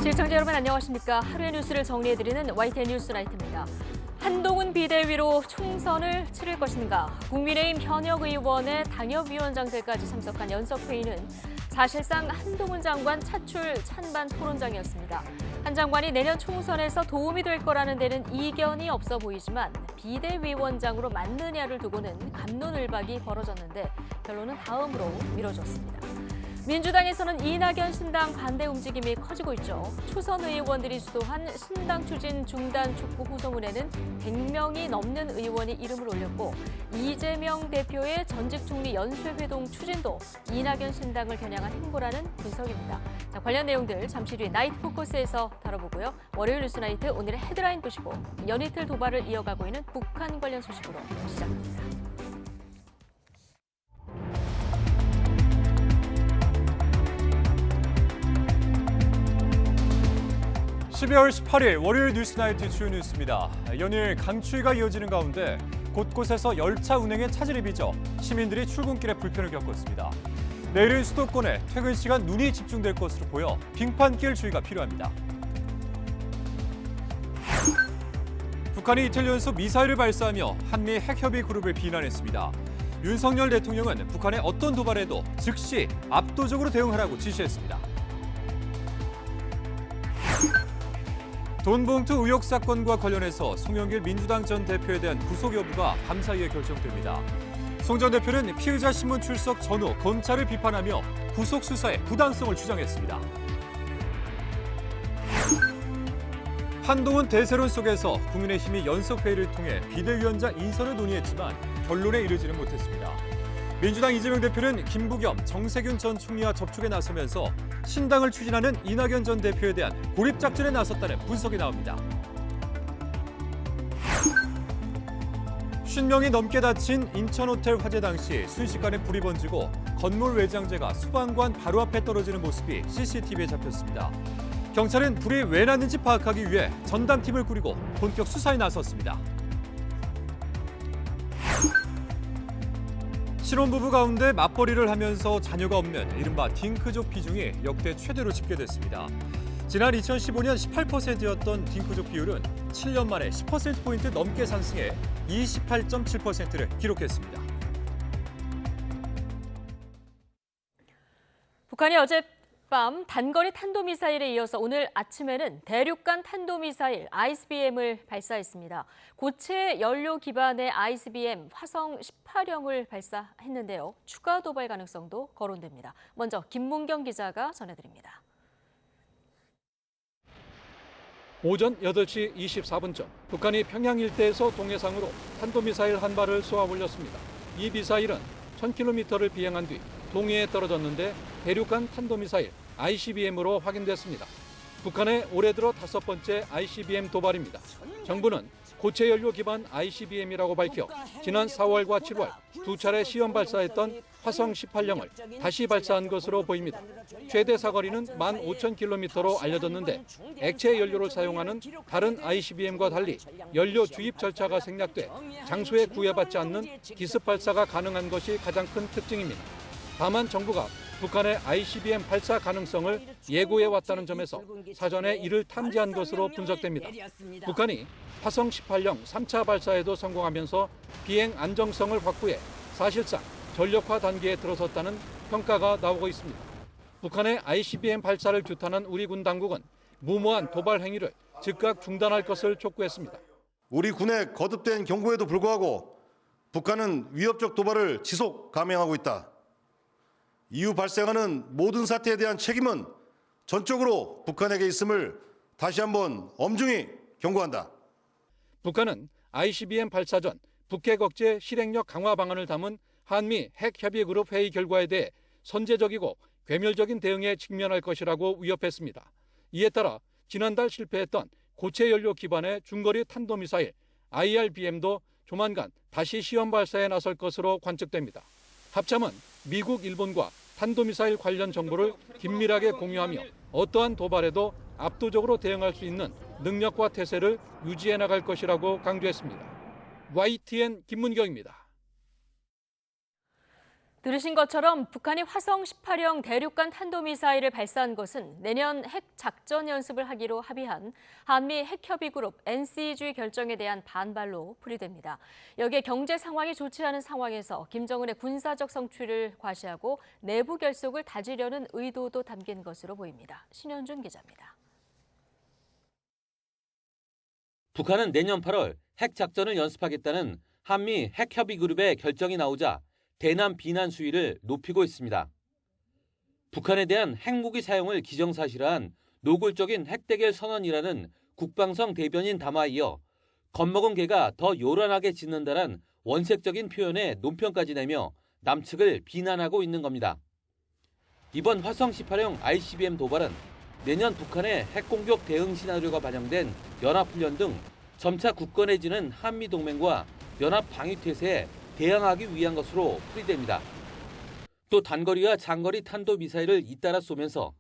시청자 여러분 안녕하십니까. 하루의 뉴스를 정리해드리는 YTN 뉴스라이트입니다. 한동훈 비대위로 총선을 치를 것인가. 국민의힘 현역 의원의 당협위원장들까지 참석한 연석회의는 사실상 한동훈 장관 차출 찬반 토론장이었습니다. 한 장관이 내년 총선에서 도움이 될 거라는 데는 이견이 없어 보이지만 비대위원장으로 맞느냐를 두고는 갑론을박이 벌어졌는데 결론은 다음으로 미뤄졌습니다. 민주당에서는 이낙연 신당 반대 움직임이 커지고 있죠. 초선 의원들이 주도한 신당 추진 중단 촉구 후소문에는 100명이 넘는 의원이 이름을 올렸고 이재명 대표의 전직 총리 연쇄회동 추진도 이낙연 신당을 겨냥한 행보라는 분석입니다. 자, 관련 내용들 잠시 뒤에 나이트 포커스에서 다뤄보고요. 월요일 뉴스나이트 오늘의 헤드라인 보시고 연이틀 도발을 이어가고 있는 북한 관련 소식으로 시작합니다. 12월 18일 월요일 뉴스나이트 주요 뉴스입니다. 연일 강추위가 이어지는 가운데 곳곳에서 열차 운행에 차질이 빚어 시민들이 출근길에 불편을 겪었습니다. 내일은 수도권에 퇴근 시간 눈이 집중될 것으로 보여 빙판길 주의가 필요합니다. 북한이 이틀 연속 미사일을 발사하며 한미 핵협의 그룹을 비난했습니다. 윤석열 대통령은 북한의 어떤 도발에도 즉시 압도적으로 대응하라고 지시했습니다. 돈봉투 의혹 사건과 관련해서 송영길 민주당 전 대표에 대한 구속 여부가 감사위에 결정됩니다. 송 전 대표는 피의자 신문 출석 전후 검찰을 비판하며 구속 수사의 부당성을 주장했습니다. 한동훈 대세론 속에서 국민의힘이 연석회의를 통해 비대위원장 인선을 논의했지만 결론에 이르지는 못했습니다. 민주당 이재명 대표는 김부겸, 정세균 전 총리와 접촉에 나서면서 신당을 추진하는 이낙연 전 대표에 대한 고립작전에 나섰다는 분석이 나옵니다. 50명이 넘게 다친 인천호텔 화재 당시 순식간에 불이 번지고 건물 외장재가 소방관 바로 앞에 떨어지는 모습이 CCTV에 잡혔습니다. 경찰은 불이 왜 났는지 파악하기 위해 전담팀을 꾸리고 본격 수사에 나섰습니다. 신혼부부 가운데 맞벌이를 하면서 자녀가 없는 이른바 딩크족 비중이 역대 최대로 집계됐습니다. 지난 2015년 18%였던 딩크족 비율은 7년 만에 10%포인트 넘게 상승해 28.7%를 기록했습니다. 북한이 어젯밤 단거리 탄도미사일에 이어서 오늘 아침에는 대륙간 탄도미사일 ICBM을 발사했습니다. 고체 연료 기반의 ICBM 화성 18형을 발사했는데요. 추가 도발 가능성도 거론됩니다. 먼저 김문경 기자가 전해드립니다. 오전 8시 24분쯤 북한이 평양 일대에서 동해상으로 탄도미사일 한 발을 쏘아 올렸습니다. 이 미사일은 1000km를 비행한 뒤 동해에 떨어졌는데 대륙간 탄도미사일 ICBM으로 확인됐습니다. 북한의 올해 들어 5번째 ICBM 도발입니다. 정부는 고체 연료 기반 ICBM이라고 밝혀 지난 4월과 7월 두 차례 시험 발사했던 화성 18형을 다시 발사한 것으로 보입니다. 최대 사거리는 15,000km로 알려졌는데 액체 연료를 사용하는 다른 ICBM과 달리 연료 주입 절차가 생략돼 장소에 구애받지 않는 기습 발사가 가능한 것이 가장 큰 특징입니다. 다만 정부가 북한의 ICBM 발사 가능성을 예고해 왔다는 점에서 사전에 이를 탐지한 것으로 분석됩니다. 북한이 화성 18형 3차 발사에도 성공하면서 비행 안정성을 확보해 사실상 전력화 단계에 들어섰다는 평가가 나오고 있습니다. 북한의 ICBM 발사를 규탄한 우리 군 당국은 무모한 도발 행위를 즉각 중단할 것을 촉구했습니다. 우리 군의 거듭된 경고에도 불구하고 북한은 위협적 도발을 지속 감행하고 있다. 이후 발생하는 모든 사태에 대한 책임은 전적으로 북한에게 있음을 다시 한번 엄중히 경고한다. 북한은 ICBM 발사 전 북핵 억제 실행력 강화 방안을 담은 한미 핵협의그룹 회의 결과에 대해 선제적이고 괴멸적인 대응에 직면할 것이라고 위협했습니다. 이에 따라 지난달 실패했던 고체 연료 기반의 중거리 탄도미사일 IRBM도 조만간 다시 시험 발사에 나설 것으로 관측됩니다. 합참은 미국, 일본과 탄도미사일 관련 정보를 긴밀하게 공유하며 어떠한 도발에도 압도적으로 대응할 수 있는 능력과 태세를 유지해 나갈 것이라고 강조했습니다. YTN 김문경입니다. 들으신 것처럼 북한이 화성 18형 대륙간 탄도미사일을 발사한 것은 내년 핵 작전 연습을 하기로 합의한 한미 핵협의그룹 NCG 결정에 대한 반발로 풀이됩니다. 여기에 경제 상황이 좋지 않은 상황에서 김정은의 군사적 성취를 과시하고 내부 결속을 다지려는 의도도 담긴 것으로 보입니다. 신현준 기자입니다. 북한은 내년 8월 핵 작전을 연습하겠다는 한미 핵협의그룹의 결정이 나오자 대남 비난 수위를 높이고 있습니다. 북한에 대한 핵무기 사용을 기정사실화한 노골적인 핵대결 선언이라는 국방성 대변인 담화에 이어 겁먹은 개가 더 요란하게 짖는다란 원색적인 표현에 논평까지 내며 남측을 비난하고 있는 겁니다. 이번 화성 18형 ICBM 도발은 내년 북한의 핵공격 대응 시나리오가 반영된 연합훈련 등 점차 굳건해지는 한미동맹과 연합방위태세에 대항하기 위한 것으로 풀이됩니다. 또 단거리와 장거리 탄도미사일을 잇따라 쏘면서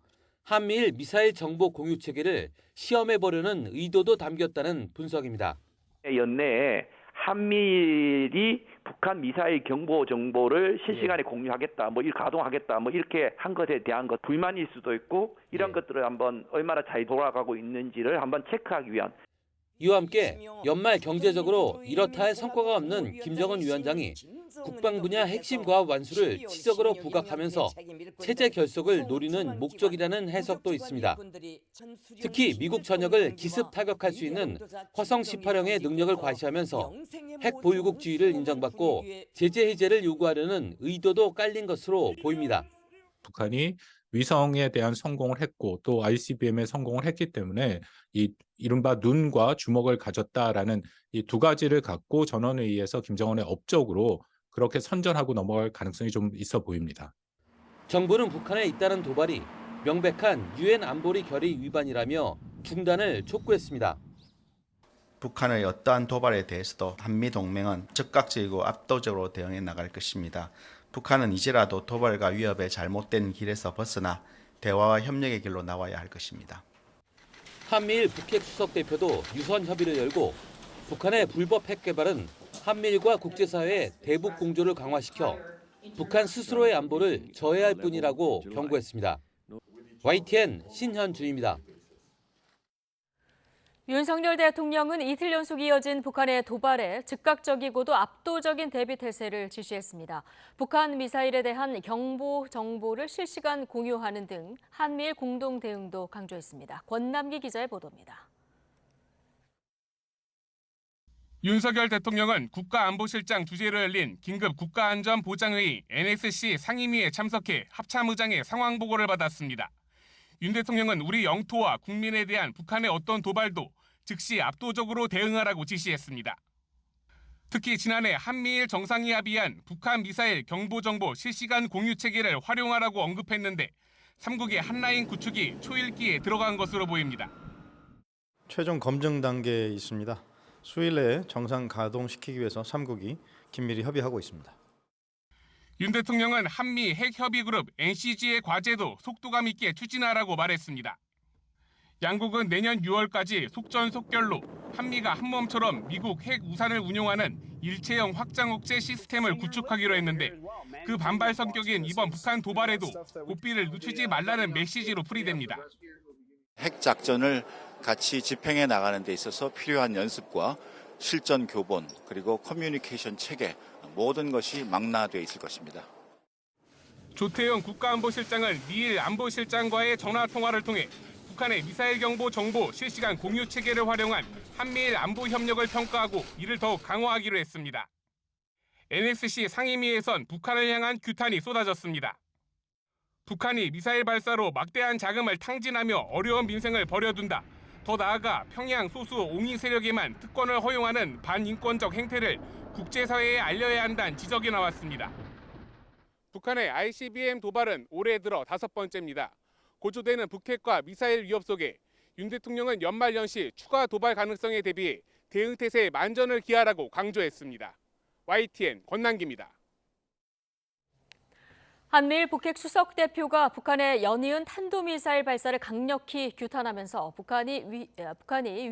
한미일 미사일 정보 공유 체계를 시험해보려는 의도도 담겼다는 분석입니다. 연내에 한미일이 북한 미사일 경보 정보를 실시간에 공유하겠다, 이 가동하겠다, 이렇게 한 것에 대한 것 불만일 수도 있고 이런 것들을 한번 얼마나 잘 돌아가고 있는지를 한번 체크하기 위한. 이와 함께 연말 경제적으로 이렇다 할 성과가 없는 김정은 위원장이 국방 분야 핵심 과업 완수를 치적으로 부각하면서 체제 결속을 노리는 목적이라는 해석도 있습니다. 특히 미국 전역을 기습 타격할 수 있는 화성 18형의 능력을 과시하면서 핵 보유국주의를 인정받고 제재 해제를 요구하려는 의도도 깔린 것으로 보입니다. 북한이 위성에 대한 성공을 했고 또 ICBM에 성공을 했기 때문에 이 이른바 눈과 주먹을 가졌다라는 이 두 가지를 갖고 전원회의에서 김정은의 업적으로 그렇게 선전하고 넘어갈 가능성이 좀 있어 보입니다. 정부는 북한에 잇따른 도발이 명백한 유엔 안보리 결의 위반이라며 중단을 촉구했습니다. 북한의 어떠한 도발에 대해서도 한미동맹은 즉각적이고 압도적으로 대응해 나갈 것입니다. 북한은 이제라도 도발과 위협의 잘못된 길에서 벗어나 대화와 협력의 길로 나와야 할 것입니다. 한미일 북핵 수석 대표도 유선 협의를 열고 북한의 불법 핵 개발은 한미일과 국제사회의 대북 공조를 강화시켜 북한 스스로의 안보를 저해할 뿐이라고 경고했습니다. YTN 신현준입니다. 윤석열 대통령은 이틀 연속 이어진 북한의 도발에 즉각적이고도 압도적인 대비 태세를 지시했습니다. 북한 미사일에 대한 경보 정보를 실시간 공유하는 등 한미일 공동 대응도 강조했습니다. 권남기 기자의 보도입니다. 윤석열 대통령은 국가안보실장 주재로 열린 긴급 국가안전보장회의 NSC 상임위에 참석해 합참의장의 상황 보고를 받았습니다. 윤 대통령은 우리 영토와 국민에 대한 북한의 어떤 도발도 즉시 압도적으로 대응하라고 지시했습니다. 특히 지난해 한미일 정상이 합의한 북한 미사일 경보정보 실시간 공유 체계를 활용하라고 언급했는데 3국의 한라인 구축이 초읽기에 들어간 것으로 보입니다. 최종 검증 단계에 있습니다. 수일 내에 정상 가동시키기 위해서 3국이 긴밀히 협의하고 있습니다. 윤 대통령은 한미 핵협의그룹 NCG의 과제도 속도감 있게 추진하라고 말했습니다. 양국은 내년 6월까지 속전속결로 한미가 한몸처럼 미국 핵 우산을 운용하는 일체형 확장 억제 시스템을 구축하기로 했는데 그 반발 성격인 이번 북한 도발에도 고삐를 늦추지 말라는 메시지로 풀이됩니다. 핵 작전을 같이 집행해 나가는 데 있어서 필요한 연습과 실전 교본 그리고 커뮤니케이션 체계 모든 것이 망라되어 있을 것입니다. 조태영 국가안보실장은 미일 안보실장과의 전화통화를 통해 북한의 미사일 경보 정보 실시간 공유 체계를 활용한 한미일 안보 협력을 평가하고 이를 더욱 강화하기로 했습니다. NSC 상임위에선 북한을 향한 규탄이 쏟아졌습니다. 북한이 미사일 발사로 막대한 자금을 탕진하며 어려운 민생을 버려둔다. 더 나아가 평양 소수 옹이 세력에만 특권을 허용하는 반인권적 행태를 국제사회에 알려야 한다는 지적이 나왔습니다. 북한의 ICBM 도발은 올해 들어 5번째입니다. 고조되는 북핵과 미사일 위협 속에 윤 대통령은 연말 연시 추가 도발 가능성에 대비해 대응 태세에 만전을 기하라고 강조했습니다. YTN 권남기입니다. 한미일 북핵 수석 대표가 북한의 연이은 탄도미사일 발사를 강력히 규탄하면서 북한이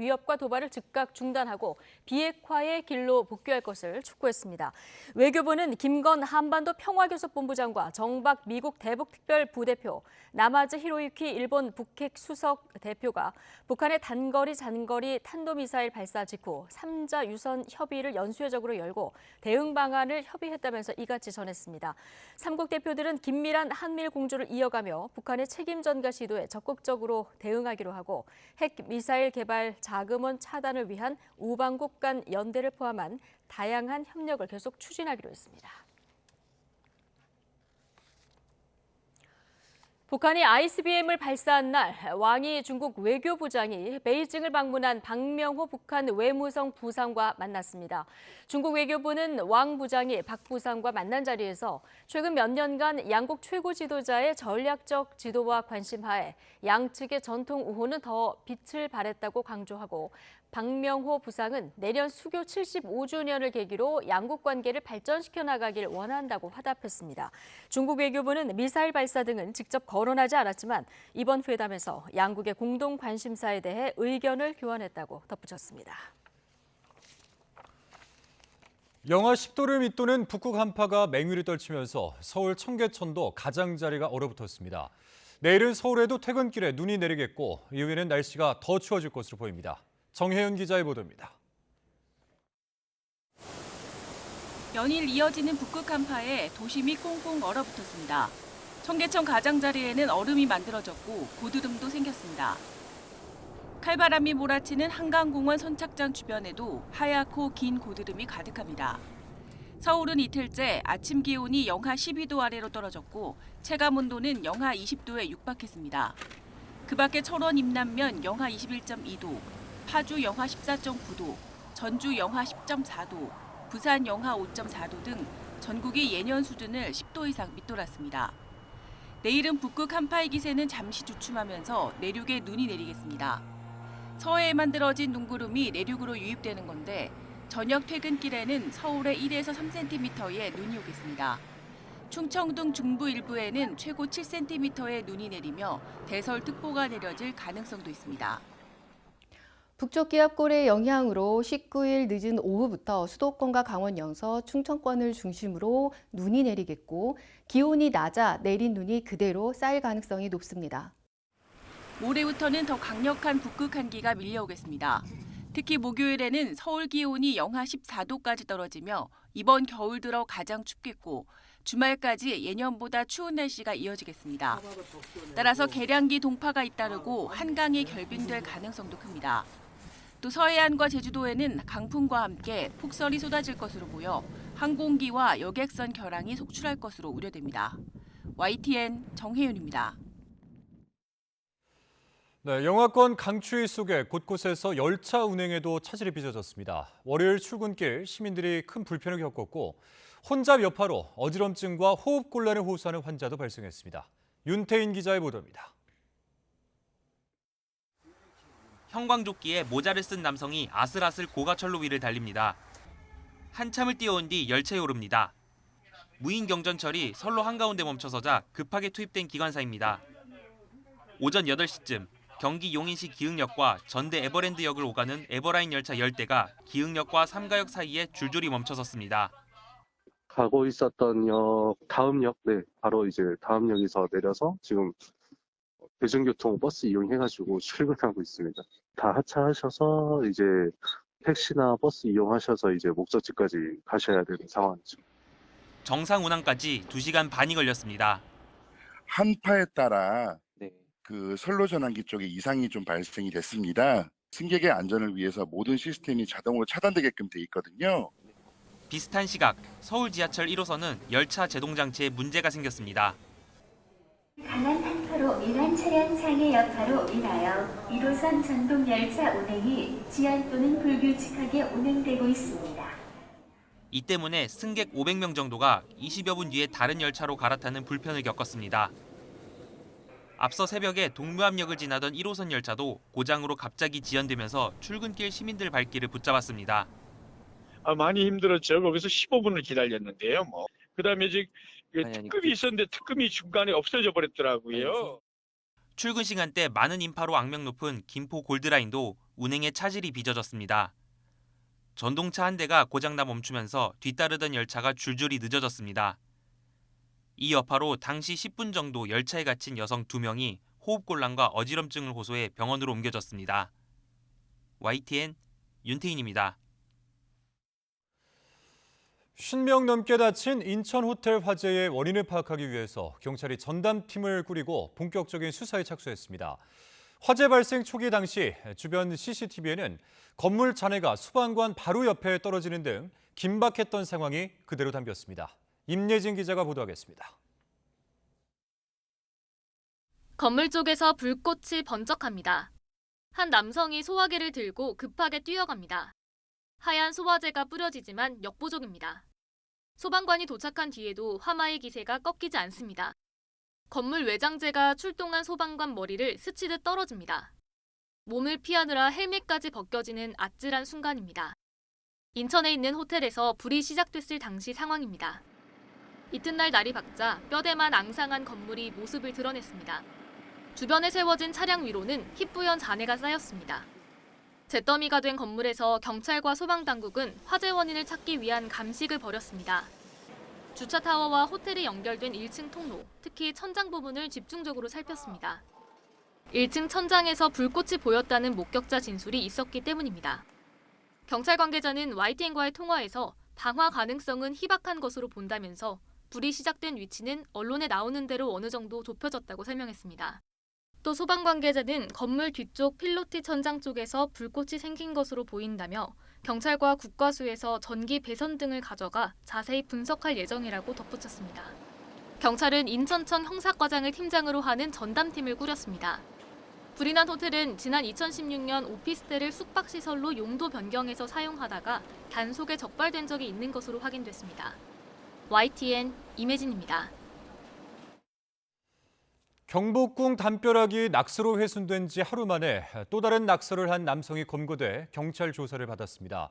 위협과 도발을 즉각 중단하고 비핵화의 길로 복귀할 것을 촉구했습니다. 외교부는 김건 한반도 평화교섭본부장과 정박 미국 대북특별부대표, 나마즈 히로유키 일본 북핵 수석 대표가 북한의 단거리, 장거리 탄도미사일 발사 직후 3자 유선 협의를 연쇄적으로 열고 대응 방안을 협의했다면서 이같이 전했습니다. 3국 대표들은 긴밀한 한미일 공조를 이어가며 북한의 책임 전가 시도에 적극적으로 대응하기로 하고 핵 미사일 개발 자금원 차단을 위한 우방국 간 연대를 포함한 다양한 협력을 계속 추진하기로 했습니다. 북한이 ICBM을 발사한 날 왕이 중국 외교부장이 베이징을 방문한 박명호 북한 외무성 부상과 만났습니다. 중국 외교부는 왕 부장이 박 부상과 만난 자리에서 최근 몇 년간 양국 최고 지도자의 전략적 지도와 관심하에 양측의 전통 우호는 더 빛을 발했다고 강조하고 박명호 부상은 내년 수교 75주년을 계기로 양국 관계를 발전시켜 나가길 원한다고 화답했습니다. 중국 외교부는 미사일 발사 등은 직접 거론하지 않았지만 이번 회담에서 양국의 공동 관심사에 대해 의견을 교환했다고 덧붙였습니다. 영하 10도를 밑도는 북극 한파가 맹위를 떨치면서 서울 청계천도 가장자리가 얼어붙었습니다. 내일은 서울에도 퇴근길에 눈이 내리겠고 이후에는 날씨가 더 추워질 것으로 보입니다. 정혜윤 기자의 보도입니다. 연일 이어지는 북극 한파에 도심이 꽁꽁 얼어붙었습니다. 청계천 가장자리에는 얼음이 만들어졌고 고드름도 생겼습니다. 칼바람이 몰아치는 한강공원 선착장 주변에도 하얗고 긴 고드름이 가득합니다. 서울은 이틀째 아침 기온이 영하 12도 아래로 떨어졌고 체감온도는 영하 20도에 육박했습니다. 그 밖에 철원 임남면 영하 21.2도, 파주 영하 14.9도, 전주 영하 10.4도, 부산 영하 5.4도 등 전국이 예년 수준을 10도 이상 밑돌았습니다. 내일은 북극 한파의 기세는 잠시 주춤하면서 내륙에 눈이 내리겠습니다. 서해에 만들어진 눈구름이 내륙으로 유입되는 건데 저녁 퇴근길에는 서울에 1에서 3cm의 눈이 오겠습니다. 충청 등 중부 일부에는 최고 7cm의 눈이 내리며 대설특보가 내려질 가능성도 있습니다. 북쪽 기압골의 영향으로 19일 늦은 오후부터 수도권과 강원 영서, 충청권을 중심으로 눈이 내리겠고 기온이 낮아 내린 눈이 그대로 쌓일 가능성이 높습니다. 모레부터는 더 강력한 북극 한기가 밀려오겠습니다. 특히 목요일에는 서울 기온이 영하 14도까지 떨어지며 이번 겨울 들어 가장 춥겠고 주말까지 예년보다 추운 날씨가 이어지겠습니다. 따라서 계량기 동파가 잇따르고 한강이 결빙될 가능성도 큽니다. 또 서해안과 제주도에는 강풍과 함께 폭설이 쏟아질 것으로 보여 항공기와 여객선 결항이 속출할 것으로 우려됩니다. YTN 정혜윤입니다. 네, 영하권 강추위 속에 곳곳에서 열차 운행에도 차질이 빚어졌습니다. 월요일 출근길 시민들이 큰 불편을 겪었고 혼잡 여파로 어지럼증과 호흡곤란을 호소하는 환자도 발생했습니다. 윤태인 기자의 보도입니다. 형광조끼에 모자를 쓴 남성이 아슬아슬 고가철로 위를 달립니다. 한참을 뛰어온 뒤 열차에 오릅니다. 무인 경전철이 선로 한가운데 멈춰서자 급하게 투입된 기관사입니다. 오전 8시쯤 경기 용인시 기흥역과 전대 에버랜드역을 오가는 에버라인 열차 10대가 기흥역과 삼가역 사이에 줄줄이 멈춰섰습니다. 가고 있었던 역 다음 역, 바로 이제 다음 역에서 내려서 지금 대중교통 버스 이용해가지고 출근하고 있습니다. 다 하차하셔서 이제 택시나 버스 이용하셔서 이제 목적지까지 가셔야 되는 상황이죠. 정상 운항까지 2시간 반이 걸렸습니다. 한파에 따라 그 선로 전환기 쪽에 이상이 좀 발생이 됐습니다. 승객의 안전을 위해서 모든 시스템이 자동으로 차단되게끔 돼 있거든요. 비슷한 시각 서울 지하철 1호선은 열차 제동 장치에 문제가 생겼습니다. 강한 한파로 인한 차량 장애 여파로 인하여 1호선 전동 열차 운행이 지연 또는 불규칙하게 운행되고 있습니다. 이 때문에 승객 500명 정도가 20여 분 뒤에 다른 열차로 갈아타는 불편을 겪었습니다. 앞서 새벽에 동묘암역을 지나던 1호선 열차도 고장으로 갑자기 지연되면서 출근길 시민들 발길을 붙잡았습니다. 많이 힘들었죠. 거기서 15분을 기다렸는데요. 그다음에 이제 특급이 있었는데 특급이 중간에 없어져 버렸더라고요. 출근 시간대 많은 인파로 악명 높은 김포 골드라인도 운행에 차질이 빚어졌습니다. 전동차 한 대가 고장나 멈추면서 뒤따르던 열차가 줄줄이 늦어졌습니다. 이 여파로 당시 10분 정도 열차에 갇힌 여성 2명이 호흡곤란과 어지럼증을 호소해 병원으로 옮겨졌습니다. YTN 윤태인입니다. 50명 넘게 다친 인천 호텔 화재의 원인을 파악하기 위해서 경찰이 전담팀을 꾸리고 본격적인 수사에 착수했습니다. 화재 발생 초기 당시 주변 CCTV에는 건물 잔해가 소방관 바로 옆에 떨어지는 등 긴박했던 상황이 그대로 담겼습니다. 임예진 기자가 보도하겠습니다. 건물 쪽에서 불꽃이 번쩍합니다. 한 남성이 소화기를 들고 급하게 뛰어갑니다. 하얀 소화제가 뿌려지지만 역부족입니다. 소방관이 도착한 뒤에도 화마의 기세가 꺾이지 않습니다. 건물 외장재가 출동한 소방관 머리를 스치듯 떨어집니다. 몸을 피하느라 헬멧까지 벗겨지는 아찔한 순간입니다. 인천에 있는 호텔에서 불이 시작됐을 당시 상황입니다. 이튿날 날이 밝자 뼈대만 앙상한 건물이 모습을 드러냈습니다. 주변에 세워진 차량 위로는 희뿌연 잔해가 쌓였습니다. 잿더미가 된 건물에서 경찰과 소방당국은 화재 원인을 찾기 위한 감식을 벌였습니다. 주차 타워와 호텔이 연결된 1층 통로, 특히 천장 부분을 집중적으로 살폈습니다. 1층 천장에서 불꽃이 보였다는 목격자 진술이 있었기 때문입니다. 경찰 관계자는 YTN과의 통화에서 방화 가능성은 희박한 것으로 본다면서 불이 시작된 위치는 언론에 나오는 대로 어느 정도 좁혀졌다고 설명했습니다. 또 소방 관계자는 건물 뒤쪽 필로티 천장 쪽에서 불꽃이 생긴 것으로 보인다며 경찰과 국과수에서 전기 배선 등을 가져가 자세히 분석할 예정이라고 덧붙였습니다. 경찰은 인천청 형사과장을 팀장으로 하는 전담팀을 꾸렸습니다. 불이 난 호텔은 지난 2016년 오피스텔을 숙박시설로 용도 변경해서 사용하다가 단속에 적발된 적이 있는 것으로 확인됐습니다. YTN 임혜진입니다. 경복궁 담벼락이 낙서로 훼손된 지 하루 만에 또 다른 낙서를 한 남성이 검거돼 경찰 조사를 받았습니다.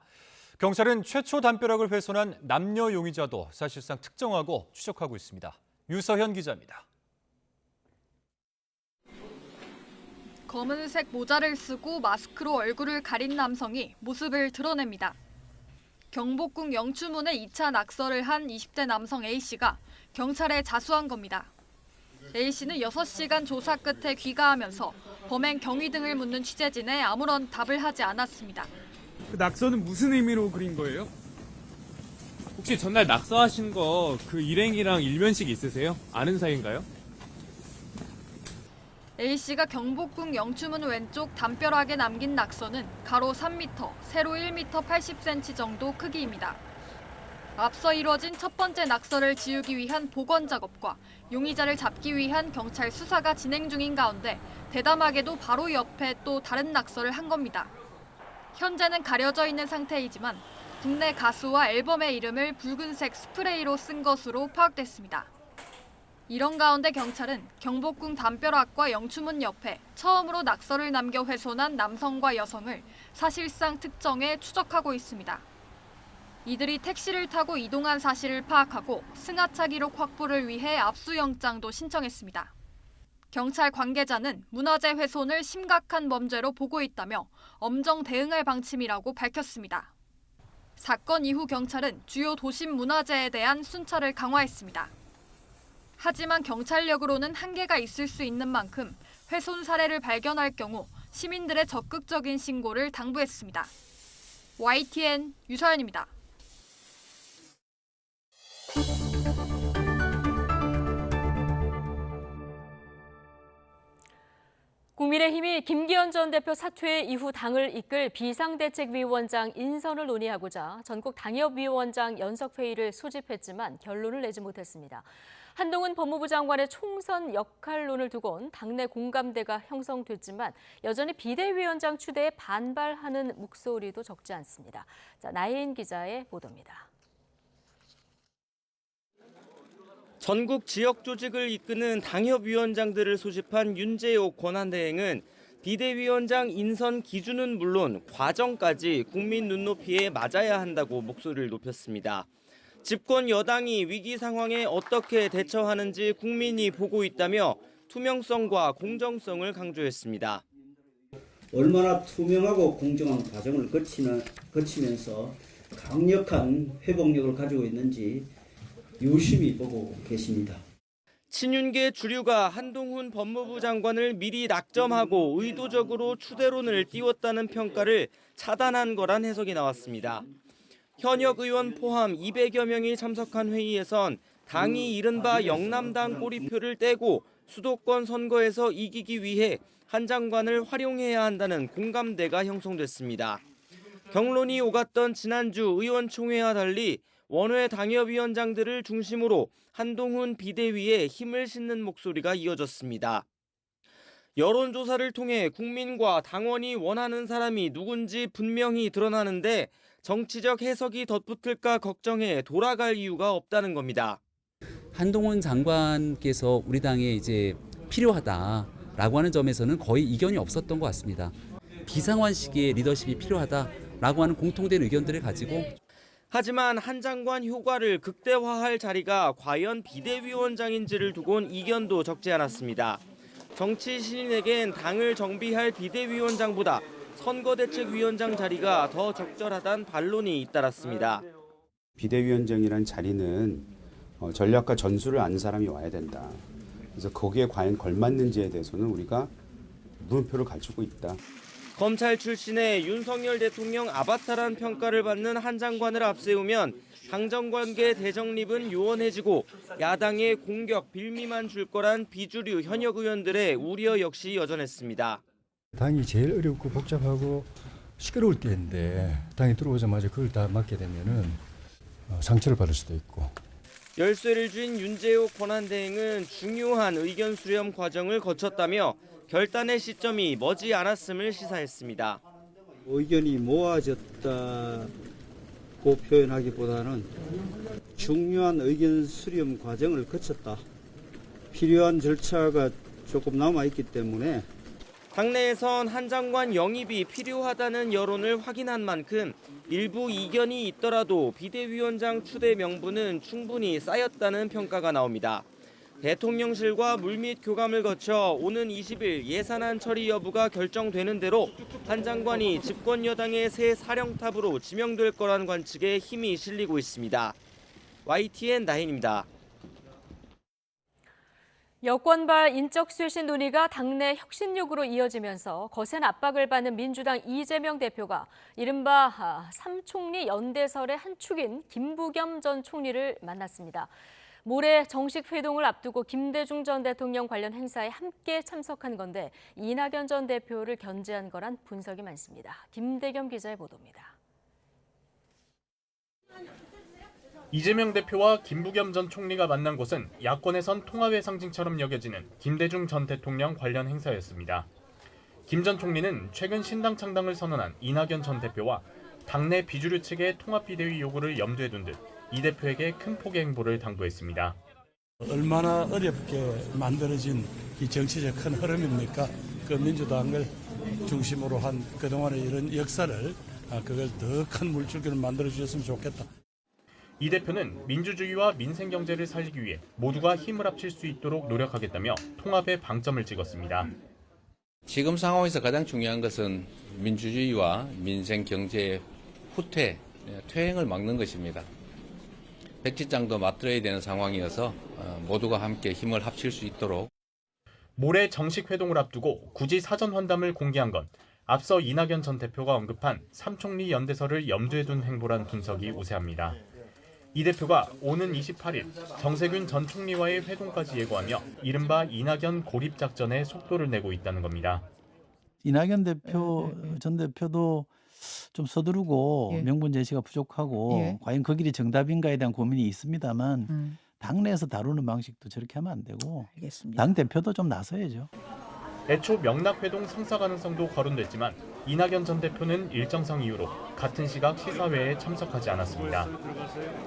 경찰은 최초 담벼락을 훼손한 남녀 용의자도 사실상 특정하고 추적하고 있습니다. 유서현 기자입니다. 검은색 모자를 쓰고 마스크로 얼굴을 가린 남성이 모습을 드러냅니다. 경복궁 영추문에 2차 낙서를 한 20대 남성 A씨가 경찰에 자수한 겁니다. A씨는 6시간 조사 끝에 귀가하면서 범행 경위 등을 묻는 취재진에 아무런 답을 하지 않았습니다. 그 낙서는 무슨 의미로 그린 거예요? 혹시 전날 낙서하신 거 그 일행이랑 일면식 있으세요? 아는 사이인가요? A씨가 경복궁 영추문 왼쪽 담벼락에 남긴 낙서는 가로 3m, 세로 1m 80cm 정도 크기입니다. 앞서 이뤄진 첫 번째 낙서를 지우기 위한 복원 작업과 용의자를 잡기 위한 경찰 수사가 진행 중인 가운데 대담하게도 바로 옆에 또 다른 낙서를 한 겁니다. 현재는 가려져 있는 상태이지만 국내 가수와 앨범의 이름을 붉은색 스프레이로 쓴 것으로 파악됐습니다. 이런 가운데 경찰은 경복궁 담벼락과 영추문 옆에 처음으로 낙서를 남겨 훼손한 남성과 여성을 사실상 특정해 추적하고 있습니다. 이들이 택시를 타고 이동한 사실을 파악하고 승하차 기록 확보를 위해 압수영장도 신청했습니다. 경찰 관계자는 문화재 훼손을 심각한 범죄로 보고 있다며 엄정 대응할 방침이라고 밝혔습니다. 사건 이후 경찰은 주요 도심 문화재에 대한 순찰을 강화했습니다. 하지만 경찰력으로는 한계가 있을 수 있는 만큼 훼손 사례를 발견할 경우 시민들의 적극적인 신고를 당부했습니다. YTN 유서연입니다. 국민의힘이 김기현 전 대표 사퇴 이후 당을 이끌 비상대책위원장 인선을 논의하고자 전국 당협위원장 연석회의를 소집했지만 결론을 내지 못했습니다. 한동훈 법무부 장관의 총선 역할론을 두곤 당내 공감대가 형성됐지만 여전히 비대위원장 추대에 반발하는 목소리도 적지 않습니다. 나혜인 기자의 보도입니다. 전국 지역 조직을 이끄는 당협위원장들을 소집한 윤재옥 권한대행은 비대위원장 인선 기준은 물론 과정까지 국민 눈높이에 맞아야 한다고 목소리를 높였습니다. 집권 여당이 위기 상황에 어떻게 대처하는지 국민이 보고 있다며 투명성과 공정성을 강조했습니다. 얼마나 투명하고 공정한 과정을 거치면서 강력한 회복력을 가지고 있는지 유심히 보고 계십니다. 친윤계 주류가 한동훈 법무부 장관을 미리 낙점하고 의도적으로 추대론을 띄웠다는 평가를 차단한 거란 해석이 나왔습니다. 현역 의원 포함 200여 명이 참석한 회의에선 당이 이른바 영남당 꼬리표를 떼고 수도권 선거에서 이기기 위해 한 장관을 활용해야 한다는 공감대가 형성됐습니다. 경론이 오갔던 지난주 의원총회와 달리 원외 당협위원장들을 중심으로 한동훈 비대위에 힘을 싣는 목소리가 이어졌습니다. 여론조사를 통해 국민과 당원이 원하는 사람이 누군지 분명히 드러나는데 정치적 해석이 덧붙을까 걱정해 돌아갈 이유가 없다는 겁니다. 한동훈 장관께서 우리 당에 이제 필요하다라고 하는 점에서는 거의 이견이 없었던 것 같습니다. 비상환 시기에 리더십이 필요하다라고 하는 공통된 의견들을 가지고 하지만 한 장관 효과를 극대화할 자리가 과연 비대위원장인지를 두곤 이견도 적지 않았습니다. 정치 신인에겐 당을 정비할 비대위원장보다 선거대책위원장 자리가 더 적절하다는 반론이 잇따랐습니다. 비대위원장이라는 자리는 전략과 전술을 아는 사람이 와야 된다. 그래서 거기에 과연 걸맞는지에 대해서는 우리가 물음표를 가지고 있다. 검찰 출신의 윤석열 대통령 아바타란 평가를 받는 한 장관을 앞세우면 당정관계 대정립은 요원해지고 야당의 공격 빌미만 줄 거란 비주류 현역 의원들의 우려 역시 여전했습니다. 당이 제일 어렵고 복잡하고 시끄러울 때인데 당이 들어오자마자 그걸 다 맡게 되면은 상처를 받을 수도 있고. 열쇠를 쥔 윤재옥 권한대행은 중요한 의견 수렴 과정을 거쳤다며 결단의 시점이 머지 않았음을 시사했습니다. 의견이 모아졌다고 표현하기보다는 중요한 의견 수렴 과정을 거쳤다. 필요한 절차가 조금 남아있기 때문에 당내에선 한 장관 영입이 필요하다는 여론을 확인한 만큼 일부 이견이 있더라도 비대위원장 추대 명분은 충분히 쌓였다는 평가가 나옵니다. 대통령실과 물밑 교감을 거쳐 오는 20일 예산안 처리 여부가 결정되는 대로 한 장관이 집권 여당의 새 사령탑으로 지명될 거란 관측에 힘이 실리고 있습니다. YTN 나인입니다. 여권발 인적 쇄신 논의가 당내 혁신력으로 이어지면서 거센 압박을 받는 민주당 이재명 대표가 이른바 삼총리 연대설의 한 축인 김부겸 전 총리를 만났습니다. 모레 정식 회동을 앞두고 김대중 전 대통령 관련 행사에 함께 참석한 건데 이낙연 전 대표를 견제한 거란 분석이 많습니다. 김대겸 기자의 보도입니다. 이재명 대표와 김부겸 전 총리가 만난 곳은 야권에선 통합의 상징처럼 여겨지는 김대중 전 대통령 관련 행사였습니다. 김 전 총리는 최근 신당 창당을 선언한 이낙연 전 대표와 당내 비주류 측의 통합비대위 요구를 염두에 둔 듯 이 대표에게 큰 폭의 행보를 당부했습니다. 얼마나 어렵게 만들어진 이 정치적 큰 흐름입니까? 그 민주당을 중심으로 한 그동안의 이런 역사를 그걸 더 큰 물줄기를 만들어 주셨으면 좋겠다. 이 대표는 민주주의와 민생경제를 살리기 위해 모두가 힘을 합칠 수 있도록 노력하겠다며 통합에 방점을 찍었습니다. 지금 상황에서 가장 중요한 것은 민주주의와 민생경제의 후퇴, 퇴행을 막는 것입니다. 백지장도 맞들어야 되는 상황이어서 모두가 함께 힘을 합칠 수 있도록. 모레 정식 회동을 앞두고 굳이 사전 환담을 공개한 건 앞서 이낙연 전 대표가 언급한 삼총리 연대설을 염두에 둔 행보란 분석이 우세합니다. 이 대표가 오는 28일 정세균 전 총리와의 회동까지 예고하며 이른바 이낙연 고립작전에 속도를 내고 있다는 겁니다. 이낙연 대표 전 대표도 좀 서두르고 명분 제시가 부족하고 과연 그 길이 정답인가에 대한 고민이 있습니다만 당내에서 다루는 방식도 저렇게 하면 안 되고 당 대표도 좀 나서야죠. 애초 명락회동 성사 가능성도 거론됐지만 이낙연 전 대표는 일정상 이유로 같은 시각 시사회에 참석하지 않았습니다.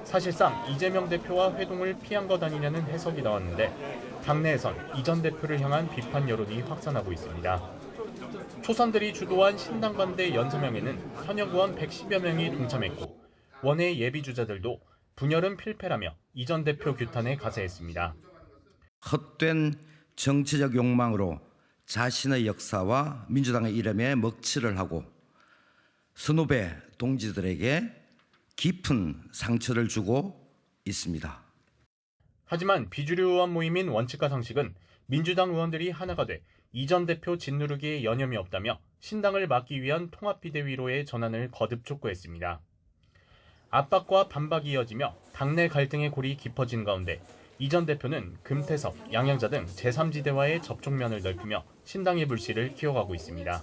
사실상 이재명 대표와 회동을 피한 것 아니냐는 해석이 나왔는데 당내에선 이 전 대표를 향한 비판 여론이 확산하고 있습니다. 초선들이 주도한 신당 반대 연서명에는 현역 의원 110여 명이 동참했고 원외 예비주자들도 분열은 필패라며 이 전 대표 규탄에 가세했습니다. 헛된 정치적 욕망으로 자신의 역사와 민주당의 이름에 먹칠을 하고 선후배 동지들에게 깊은 상처를 주고 있습니다. 하지만 비주류 의원 모임인 원칙과 상식은 민주당 의원들이 하나가 돼 이 전 대표 짓누르기에 여념이 없다며 신당을 막기 위한 통합비대위로의 전환을 거듭 촉구했습니다. 압박과 반박이 이어지며 당내 갈등의 골이 깊어진 가운데 이 전 대표는 금태섭, 양양자 등 제3지대와의 접촉면을 넓히며 신당의 불씨를 키워가고 있습니다.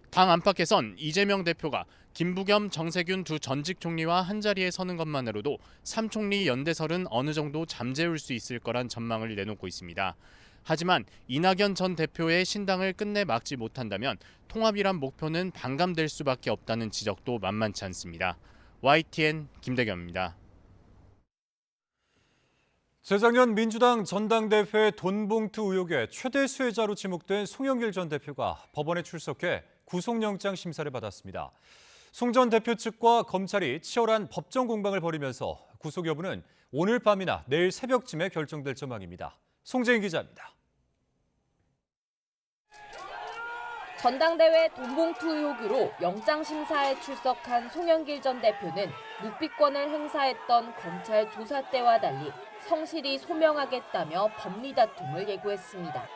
당 안팎에선 이재명 대표가 김부겸, 정세균 두 전직 총리와 한자리에 서는 것만으로도 3총리 연대설은 어느 정도 잠재울 수 있을 거란 전망을 내놓고 있습니다. 하지만 이낙연 전 대표의 신당을 끝내 막지 못한다면 통합이란 목표는 반감될 수밖에 없다는 지적도 만만치 않습니다. YTN 김대겸입니다. 재작년 민주당 전당대회 돈봉투 의혹의 최대 수혜자로 지목된 송영길 전 대표가 법원에 출석해 구속영장 심사를 받았습니다. 송 전 대표 측과 검찰이 치열한 법정 공방을 벌이면서 구속 여부는 오늘 밤이나 내일 새벽쯤에 결정될 전망입니다. 송재인 기자입니다. 전당대회 돈봉투 의혹으로 영장심사에 출석한 송영길 전 대표는 묵비권을 행사했던 검찰 조사 때와 달리 성실히 소명하겠다며 법리 다툼을 예고했습니다.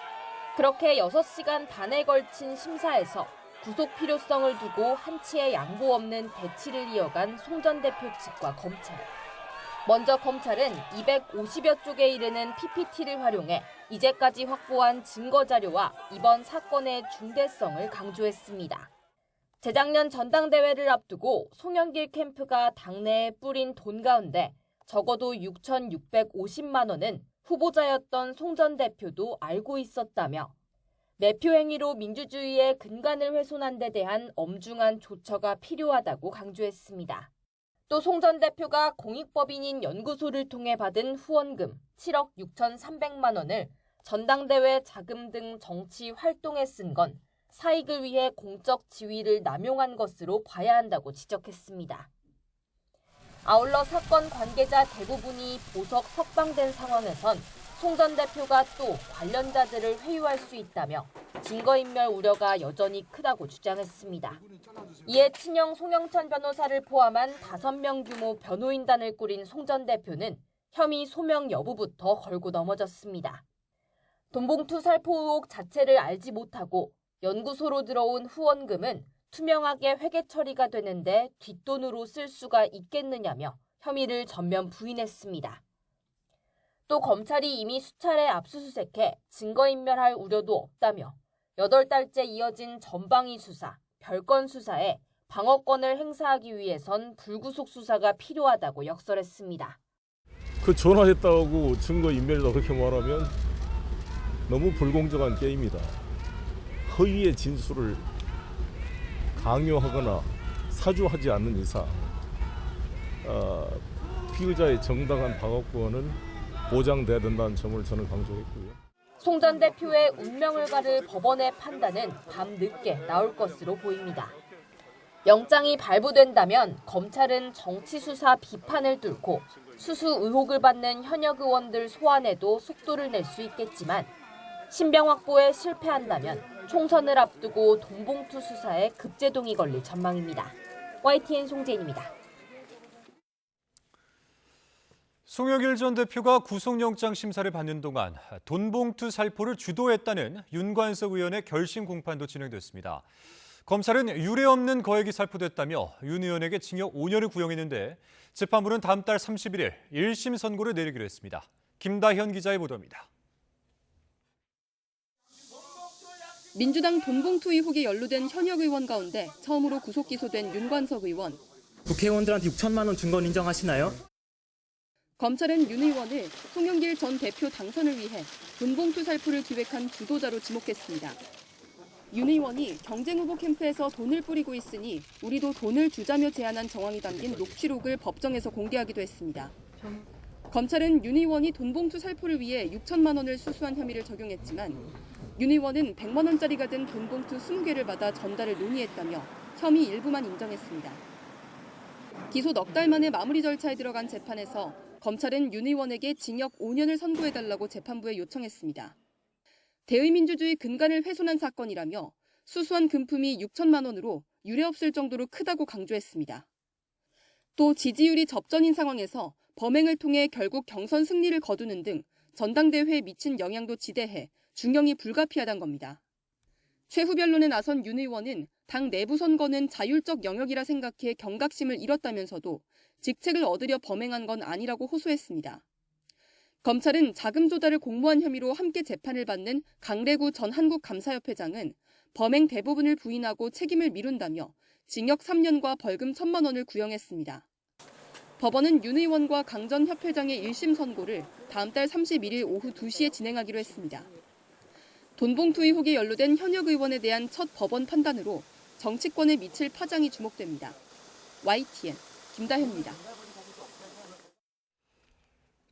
그렇게 6시간 반에 걸친 심사에서 구속 필요성을 두고 한치의 양보 없는 대치를 이어간 송 전 대표 측과 검찰. 먼저 검찰은 250여 쪽에 이르는 PPT를 활용해 이제까지 확보한 증거 자료와 이번 사건의 중대성을 강조했습니다. 재작년 전당대회를 앞두고 송영길 캠프가 당내에 뿌린 돈 가운데 적어도 6,650만 원은 후보자였던 송 전 대표도 알고 있었다며 매표 행위로 민주주의의 근간을 훼손한 데 대한 엄중한 조처가 필요하다고 강조했습니다. 또 송 전 대표가 공익법인인 연구소를 통해 받은 후원금 7억 6,300만 원을 전당대회 자금 등 정치 활동에 쓴 건 사익을 위해 공적 지위를 남용한 것으로 봐야 한다고 지적했습니다. 아울러 사건 관계자 대부분이 보석 석방된 상황에선 송 전 대표가 또 관련자들을 회유할 수 있다며 증거인멸 우려가 여전히 크다고 주장했습니다. 이에 친형 송영천 변호사를 포함한 5명 규모 변호인단을 꾸린 송 전 대표는 혐의 소명 여부부터 걸고 넘어졌습니다. 돈봉투 살포 의혹 자체를 알지 못하고 연구소로 들어온 후원금은 투명하게 회계 처리가 되는데 뒷돈으로 쓸 수가 있겠느냐며 혐의를 전면 부인했습니다. 또 검찰이 이미 수차례 압수수색해 증거인멸할 우려도 없다며 8달째 이어진 전방위 수사, 별건 수사에 방어권을 행사하기 위해선 불구속 수사가 필요하다고 역설했습니다. 그 전화했다고 증거인멸이다 그렇게 말하면 너무 불공정한 게임이다. 허위의 진술을 강요하거나 사주하지 않는 이상 피의자의 정당한 방어권은 보장돼야 된다는 점을 저는 강조했고요. 송 전 대표의 운명을 가를 법원의 판단은 밤늦게 나올 것으로 보입니다. 영장이 발부된다면 검찰은 정치 수사 비판을 뚫고 수수 의혹을 받는 현역 의원들 소환에도 속도를 낼 수 있겠지만 신병 확보에 실패한다면 총선을 앞두고 돈봉투 수사에 급제동이 걸릴 전망입니다. YTN 송재인입니다. 송영길 전 대표가 구속영장 심사를 받는 동안 돈봉투 살포를 주도했다는 윤관석 의원의 결심 공판도 진행됐습니다. 검찰은 유례 없는 거액이 살포됐다며 윤 의원에게 징역 5년을 구형했는데 재판부는 다음 달 31일 1심 선고를 내리기로 했습니다. 김다현 기자의 보도입니다. 민주당 돈봉투 의혹에 연루된 현역 의원 가운데 처음으로 구속 기소된 윤관석 의원. 국회의원들한테 6천만 원 준 건 인정하시나요? 검찰은 윤 의원을 송영길 전 대표 당선을 위해 돈봉투 살포를 기획한 주도자로 지목했습니다. 윤 의원이 경쟁 후보 캠프에서 돈을 뿌리고 있으니 우리도 돈을 주자며 제안한 정황이 담긴 녹취록을 법정에서 공개하기도 했습니다. 검찰은 윤 의원이 돈봉투 살포를 위해 6천만 원을 수수한 혐의를 적용했지만 윤 의원은 100만 원짜리가 든 돈봉투 20개를 받아 전달을 논의했다며 혐의 일부만 인정했습니다. 기소 넉 달 만에 마무리 절차에 들어간 재판에서 검찰은 윤 의원에게 징역 5년을 선고해달라고 재판부에 요청했습니다. 대의민주주의 근간을 훼손한 사건이라며 수수한 금품이 6천만 원으로 유례없을 정도로 크다고 강조했습니다. 또 지지율이 접전인 상황에서 범행을 통해 결국 경선 승리를 거두는 등 전당대회에 미친 영향도 지대해 중형이 불가피하다는 겁니다. 최후 변론에 나선 윤 의원은 당 내부 선거는 자율적 영역이라 생각해 경각심을 잃었다면서도 직책을 얻으려 범행한 건 아니라고 호소했습니다. 검찰은 자금 조달을 공모한 혐의로 함께 재판을 받는 강래구 전 한국감사협회장은 범행 대부분을 부인하고 책임을 미룬다며 징역 3년과 벌금 1,000만 원을 구형했습니다. 법원은 윤 의원과 강 전 협회장의 1심 선고를 다음 달 31일 오후 2시에 진행하기로 했습니다. 돈봉투 의혹에 연루된 현역 의원에 대한 첫 법원 판단으로 정치권에 미칠 파장이 주목됩니다. YTN 김다현입니다.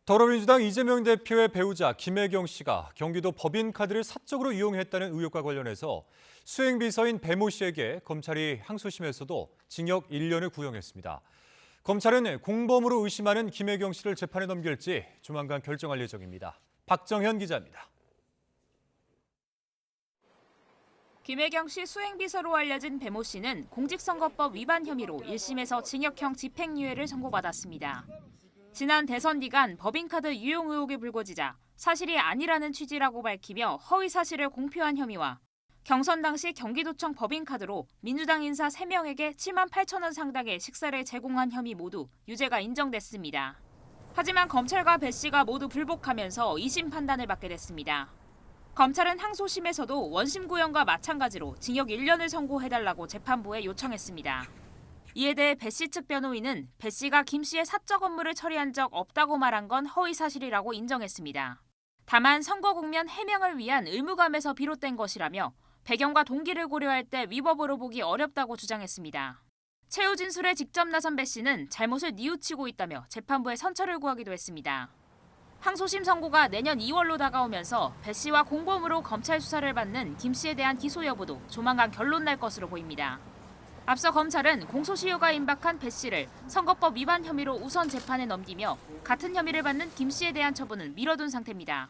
더불어민주당 이재명 대표의 배우자 김혜경 씨가 경기도 법인카드를 사적으로 이용했다는 의혹과 관련해서 수행비서인 배모 씨에게 검찰이 항소심에서도 징역 1년을 구형했습니다. 검찰은 공범으로 의심하는 김혜경 씨를 재판에 넘길지 조만간 결정할 예정입니다. 박정현 기자입니다. 김혜경 씨 수행비서로 알려진 배모 씨는 공직선거법 위반 혐의로 1심에서 징역형 집행유예를 선고받았습니다. 지난 대선 기간 법인카드 유용 의혹이 불거지자 사실이 아니라는 취지라고 밝히며 허위 사실을 공표한 혐의와 경선 당시 경기도청 법인카드로 민주당 인사 3명에게 7만 8천 원 상당의 식사를 제공한 혐의 모두 유죄가 인정됐습니다. 하지만 검찰과 배 씨가 모두 불복하면서 2심 판단을 받게 됐습니다. 검찰은 항소심에서도 원심 구형과 마찬가지로 징역 1년을 선고해달라고 재판부에 요청했습니다. 이에 대해 배 씨 측 변호인은 배 씨가 김 씨의 사적 업무를 처리한 적 없다고 말한 건 허위 사실이라고 인정했습니다. 다만 선거 국면 해명을 위한 의무감에서 비롯된 것이라며 배경과 동기를 고려할 때 위법으로 보기 어렵다고 주장했습니다. 최후 진술에 직접 나선 배 씨는 잘못을 뉘우치고 있다며 재판부에 선처를 구하기도 했습니다. 항소심 선고가 내년 2월로 다가오면서 배 씨와 공범으로 검찰 수사를 받는 김 씨에 대한 기소 여부도 조만간 결론 날 것으로 보입니다. 앞서 검찰은 공소시효가 임박한 배 씨를 선거법 위반 혐의로 우선 재판에 넘기며 같은 혐의를 받는 김 씨에 대한 처분은 미뤄둔 상태입니다.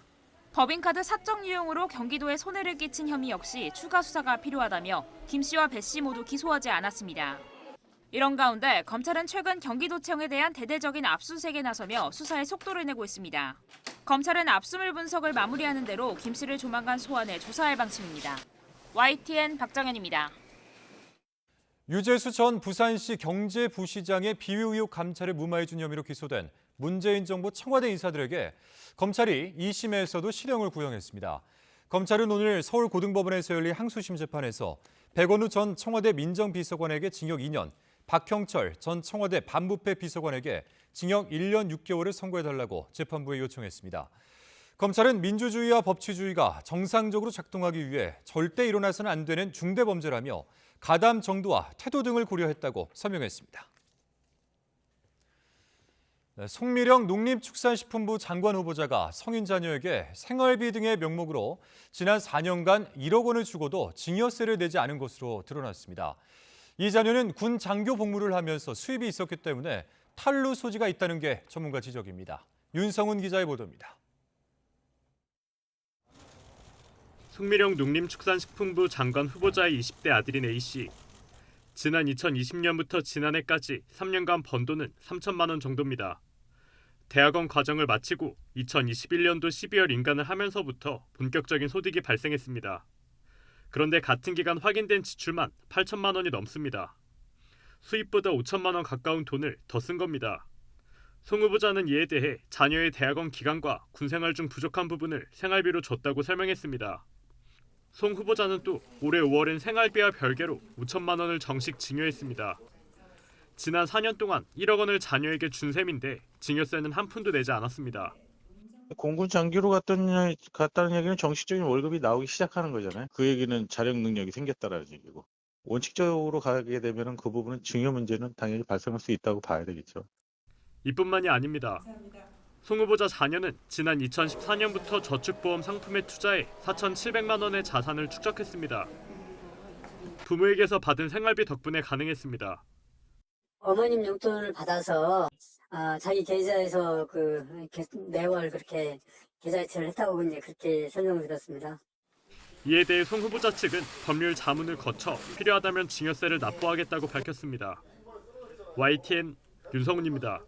법인카드 사적 유용으로 경기도에 손해를 끼친 혐의 역시 추가 수사가 필요하다며 김 씨와 배 씨 모두 기소하지 않았습니다. 이런 가운데 검찰은 최근 경기도청에 대한 대대적인 압수수색에 나서며 수사에 속도를 내고 있습니다. 검찰은 압수물 분석을 마무리하는 대로 김 씨를 조만간 소환해 조사할 방침입니다. YTN 박정현입니다. 유재수 전 부산시 경제부시장의 비위 의혹 감찰을 무마해준 혐의로 기소된 문재인 정부 청와대 인사들에게 검찰이 2심에서도 실형을 구형했습니다. 검찰은 오늘 서울고등법원에서 열린 항소심 재판에서 백원우 전 청와대 민정비서관에게 징역 2년, 박형철 전 청와대 반부패 비서관에게 징역 1년 6개월을 선고해달라고 재판부에 요청했습니다. 검찰은 민주주의와 법치주의가 정상적으로 작동하기 위해 절대 일어나서는 안 되는 중대범죄라며 가담 정도와 태도 등을 고려했다고 설명했습니다. 송미령 농림축산식품부 장관 후보자가 성인 자녀에게 생활비 등의 명목으로 지난 4년간 1억 원을 주고도 증여세를 내지 않은 것으로 드러났습니다. 이 자녀는 군 장교 복무를 하면서 수입이 있었기 때문에 탈루 소지가 있다는 게 전문가 지적입니다. 윤성훈 기자의 보도입니다. 송미령 농림축산식품부 장관 후보자의 20대 아들인 A씨. 지난 2020년부터 지난해까지 3년간 번 돈은 3천만 원 정도입니다. 대학원 과정을 마치고 2021년도 12월 인간을 하면서부터 본격적인 소득이 발생했습니다. 그런데 같은 기간 확인된 지출만 8천만 원이 넘습니다. 수입보다 5천만 원 가까운 돈을 더 쓴 겁니다. 송 후보자는 이에 대해 자녀의 대학원 기간과 군생활 중 부족한 부분을 생활비로 줬다고 설명했습니다. 송 후보자는 또 올해 5월엔 생활비와 별개로 5천만 원을 정식 증여했습니다. 지난 4년 동안 1억 원을 자녀에게 준 셈인데 증여세는 한 푼도 내지 않았습니다. 공군 장교로 갔다는 얘기는 정식적인 월급이 나오기 시작하는 거잖아요. 그 얘기는 자력 능력이 생겼다라는 얘기고. 원칙적으로 가게 되면 그 부분은 증여 문제는 당연히 발생할 수 있다고 봐야 되겠죠. 이뿐만이 아닙니다. 송 후보자 자녀는 지난 2014년부터 저축보험 상품에 투자해 4,700만 원의 자산을 축적했습니다. 부모에게서 받은 생활비 덕분에 가능했습니다. 어머님 용돈을 받아서 자기 계좌에서 매월 그렇게 계좌이체를 했다고 이제 그렇게 설명을 들었습니다. 이에 대해 송 후보자 측은 법률 자문을 거쳐 필요하다면 증여세를 납부하겠다고 밝혔습니다. YTN 윤성훈입니다.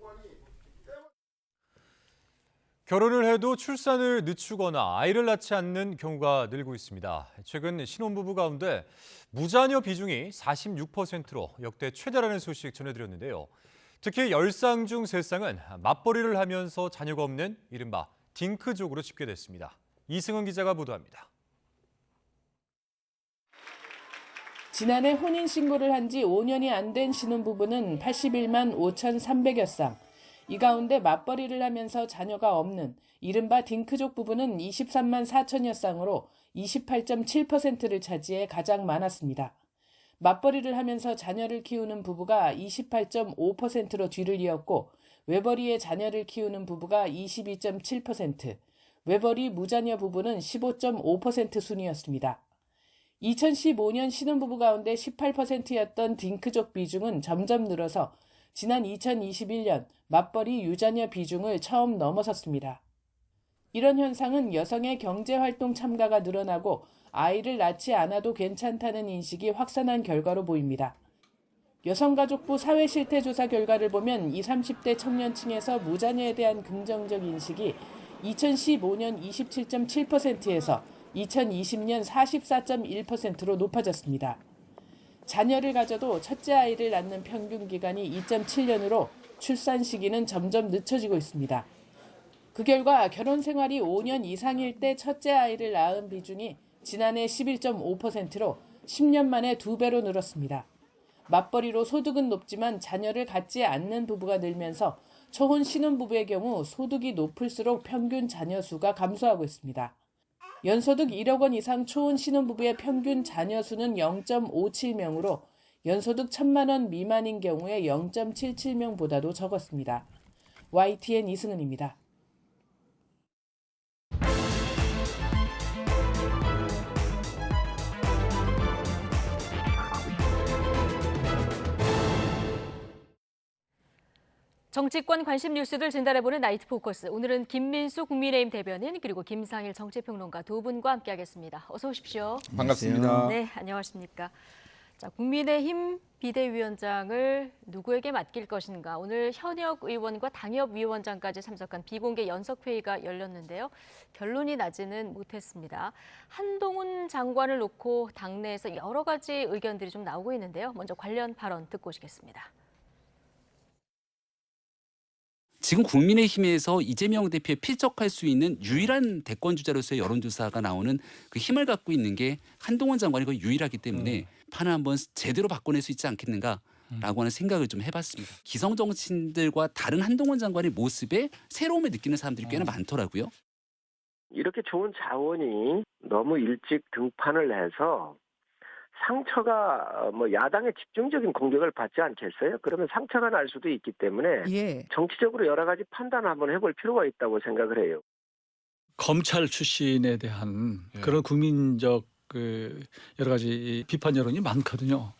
결혼을 해도 출산을 늦추거나 아이를 낳지 않는 경우가 늘고 있습니다. 최근 신혼부부 가운데 무자녀 비중이 46%로 역대 최다라는 소식 전해드렸는데요. 특히 10쌍 중 3쌍은 맞벌이를 하면서 자녀가 없는 이른바 딩크족으로 집계됐습니다. 이승은 기자가 보도합니다. 지난해 혼인신고를 한 지 5년이 안 된 신혼부부는 81만 5,300여 쌍. 이 가운데 맞벌이를 하면서 자녀가 없는 이른바 딩크족 부부는 23만 4천여 쌍으로 28.7%를 차지해 가장 많았습니다. 맞벌이를 하면서 자녀를 키우는 부부가 28.5%로 뒤를 이었고 외벌이에 자녀를 키우는 부부가 22.7%, 외벌이 무자녀 부부는 15.5% 순이었습니다. 2015년 신혼부부 가운데 18%였던 딩크족 비중은 점점 늘어서 지난 2021년 맞벌이 유자녀 비중을 처음 넘어섰습니다. 이런 현상은 여성의 경제활동 참가가 늘어나고 아이를 낳지 않아도 괜찮다는 인식이 확산한 결과로 보입니다. 여성가족부 사회실태조사 결과를 보면 20, 30대 청년층에서 무자녀에 대한 긍정적 인식이 2015년 27.7%에서 2020년 44.1%로 높아졌습니다. 자녀를 가져도 첫째 아이를 낳는 평균 기간이 2.7년으로 출산 시기는 점점 늦춰지고 있습니다. 그 결과 결혼 생활이 5년 이상일 때 첫째 아이를 낳은 비중이 지난해 11.5%로 10년 만에 2배로 늘었습니다. 맞벌이로 소득은 높지만 자녀를 갖지 않는 부부가 늘면서 초혼 신혼부부의 경우 소득이 높을수록 평균 자녀 수가 감소하고 있습니다. 연소득 1억 원 이상 초혼 신혼부부의 평균 자녀 수는 0.57명으로 연소득 1,000만 원 미만인 경우에 0.77명보다도 적었습니다. YTN 이승은입니다. 정치권 관심 뉴스들 진단해보는 나이트 포커스. 오늘은 김민수 국민의힘 대변인 그리고 김상일 정치평론가 두 분과 함께하겠습니다. 어서 오십시오. 반갑습니다. 네, 안녕하십니까. 자, 국민의힘 비대위원장을 누구에게 맡길 것인가. 오늘 현역 의원과 당협위원장까지 참석한 비공개 연석회의가 열렸는데요. 결론이 나지는 못했습니다. 한동훈 장관을 놓고 당내에서 여러 가지 의견들이 좀 나오고 있는데요. 먼저 관련 발언 듣고 오시겠습니다. 지금 국민의힘에서 이재명 대표에 필적할 수 있는 유일한 대권 주자로서의 여론조사가 나오는 그 힘을 갖고 있는 게 한동훈 장관이 거의 유일하기 때문에 판을 한번 제대로 바꿔낼 수 있지 않겠는가라고 하는 생각을 좀 해봤습니다. 기성 정치인들과 다른 한동훈 장관의 모습에 새로움을 느끼는 사람들이 꽤나 많더라고요. 이렇게 좋은 자원이 너무 일찍 등판을 해서 상처가 야당의 집중적인 공격을 받지 않겠어요? 그러면 상처가 날 수도 있기 때문에 정치적으로 여러 가지 판단을 한번 해볼 필요가 있다고 생각을 해요. 검찰 출신에 대한 그런 국민적 여러 가지 비판 여론이 많거든요.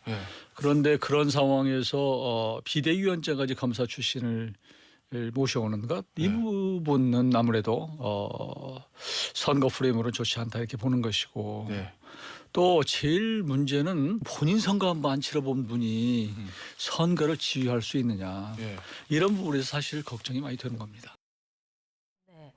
그런데 그런 상황에서 비대위원장까지 검사 출신을 모셔오는 것, 이 부분은 아무래도 선거 프레임으로 좋지 않다 이렇게 보는 것이고 또 제일 문제는 본인 선거 한번 안 치러본 분이 선거를 지휘할 수 있느냐 이런 부분에서 사실 걱정이 많이 되는 겁니다. 네.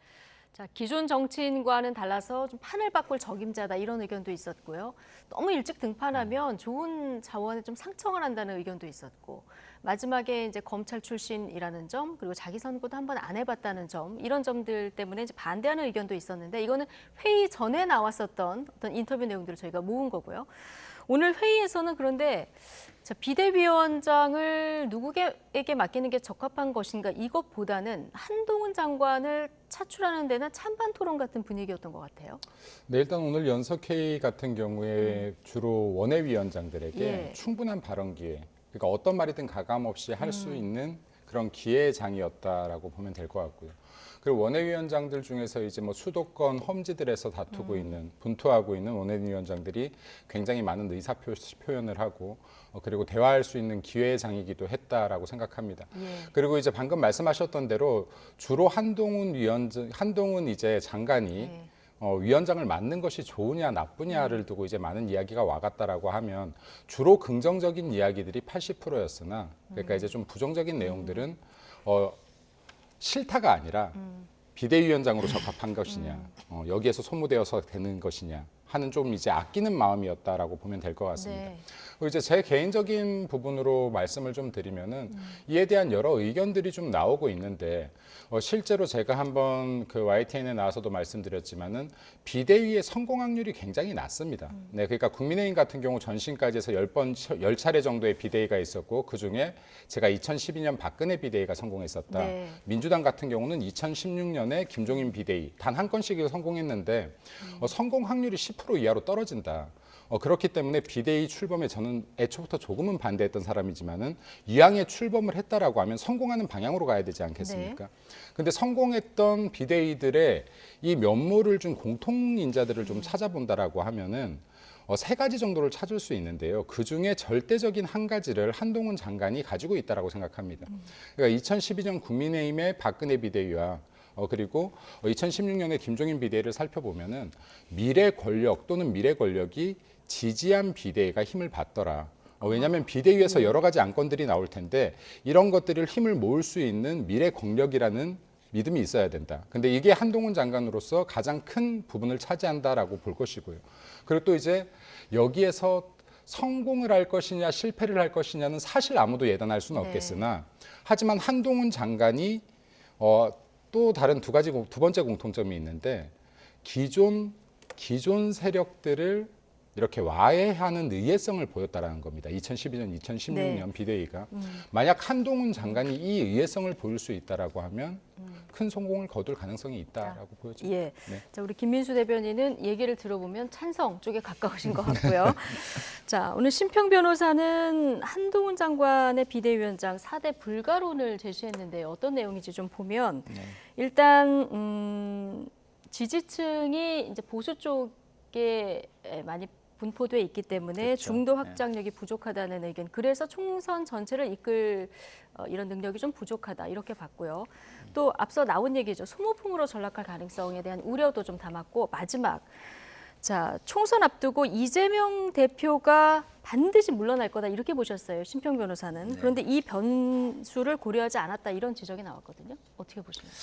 자, 기존 정치인과는 달라서 좀 판을 바꿀 적임자다 이런 의견도 있었고요. 너무 일찍 등판하면 좋은 자원에 좀 상처가 난다는 의견도 있었고 마지막에 이제 검찰 출신이라는 점 그리고 자기 선거도 한번 안 해봤다는 점 이런 점들 때문에 이제 반대하는 의견도 있었는데 이거는 회의 전에 나왔었던 어떤 인터뷰 내용들을 저희가 모은 거고요. 오늘 회의에서는 그런데 자, 비대위원장을 누구에게 맡기는 게 적합한 것인가 이것보다는 한동훈 장관을 차출하는 데는 찬반 토론 같은 분위기였던 것 같아요. 네, 일단 오늘 연석회의 같은 경우에 주로 원외위원장들에게 충분한 발언 기회, 그러니까 어떤 말이든 가감 없이 할 수 있는 그런 기회장이었다라고 보면 될 것 같고요. 그리고 원외위원장들 중에서 이제 뭐 수도권 험지들에서 다투고 있는, 분투하고 있는 원외위원장들이 굉장히 많은 의사 표현을 하고 그리고 대화할 수 있는 기회장이기도 했다라고 생각합니다. 그리고 이제 방금 말씀하셨던 대로 주로 한동훈 이제 장관이 위원장을 맡는 것이 좋으냐 나쁘냐를 두고 이제 많은 이야기가 와갔다라고 하면 주로 긍정적인 이야기들이 80%였으나 그러니까 이제 좀 부정적인 내용들은 싫다가 아니라 비대위원장으로 적합한 것이냐, 여기에서 소모되어서 되는 것이냐 하는 좀 이제 아끼는 마음이었다라고 보면 될 것 같습니다. 그리고 이제 제 개인적인 부분으로 말씀을 좀 드리면은 이에 대한 여러 의견들이 좀 나오고 있는데 실제로 제가 한번 그 YTN에 나와서도 말씀드렸지만은 비대위의 성공 확률이 굉장히 낮습니다. 네, 그러니까 국민의힘 같은 경우 전신까지 해서 10차례 정도의 비대위가 있었고 그중에 제가 2012년 박근혜 비대위가 성공했었다. 네. 민주당 같은 경우는 2016년에 김종인 비대위 단 한 건씩 성공했는데 성공 확률이 10% 이하로 떨어진다. 그렇기 때문에 비대위 출범에 저는 애초부터 조금은 반대했던 사람이지만은 이왕에 출범을 했다라고 하면 성공하는 방향으로 가야 되지 않겠습니까? 근데 성공했던 비대위들의 이 면모를 준 공통인자들을 좀 찾아본다라고 하면은 세 가지 정도를 찾을 수 있는데요. 그 중에 절대적인 한 가지를 한동훈 장관이 가지고 있다라고 생각합니다. 그러니까 2012년 국민의힘의 박근혜 비대위와 그리고 2016년에 김종인 비대위를 살펴보면은 미래 권력 또는 미래 권력이 지지한 비대위가 힘을 받더라. 왜냐하면 비대위에서 여러 가지 안건들이 나올 텐데 이런 것들을 힘을 모을 수 있는 미래 권력이라는 믿음이 있어야 된다. 근데 이게 한동훈 장관으로서 가장 큰 부분을 차지한다라고 볼 것이고요. 그리고 또 이제 여기에서 성공을 할 것이냐 실패를 할 것이냐는 사실 아무도 예단할 수는 없겠으나 하지만 한동훈 장관이 또 다른 두 번째 공통점이 있는데 기존 세력들을 이렇게 와해하는 의회성을 보였다라는 겁니다. 2012년, 2016년 비대위가 만약 한동훈 장관이 이 의회성을 보일 수 있다라고 하면 큰 성공을 거둘 가능성이 있다라고 보여집니다. 예. 자, 우리 김민수 대변인은 얘기를 들어보면 찬성 쪽에 가까우신 것 같고요. 자, 오늘 심평 변호사는 한동훈 장관의 비대위원장 4대 불가론을 제시했는데 어떤 내용인지 좀 보면 일단 지지층이 이제 보수 쪽에 많이 분포돼 있기 때문에 중도 확장력이 부족하다는 의견. 그래서 총선 전체를 이끌 이런 능력이 좀 부족하다 이렇게 봤고요. 또 앞서 나온 얘기죠. 소모품으로 전락할 가능성에 대한 우려도 좀 담았고 마지막. 자, 총선 앞두고 이재명 대표가 반드시 물러날 거다 이렇게 보셨어요. 심평 변호사는. 그런데 이 변수를 고려하지 않았다 이런 지적이 나왔거든요. 어떻게 보십니까?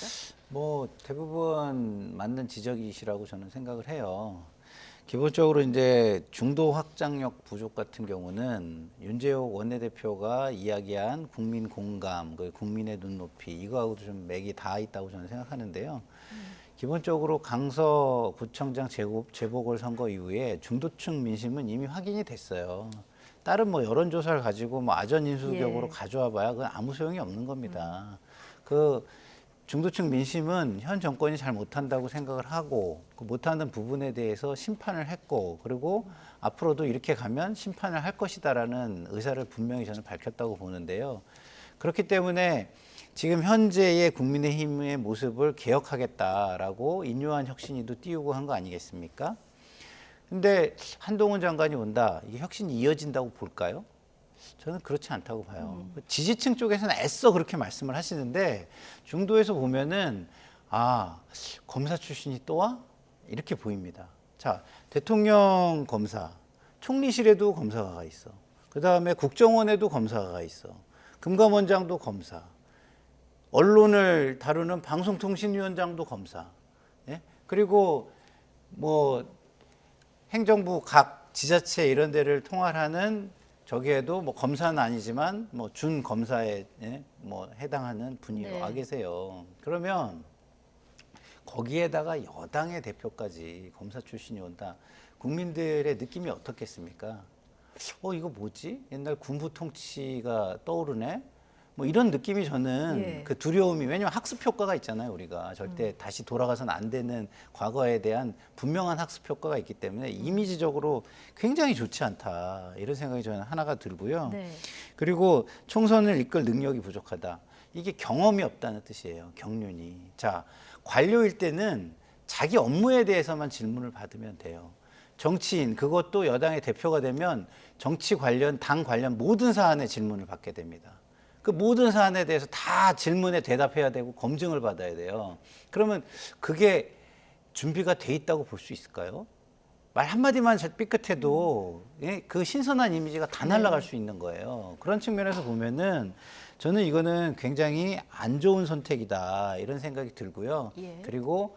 뭐 대부분 맞는 지적이시라고 저는 생각을 해요. 기본적으로 이제 중도 확장력 부족 같은 경우는 윤재옥 원내대표가 이야기한 국민 공감, 국민의 눈높이 이거하고도 좀 맥이 다 있다고 저는 생각하는데요. 기본적으로 강서구청장 재보궐선거 이후에 중도층 민심은 이미 확인이 됐어요. 다른 뭐 여론조사를 가지고 뭐 아전인수격으로 가져와봐야 그건 아무 소용이 없는 겁니다. 그 중도층 민심은 현 정권이 잘 못한다고 생각을 하고 그 못하는 부분에 대해서 심판을 했고 그리고 앞으로도 이렇게 가면 심판을 할 것이다라는 의사를 분명히 저는 밝혔다고 보는데요. 그렇기 때문에 지금 현재의 국민의힘의 모습을 개혁하겠다라고 인요한 혁신이도 띄우고 한 거 아니겠습니까? 근데 한동훈 장관이 온다, 이게 혁신이 이어진다고 볼까요? 저는 그렇지 않다고 봐요. 지지층 쪽에서는 애써 그렇게 말씀을 하시는데 중도에서 보면은 아, 검사 출신이 또 와? 이렇게 보입니다. 자, 대통령 검사, 총리실에도 검사가 있어. 그다음에 국정원에도 검사가 있어. 금감원장도 검사. 언론을 다루는 방송통신위원장도 검사. 예? 그리고 뭐 행정부 각 지자체 이런 데를 통할하는 저기에도 뭐 검사는 아니지만 뭐 준 검사에 뭐 해당하는 분이 와 계세요. 그러면 거기에다가 여당의 대표까지 검사 출신이 온다. 국민들의 느낌이 어떻겠습니까? 이거 뭐지? 옛날 군부 통치가 떠오르네. 뭐 이런 느낌이 저는 그 두려움이, 왜냐면 학습 효과가 있잖아요. 우리가 절대 다시 돌아가서는 안 되는 과거에 대한 분명한 학습 효과가 있기 때문에 이미지적으로 굉장히 좋지 않다 이런 생각이 저는 하나가 들고요. 그리고 총선을 이끌 능력이 부족하다. 이게 경험이 없다는 뜻이에요. 경륜이. 자, 관료일 때는 자기 업무에 대해서만 질문을 받으면 돼요. 정치인, 그것도 여당의 대표가 되면 정치 관련, 당 관련 모든 사안에 질문을 받게 됩니다. 그 모든 사안에 대해서 다 질문에 대답해야 되고 검증을 받아야 돼요. 그러면 그게 준비가 돼 있다고 볼 수 있을까요? 말 한마디만 삐끗해도 그 신선한 이미지가 다 날아갈 수 있는 거예요. 그런 측면에서 보면은 저는 이거는 굉장히 안 좋은 선택이다 이런 생각이 들고요. 그리고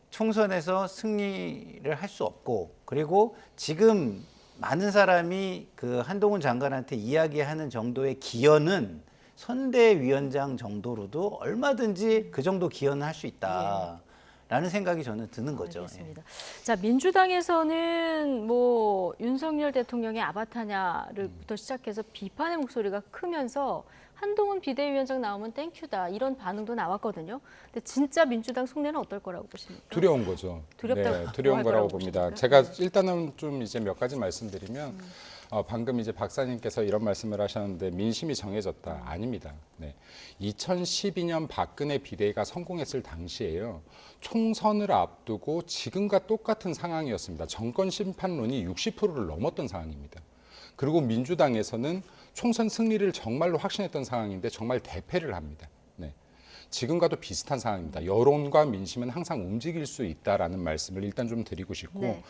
총선에서 승리를 할 수 없고, 그리고 지금 많은 사람이 그 한동훈 장관한테 이야기하는 정도의 기여는 선대위원장 정도로도 얼마든지 그 정도 기여는 할 수 있다. 라는 생각이 저는 드는 거죠. 알겠습니다. 자, 민주당에서는 뭐 윤석열 대통령의 아바타냐를부터 시작해서 비판의 목소리가 크면서 한동훈 비대위원장 나오면 땡큐다 이런 반응도 나왔거든요. 근데 진짜 민주당 속내는 어떨 거라고 보십니까? 두려운 거죠. 두렵다고 네, 두려운 거라고 봅니다. 보십니까? 제가 일단은 좀 이제 몇 가지 말씀드리면 방금 이제 박사님께서 이런 말씀을 하셨는데 민심이 정해졌다. 아닙니다. 네. 2012년 박근혜 비대위가 성공했을 당시에요. 총선을 앞두고 지금과 똑같은 상황이었습니다. 정권 심판론이 60%를 넘었던 상황입니다. 그리고 민주당에서는 총선 승리를 정말로 확신했던 상황인데 정말 대패를 합니다. 네. 지금과도 비슷한 상황입니다. 여론과 민심은 항상 움직일 수 있다라는 말씀을 일단 좀 드리고 싶고,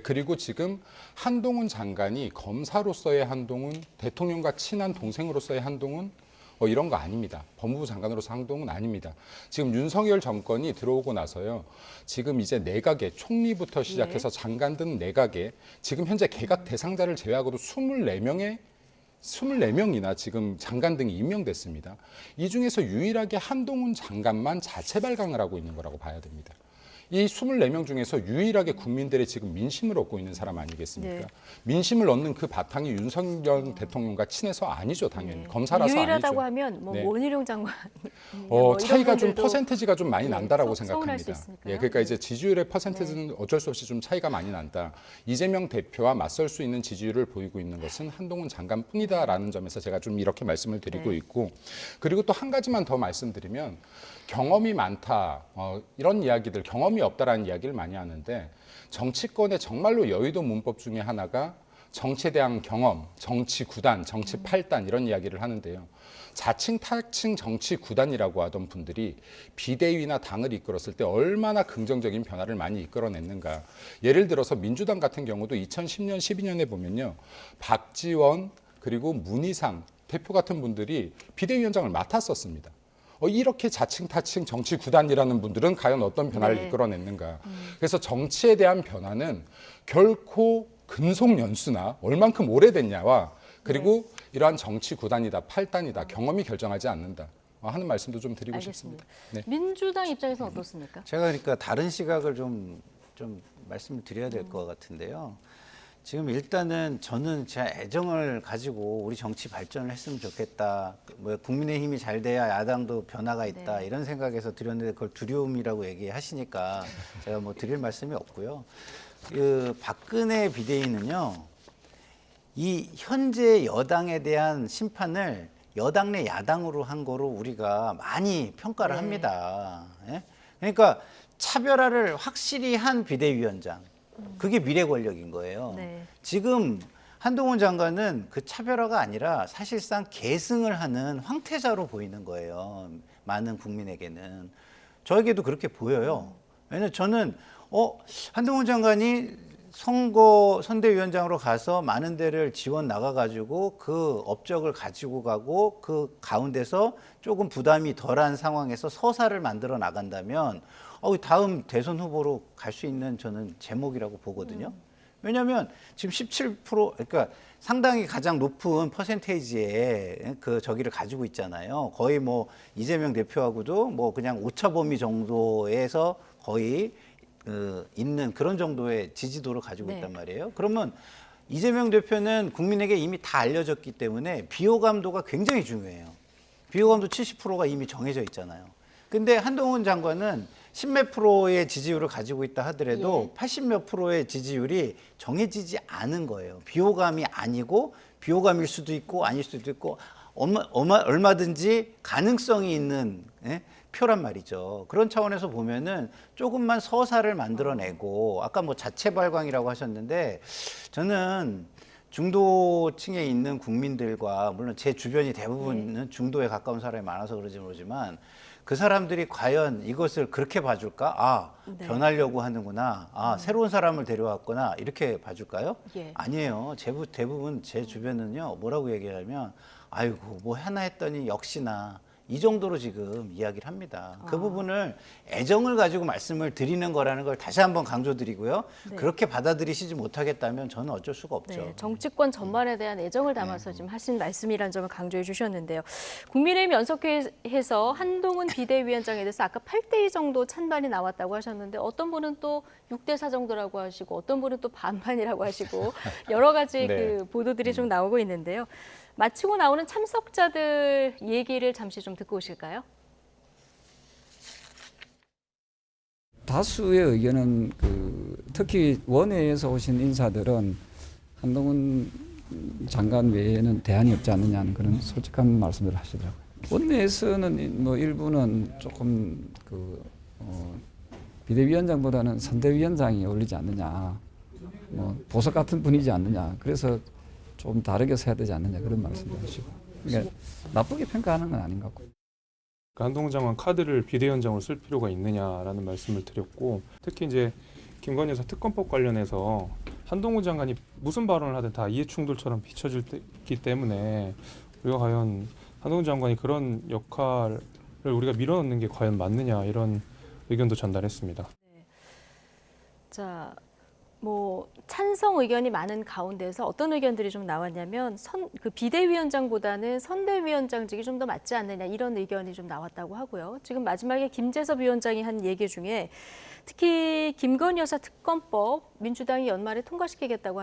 그리고 지금 한동훈 장관이 검사로서의 한동훈, 대통령과 친한 동생으로서의 한동훈, 이런 거 아닙니다. 법무부 장관으로서 한동훈 아닙니다. 지금 윤석열 정권이 들어오고 나서요. 지금 이제 내각에 총리부터 시작해서 장관 등 내각에 지금 현재 개각 대상자를 제외하고도 24명이나 지금 장관 등이 임명됐습니다. 이 중에서 유일하게 한동훈 장관만 자체 발강을 하고 있는 거라고 봐야 됩니다. 이 24명 중에서 유일하게 국민들의 지금 민심을 얻고 있는 사람 아니겠습니까? 민심을 얻는 그 바탕이 윤석열 대통령과 친해서 아니죠, 당연히. 검사라서 유일하다고 아니죠. 하면 뭐 원희룡 장관 차이가 좀 퍼센테지가 좀 많이 난다라고 생각합니다. 수 그러니까 이제 지지율의 퍼센테이지는 어쩔 수 없이 좀 차이가 많이 난다. 이재명 대표와 맞설 수 있는 지지율을 보이고 있는 것은 한동훈 장관뿐이다라는 점에서 제가 좀 이렇게 말씀을 드리고 있고, 그리고 또 한 가지만 더 말씀드리면 경험이 많다 이런 이야기들, 경험이 없다라는 이야기를 많이 하는데 정치권의 정말로 여의도 문법 중에 하나가 정치에 대한 경험, 정치 구단, 정치 8단 이런 이야기를 하는데요. 자칭 타칭 정치 구단이라고 하던 분들이 비대위나 당을 이끌었을 때 얼마나 긍정적인 변화를 많이 이끌어냈는가. 예를 들어서 민주당 같은 경우도 2010년, 12년에 보면요. 박지원 그리고 문희상 대표 같은 분들이 비대위원장을 맡았었습니다. 이렇게 자칭 타칭 정치 구단이라는 분들은 과연 어떤 변화를 이끌어냈는가. 그래서 정치에 대한 변화는 결코 근속연수나 얼만큼 오래됐냐와 그리고 이러한 정치 구단이다, 8단이다, 경험이 결정하지 않는다 하는 말씀도 좀 드리고 싶습니다. 네. 민주당 입장에서는 어떻습니까? 제가 그러니까 다른 시각을 좀 말씀을 드려야 될 것 같은데요. 지금 일단은 저는 제 애정을 가지고 우리 정치 발전을 했으면 좋겠다. 뭐 국민의힘이 잘 돼야 야당도 변화가 있다. 이런 생각에서 드렸는데 그걸 두려움이라고 얘기하시니까 제가 뭐 드릴 말씀이 없고요. 그 박근혜 비대위는요. 이 현재 여당에 대한 심판을 여당 내 야당으로 한 거로 우리가 많이 평가를 합니다. 그러니까 차별화를 확실히 한 비대위원장. 그게 미래 권력인 거예요. 지금 한동훈 장관은 그 차별화가 아니라 사실상 계승을 하는 황태자로 보이는 거예요. 많은 국민에게는. 저에게도 그렇게 보여요. 왜냐면 저는 한동훈 장관이 선대위원장으로 가서 많은 데를 지원 나가가지고 그 업적을 가지고 가고 그 가운데서 조금 부담이 덜한 상황에서 서사를 만들어 나간다면 다음 대선 후보로 갈 수 있는 저는 제목이라고 보거든요. 왜냐하면 지금 17% 그러니까 상당히 가장 높은 퍼센테이지의 저기를 가지고 있잖아요. 거의 뭐 이재명 대표하고도 뭐 그냥 오차 범위 정도에서 거의 있는 그런 정도의 지지도를 가지고 있단 말이에요. 그러면 이재명 대표는 국민에게 이미 다 알려졌기 때문에 비호감도가 굉장히 중요해요. 비호감도 70%가 이미 정해져 있잖아요. 근데 한동훈 장관은 10몇 프로의 지지율을 가지고 있다 하더라도 80몇 프로의 지지율이 정해지지 않은 거예요. 비호감이 아니고 비호감일 수도 있고 아닐 수도 있고 얼마든지 가능성이 있는 표란 말이죠. 그런 차원에서 보면은 조금만 서사를 만들어내고 아까 뭐 자체 발광이라고 하셨는데 저는 중도층에 있는 국민들과 물론 제 주변이 대부분은 중도에 가까운 사람이 많아서 그런지 모르지만 그 사람들이 과연 이것을 그렇게 봐줄까? 변하려고 하는구나. 새로운 사람을 데려왔구나. 이렇게 봐줄까요? 아니에요. 대부분 제 주변은요. 뭐라고 얘기하면 아이고 뭐 하나 했더니 역시나 이 정도로 지금 이야기를 합니다. 그 부분을 애정을 가지고 말씀을 드리는 거라는 걸 다시 한번 강조드리고요. 그렇게 받아들이시지 못하겠다면 저는 어쩔 수가 없죠. 정치권 전반에 대한 애정을 담아서 지금 하신 말씀이라는 점을 강조해 주셨는데요. 국민의힘 연석회에서 한동훈 비대위원장에 대해서 아까 8대2 정도 찬반이 나왔다고 하셨는데 어떤 분은 또 6대4 정도라고 하시고 어떤 분은 또 반반이라고 하시고 여러 가지 그 보도들이 좀 나오고 있는데요. 마치고 나오는 참석자들 얘기를 잠시 좀 듣고 오실까요? 다수의 의견은 특히 원외에서 오신 인사들은 한동훈 장관 외에는 대안이 없지 않느냐는 그런 솔직한 말씀을 하시더라고요. 원내에서는 뭐 일부는 조금 비대위원장보다는 선대위원장이 어울리지 않느냐, 뭐 보석 같은 분이지 않느냐. 그래서 좀 다르게 세야 되지 않느냐 그런 말씀도 하시고. 그러니까 나쁘게 평가하는 건 아닌 것 같고요. 한동훈 장관 카드를 비대위원장으로 쓸 필요가 있느냐라는 말씀을 드렸고 특히 이제 김건희 여사 특검법 관련해서 한동훈 장관이 무슨 발언을 하든 다 이해충돌처럼 비춰지기 때문에 우리가 과연 한동훈 장관이 그런 역할을 우리가 밀어넣는 게 과연 맞느냐 이런 의견도 전달했습니다. 자, 뭐 찬성 의견이 많은 가운데서 어떤 의견들이 좀 나왔냐면 그 비대위원장보다는 선대위원장직이 좀 더 맞지 않느냐 이런 의견이 좀 나왔다고 하고요. 지금 마지막에 김재섭 위원장이 한 얘기 중에 특히 김건희 여사 특검법 민주당이 연말에 통과시키겠다고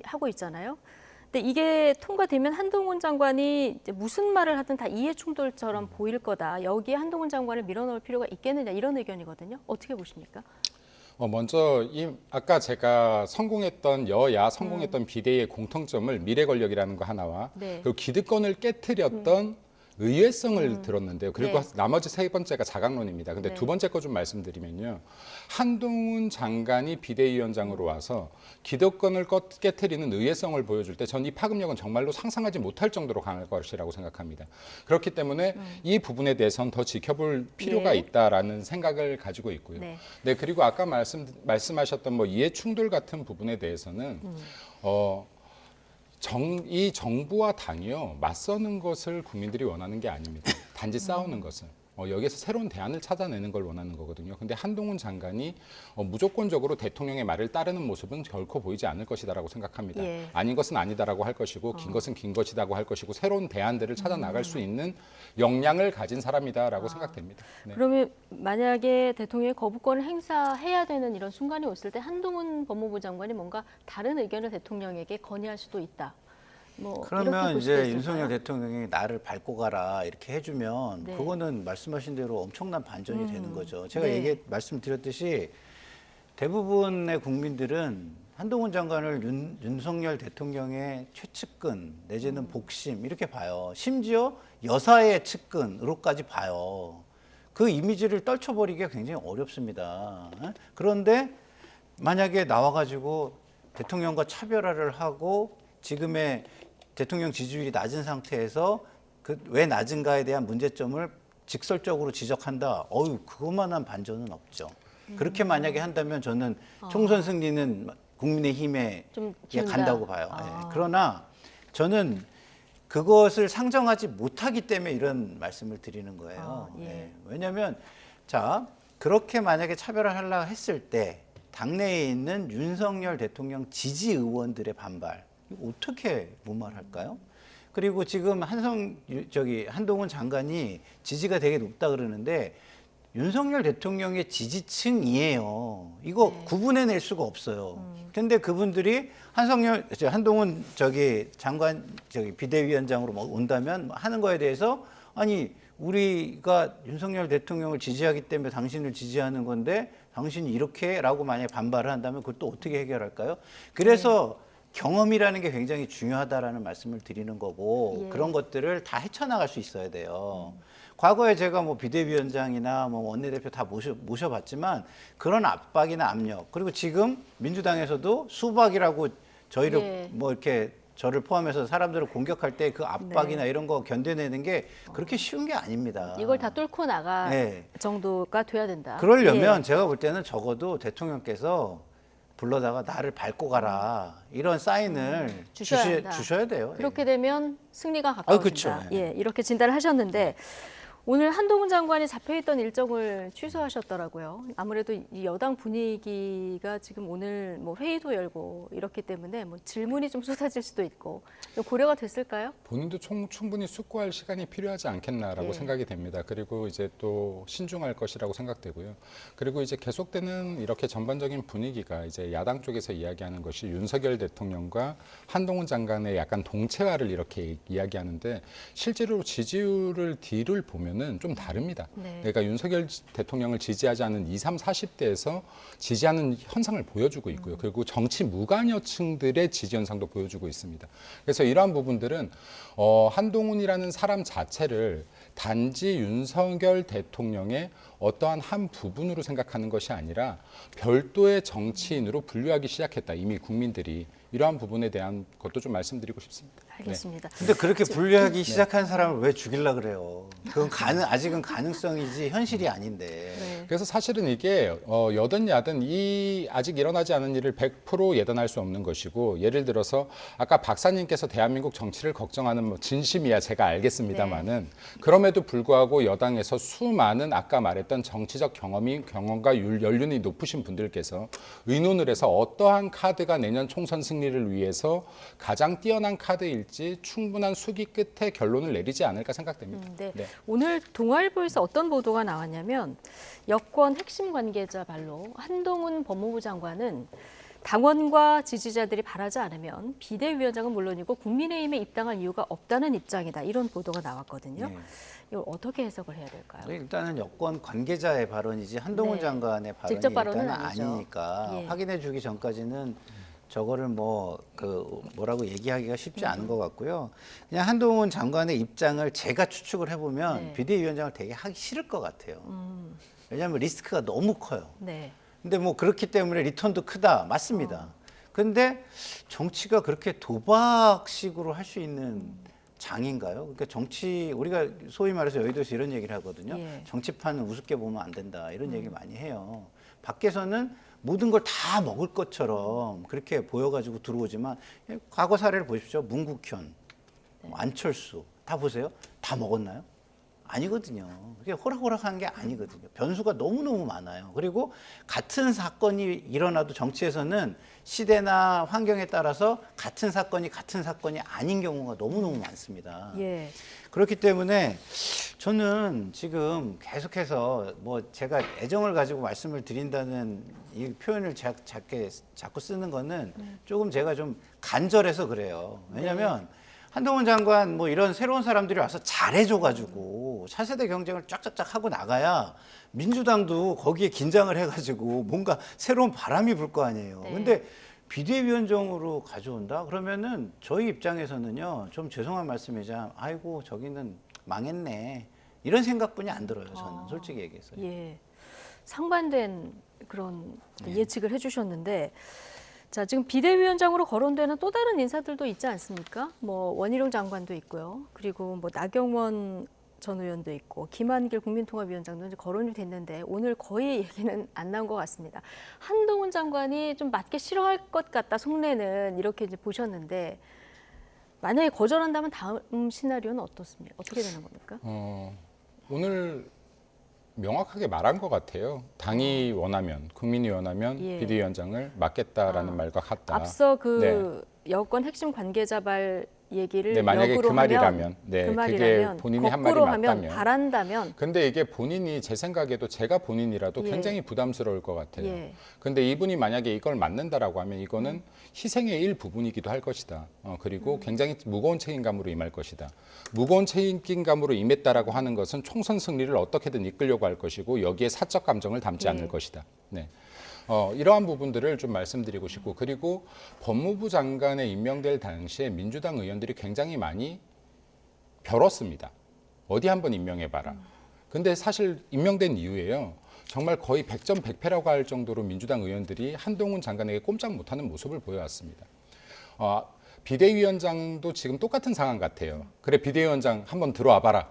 하고 있잖아요. 근데 이게 통과되면 한동훈 장관이 이제 무슨 말을 하든 다 이해충돌처럼 보일 거다. 여기에 한동훈 장관을 밀어넣을 필요가 있겠느냐 이런 의견이거든요. 어떻게 보십니까? 먼저 아까 제가 여야 성공했던 비대위의 공통점을 미래 권력이라는 거 하나와 그리고 기득권을 깨트렸던 의외성을 들었는데요. 그리고 나머지 세 번째가 자강론입니다. 근데 두 번째 거 좀 말씀드리면요. 한동훈 장관이 비대위원장으로 와서 기득권을 깨트리는 의외성을 보여줄 때 전 이 파급력은 정말로 상상하지 못할 정도로 강할 것이라고 생각합니다. 그렇기 때문에 이 부분에 대해서는 더 지켜볼 필요가 있다라는 생각을 가지고 있고요. 네, 그리고 아까 말씀하셨던 뭐 이해 충돌 같은 부분에 대해서는 이 정부와 당이요 맞서는 것을 국민들이 원하는 게 아닙니다. 단지 싸우는 것을. 여기에서 새로운 대안을 찾아내는 걸 원하는 거거든요. 근데 한동훈 장관이 무조건적으로 대통령의 말을 따르는 모습은 결코 보이지 않을 것이다라고 생각합니다. 아닌 것은 아니다라고 할 것이고 긴 것은 긴 것이다고 할 것이고 새로운 대안들을 찾아 나갈 수 있는 역량을 가진 사람이다라고 생각됩니다. 네. 그러면 만약에 대통령이 거부권을 행사해야 되는 이런 순간이 왔을 때 한동훈 법무부 장관이 뭔가 다른 의견을 대통령에게 건의할 수도 있다. 그러면 이제 윤석열 대통령이 나를 밟고 가라 이렇게 해주면 그거는 말씀하신 대로 엄청난 반전이 되는 거죠. 제가 말씀드렸듯이 대부분의 국민들은 한동훈 장관을 윤석열 대통령의 최측근 내지는 복심 이렇게 봐요. 심지어 여사의 측근으로까지 봐요. 그 이미지를 떨쳐버리기가 굉장히 어렵습니다. 그런데 만약에 나와가지고 대통령과 차별화를 하고 지금의 대통령 지지율이 낮은 상태에서 왜 낮은가에 대한 문제점을 직설적으로 지적한다. 그것만한 반전은 없죠. 그렇게 만약에 한다면 저는 총선 승리는 국민의힘에 간다고 봐요. 그러나 저는 그것을 상정하지 못하기 때문에 이런 말씀을 드리는 거예요. 왜냐하면 그렇게 만약에 차별화하려고 했을 때 당내에 있는 윤석열 대통령 지지 의원들의 반발 어떻게 무마할까요? 그리고 지금 한동훈 장관이 지지가 되게 높다 그러는데 윤석열 대통령의 지지층이에요. 이거 구분해낼 수가 없어요. 근데 그분들이 한동훈 장관 비대위원장으로 온다면 하는 거에 대해서 아니 우리가 윤석열 대통령을 지지하기 때문에 당신을 지지하는 건데 당신이 이렇게라고 만약에 반발을 한다면 그걸 또 어떻게 해결할까요? 그래서 경험이라는 게 굉장히 중요하다라는 말씀을 드리는 거고 예. 그런 것들을 다 헤쳐나갈 수 있어야 돼요. 과거에 제가 뭐 비대위원장이나 뭐 원내대표 다 모셔봤지만 그런 압박이나 압력 그리고 지금 민주당에서도 수박이라고 저희를 예. 뭐 이렇게 저를 포함해서 사람들을 공격할 때 그 압박이나 이런 거 견뎌내는 게 그렇게 쉬운 게 아닙니다. 이걸 다 뚫고 나갈 네. 정도가 돼야 된다. 그러려면 예. 제가 볼 때는 적어도 대통령께서 불러다가 나를 밟고 가라 이런 사인을 주셔야 돼요. 그렇게 되면 승리가 그쵸. 가까워진다. 예, 이렇게 진단을 하셨는데 오늘 한동훈 장관이 잡혀있던 일정을 취소하셨더라고요. 아무래도 이 여당 분위기가 지금 오늘 뭐 회의도 열고 이렇기 때문에 뭐 질문이 좀 쏟아질 수도 있고 고려가 됐을까요? 본인도 충분히 숙고할 시간이 필요하지 않겠나라고 예. 생각이 됩니다. 그리고 이제 또 신중할 것이라고 생각되고요. 그리고 이제 계속되는 이렇게 전반적인 분위기가 이제 야당 쪽에서 이야기하는 것이 윤석열 대통령과 한동훈 장관의 약간 동체화를 이렇게 이야기하는데 실제로 지지율을 뒤를 보면은 좀 다릅니다. 네. 그러니까 윤석열 대통령을 지지하지 않는 20, 30, 40대에서 지지하는 현상을 보여주고 있고요. 그리고 정치 무관여층들의 지지 현상도 보여주고 있습니다. 그래서 이러한 부분들은 한동훈이라는 사람 자체를 단지 윤석열 대통령의 어떠한 한 부분으로 생각하는 것이 아니라 별도의 정치인으로 분류하기 시작했다. 이미 국민들이. 이러한 부분에 대한 것도 좀 말씀드리고 싶습니다. 알겠습니다. 근데 그렇게 분류하기 시작한 사람을 왜 죽이려고 그래요? 그건 아직은 가능성이지 현실이 아닌데. 그래서 사실은 이게 여든 야든 아직 일어나지 않은 일을 100% 예단할 수 없는 것이고 예를 들어서 아까 박사님께서 대한민국 정치를 걱정하는 뭐 진심이야 제가 알겠습니다마는 그럼에도 불구하고 여당에서 수많은 아까 말했던 정치적 경험과 연륜이 높으신 분들께서 의논을 해서 어떠한 카드가 내년 총선 승리를 위해서 가장 뛰어난 카드일지 충분한 수기 끝에 결론을 내리지 않을까 생각됩니다. 네. 네. 오늘 동아일보에서 어떤 보도가 나왔냐면 여권 핵심 관계자 말로 한동훈 법무부 장관은 당원과 지지자들이 바라지 않으면 비대위원장은 물론이고 국민의힘에 입당할 이유가 없다는 입장이다. 이런 보도가 나왔거든요. 네. 이걸 어떻게 해석을 해야 될까요? 일단은 여권 관계자의 발언이지 한동훈 네. 장관의 발언이 직접 발언은 일단은 아니죠. 아니니까 예. 확인해 주기 전까지는 저거를 뭐라고 얘기하기가 쉽지 않은 것 같고요. 그냥 한동훈 장관의 입장을 제가 추측을 해보면 네. 비대위원장을 되게 하기 싫을 것 같아요. 왜냐하면 리스크가 너무 커요. 네. 근데 뭐 그렇기 때문에 리턴도 크다. 맞습니다. 근데 정치가 그렇게 도박식으로 할 수 있는 장인가요? 그러니까 우리가 소위 말해서 여의도에서 이런 얘기를 하거든요. 예. 정치판은 우습게 보면 안 된다. 이런 얘기를 많이 해요. 밖에서는 모든 걸 다 먹을 것처럼 그렇게 보여가지고 들어오지만 과거 사례를 보십시오. 문국현, 안철수 다 보세요. 다 먹었나요? 아니거든요. 그게 호락호락한 게 아니거든요. 변수가 너무너무 많아요. 그리고 같은 사건이 일어나도 정치에서는 시대나 환경에 따라서 같은 사건이 아닌 경우가 너무너무 많습니다. 예. 그렇기 때문에 저는 지금 계속해서 뭐 제가 애정을 가지고 말씀을 드린다는 이 표현을 자꾸 쓰는 거는 조금 제가 좀 간절해서 그래요. 왜냐하면 한동훈 장관 뭐 이런 새로운 사람들이 와서 잘해줘가지고 차세대 경쟁을 쫙쫙쫙 하고 나가야 민주당도 거기에 긴장을 해가지고 뭔가 새로운 바람이 불 거 아니에요. 근데 비대위원장으로 가져온다? 그러면은 저희 입장에서는요, 좀 죄송한 말씀이자, 아이고, 저기는 망했네. 이런 생각뿐이 안 들어요, 저는. 솔직히 얘기해서. 예. 상반된 그런 예측을 해주셨는데, 자, 지금 비대위원장으로 거론되는 또 다른 인사들도 있지 않습니까? 뭐 원희룡 장관도 있고요. 그리고 뭐 나경원 전 의원도 있고 김한길 국민통합위원장도 이제 거론이 됐는데 오늘 거의 얘기는 안 나온 것 같습니다. 한동훈 장관이 좀 맞기 싫어할 것 같다, 속내는 이렇게 이제 보셨는데 만약에 거절한다면 다음 시나리오는 어떻습니까? 어떻게 되는 겁니까? 오늘 명확하게 말한 것 같아요. 당이 원하면, 국민이 원하면 예. 비대위원장을 맡겠다라는 말과 같다. 앞서 그 여권 핵심 관계자발 얘기를 만약에 그 말이라면, 그게 본인이 한 말이 맞다면, 바란다면. 근데 이게 본인이 제 생각에도 제가 본인이라도 굉장히 부담스러울 것 같아요. 근데 이분이 만약에 이걸 맡는다라고 하면 이거는 희생의 일부분이기도 할 것이다. 그리고 굉장히 무거운 책임감으로 임할 것이다. 무거운 책임감으로 임했다라고 하는 것은 총선 승리를 어떻게든 이끌려고 할 것이고 여기에 사적 감정을 담지 않을 것이다. 네. 이러한 부분들을 좀 말씀드리고 싶고, 그리고 법무부 장관에 임명될 당시에 민주당 의원들이 굉장히 많이 벼렀습니다. 어디 한번 임명해봐라. 근데 사실 임명된 이후에요, 정말 거의 100점 100패라고 할 정도로 민주당 의원들이 한동훈 장관에게 꼼짝 못하는 모습을 보여왔습니다. 비대위원장도 지금 똑같은 상황 같아요. 그래, 비대위원장 한번 들어와봐라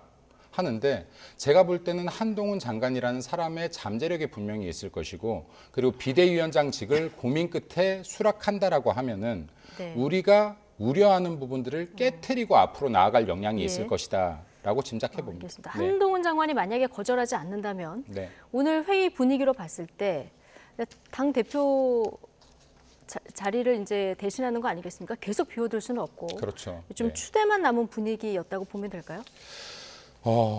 하는데, 제가 볼 때는 한동훈 장관이라는 사람의 잠재력이 분명히 있을 것이고, 그리고 비대위원장직을 고민 끝에 수락한다라고 하면은 네. 우리가 우려하는 부분들을 깨트리고 앞으로 나아갈 역량이 있을 것이다 라고 짐작해 봅니다. 알겠습니다. 한동훈 장관이 만약에 거절하지 않는다면 네. 오늘 회의 분위기로 봤을 때 당 대표 자리를 이제 대신하는 거 아니겠습니까? 계속 비워둘 수는 없고, 그렇죠. 좀 네. 추대만 남은 분위기였다고 보면 될까요?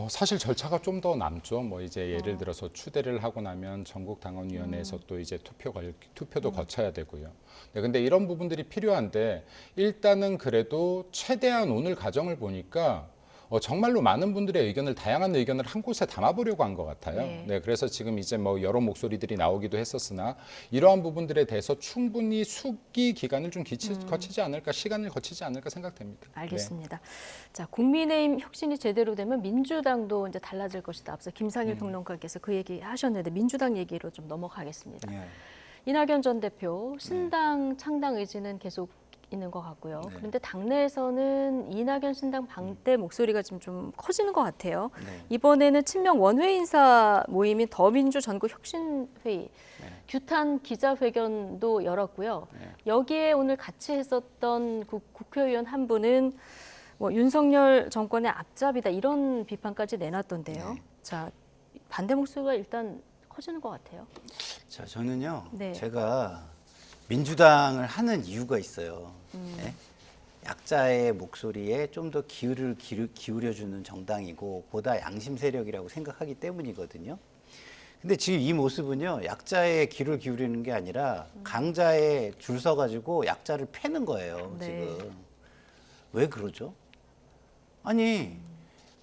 사실 절차가 좀 더 남죠. 뭐 이제 예를 들어서 추대를 하고 나면 전국당원위원회에서 또 이제 투표도 거쳐야 되고요. 네, 근데 이런 부분들이 필요한데, 일단은 그래도 최대한 오늘 과정을 보니까 정말로 많은 분들의 의견을, 다양한 의견을 한 곳에 담아보려고 한 것 같아요. 네, 그래서 지금 이제 뭐 여러 목소리들이 나오기도 했었으나, 이러한 부분들에 대해서 충분히 숙기 기간을 좀 거치지 않을까, 시간을 거치지 않을까 생각됩니다. 알겠습니다. 자, 국민의힘 혁신이 제대로 되면 민주당도 이제 달라질 것이다. 앞서 김상일 평론가께서 그 얘기 하셨는데, 민주당 얘기로 좀 넘어가겠습니다. 이낙연 전 대표 신당 창당 의지는 계속 있는 것 같고요. 그런데 당내에서는 이낙연 신당 반대 목소리가 지금 좀 커지는 것 같아요. 이번에는 친명 원외 인사 모임인 더민주 전국 혁신회의, 규탄 기자회견도 열었고요. 여기에 오늘 같이 했었던 국회의원 한 분은 뭐 윤석열 정권의 앞잡이다, 이런 비판까지 내놨던데요. 자, 반대 목소리가 일단 커지는 것 같아요. 자, 저는요, 네. 제가 민주당을 하는 이유가 있어요. 네? 약자의 목소리에 좀 더 귀를 기울여주는 정당이고, 보다 양심 세력이라고 생각하기 때문이거든요. 근데 지금 이 모습은요, 약자의 귀를 기울이는 게 아니라 강자에 줄 서가지고 약자를 패는 거예요, 지금. 왜 그러죠? 아니,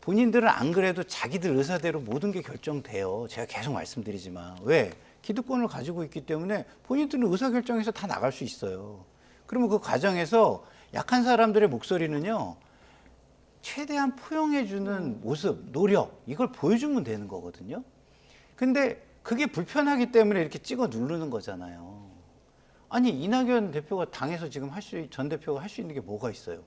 본인들은 안 그래도 자기들 의사대로 모든 게 결정돼요. 제가 계속 말씀드리지만. 왜? 기득권을 가지고 있기 때문에 본인들은 의사결정에서 다 나갈 수 있어요. 그러면 그 과정에서 약한 사람들의 목소리는요, 최대한 포용해주는 모습, 노력, 이걸 보여주면 되는 거거든요. 근데 그게 불편하기 때문에 이렇게 찍어 누르는 거잖아요. 아니, 이낙연 대표가 당에서 지금 전 대표가 할 수 있는 게 뭐가 있어요?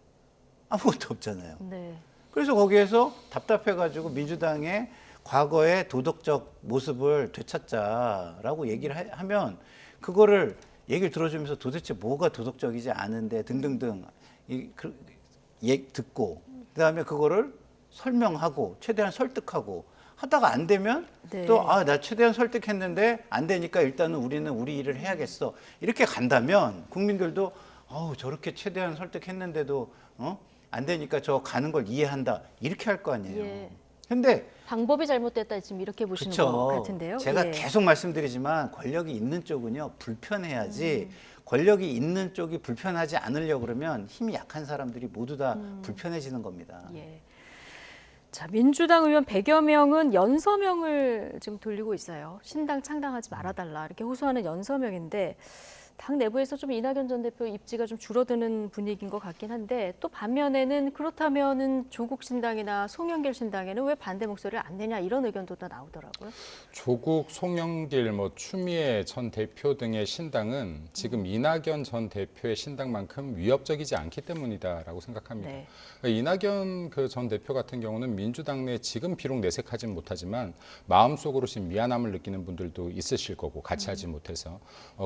아무것도 없잖아요. 네. 그래서 거기에서 답답해가지고 민주당의 과거의 도덕적 모습을 되찾자라고 얘기를 하면, 그거를 얘기를 들어주면서 도대체 뭐가 도덕적이지 않은데 등등등 듣고, 그다음에 그거를 설명하고 최대한 설득하고 하다가 안 되면 또 나 최대한 설득했는데 안 되니까 일단은 우리는 우리 일을 해야겠어, 이렇게 간다면 국민들도 저렇게 최대한 설득했는데도 안 되니까 저 가는 걸 이해한다, 이렇게 할 거 아니에요. 근데 방법이 잘못됐다, 지금 이렇게 보시는 것 같은데요. 제가 계속 말씀드리지만, 권력이 있는 쪽은요, 불편해야지, 권력이 있는 쪽이 불편하지 않으려고 그러면 힘이 약한 사람들이 모두 다 불편해지는 겁니다. 자, 민주당 의원 100여 명은 연서명을 지금 돌리고 있어요. 신당 창당하지 말아달라, 이렇게 호소하는 연서명인데, 당 내부에서 좀 이낙연 전 대표 입지가 좀 줄어드는 분위기인 것 같긴 한데, 또 반면에는 그렇다면은 조국 신당이나 송영길 신당에는 왜 반대 목소리를 안 내냐, 이런 의견도 또 나오더라고요. 조국, 송영길, 추미애 전 대표 등의 신당은 지금 이낙연 전 대표의 신당만큼 위협적이지 않기 때문이다라고 생각합니다. 이낙연 전 대표 같은 경우는 민주당 내 지금 비록 내색하진 못하지만 마음속으로 지금 미안함을 느끼는 분들도 있으실 거고, 같이 하지 못해서,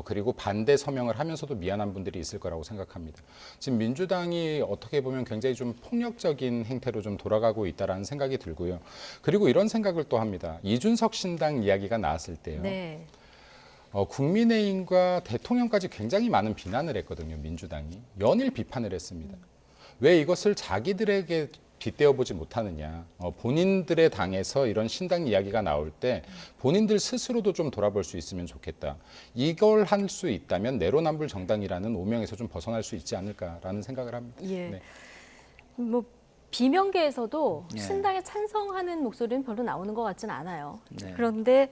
그리고 반대 서명을 하면서도 미안한 분들이 있을 거라고 생각합니다. 지금 민주당이 어떻게 보면 굉장히 좀 폭력적인 행태로 좀 돌아가고 있다라는 생각이 들고요. 그리고 이런 생각을 또 합니다. 이준석 신당 이야기가 나왔을 때요. 국민의힘과 대통령까지 굉장히 많은 비난을 했거든요. 민주당이 연일 비판을 했습니다. 왜 이것을 자기들에게 빗대어보지 못하느냐. 본인들의 당에서 이런 신당 이야기가 나올 때 본인들 스스로도 좀 돌아볼 수 있으면 좋겠다. 이걸 할 수 있다면 내로남불 정당이라는 오명에서 좀 벗어날 수 있지 않을까라는 생각을 합니다. 뭐 비명계에서도 신당에 찬성하는 목소리는 별로 나오는 것 같지는 않아요. 그런데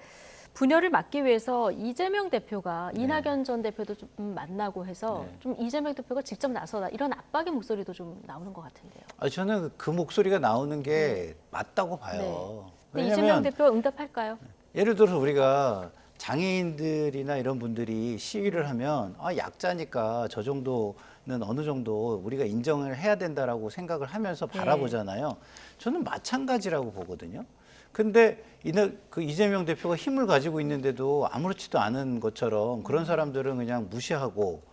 분열을 막기 위해서 이재명 대표가 이낙연 전 대표도 좀 만나고 해서 좀 이재명 대표가 직접 나서다 이런 압박의 목소리도 좀 나오는 것 같은데요. 저는 그 목소리가 나오는 게 맞다고 봐요. 근데 이재명 대표가 응답할까요? 예를 들어서 우리가 장애인들이나 이런 분들이 시위를 하면 약자니까 저 정도는 어느 정도 우리가 인정을 해야 된다라고 생각을 하면서 바라보잖아요. 저는 마찬가지라고 보거든요. 근데 이재명 대표가 힘을 가지고 있는데도 아무렇지도 않은 것처럼 그런 사람들은 그냥 무시하고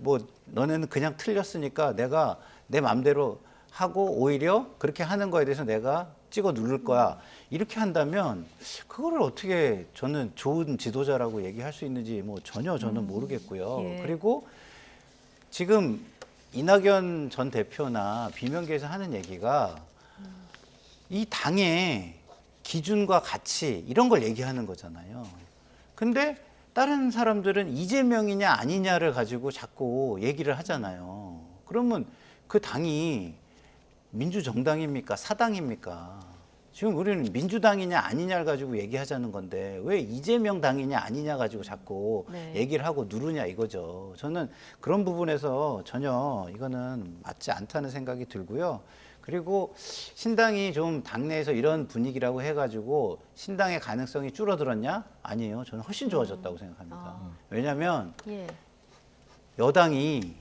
뭐 너네는 그냥 틀렸으니까 내가 내 맘대로 하고 오히려 그렇게 하는 거에 대해서 내가 찍어 누를 거야. 이렇게 한다면 그거를 어떻게 저는 좋은 지도자라고 얘기할 수 있는지 뭐 전혀 저는 모르겠고요. 그리고 지금 이낙연 전 대표나 비명계에서 하는 얘기가 이 당의 기준과 가치 이런 걸 얘기하는 거잖아요. 근데 다른 사람들은 이재명이냐 아니냐를 가지고 자꾸 얘기를 하잖아요. 그러면 그 당이 민주정당입니까? 사당입니까? 지금 우리는 민주당이냐 아니냐를 가지고 얘기하자는 건데 왜 이재명 당이냐 아니냐 가지고 자꾸 얘기를 하고 누르냐 이거죠. 저는 그런 부분에서 전혀 이거는 맞지 않다는 생각이 들고요. 그리고 신당이 좀 당내에서 이런 분위기라고 해가지고 신당의 가능성이 줄어들었냐? 아니에요. 저는 훨씬 좋아졌다고 생각합니다. 왜냐하면 여당이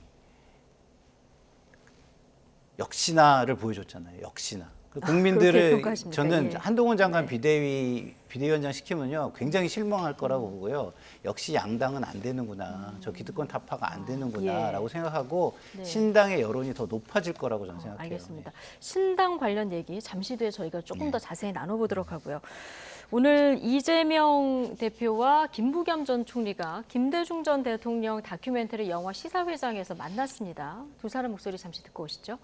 역시나를 보여줬잖아요. 역시나. 국민들을 저는 한동훈 장관 비대위원장 시키면요 굉장히 실망할 거라고 보고요. 역시 양당은 안 되는구나. 저 기득권 타파가 안 되는구나라고 생각하고 신당의 여론이 더 높아질 거라고 저는 생각해요. 알겠습니다. 신당 관련 얘기 잠시 뒤에 저희가 조금 더 자세히 나눠보도록 하고요. 오늘 이재명 대표와 김부겸 전 총리가 김대중 전 대통령 다큐멘터리 영화 시사회장에서 만났습니다. 두 사람 목소리 잠시 듣고 오시죠.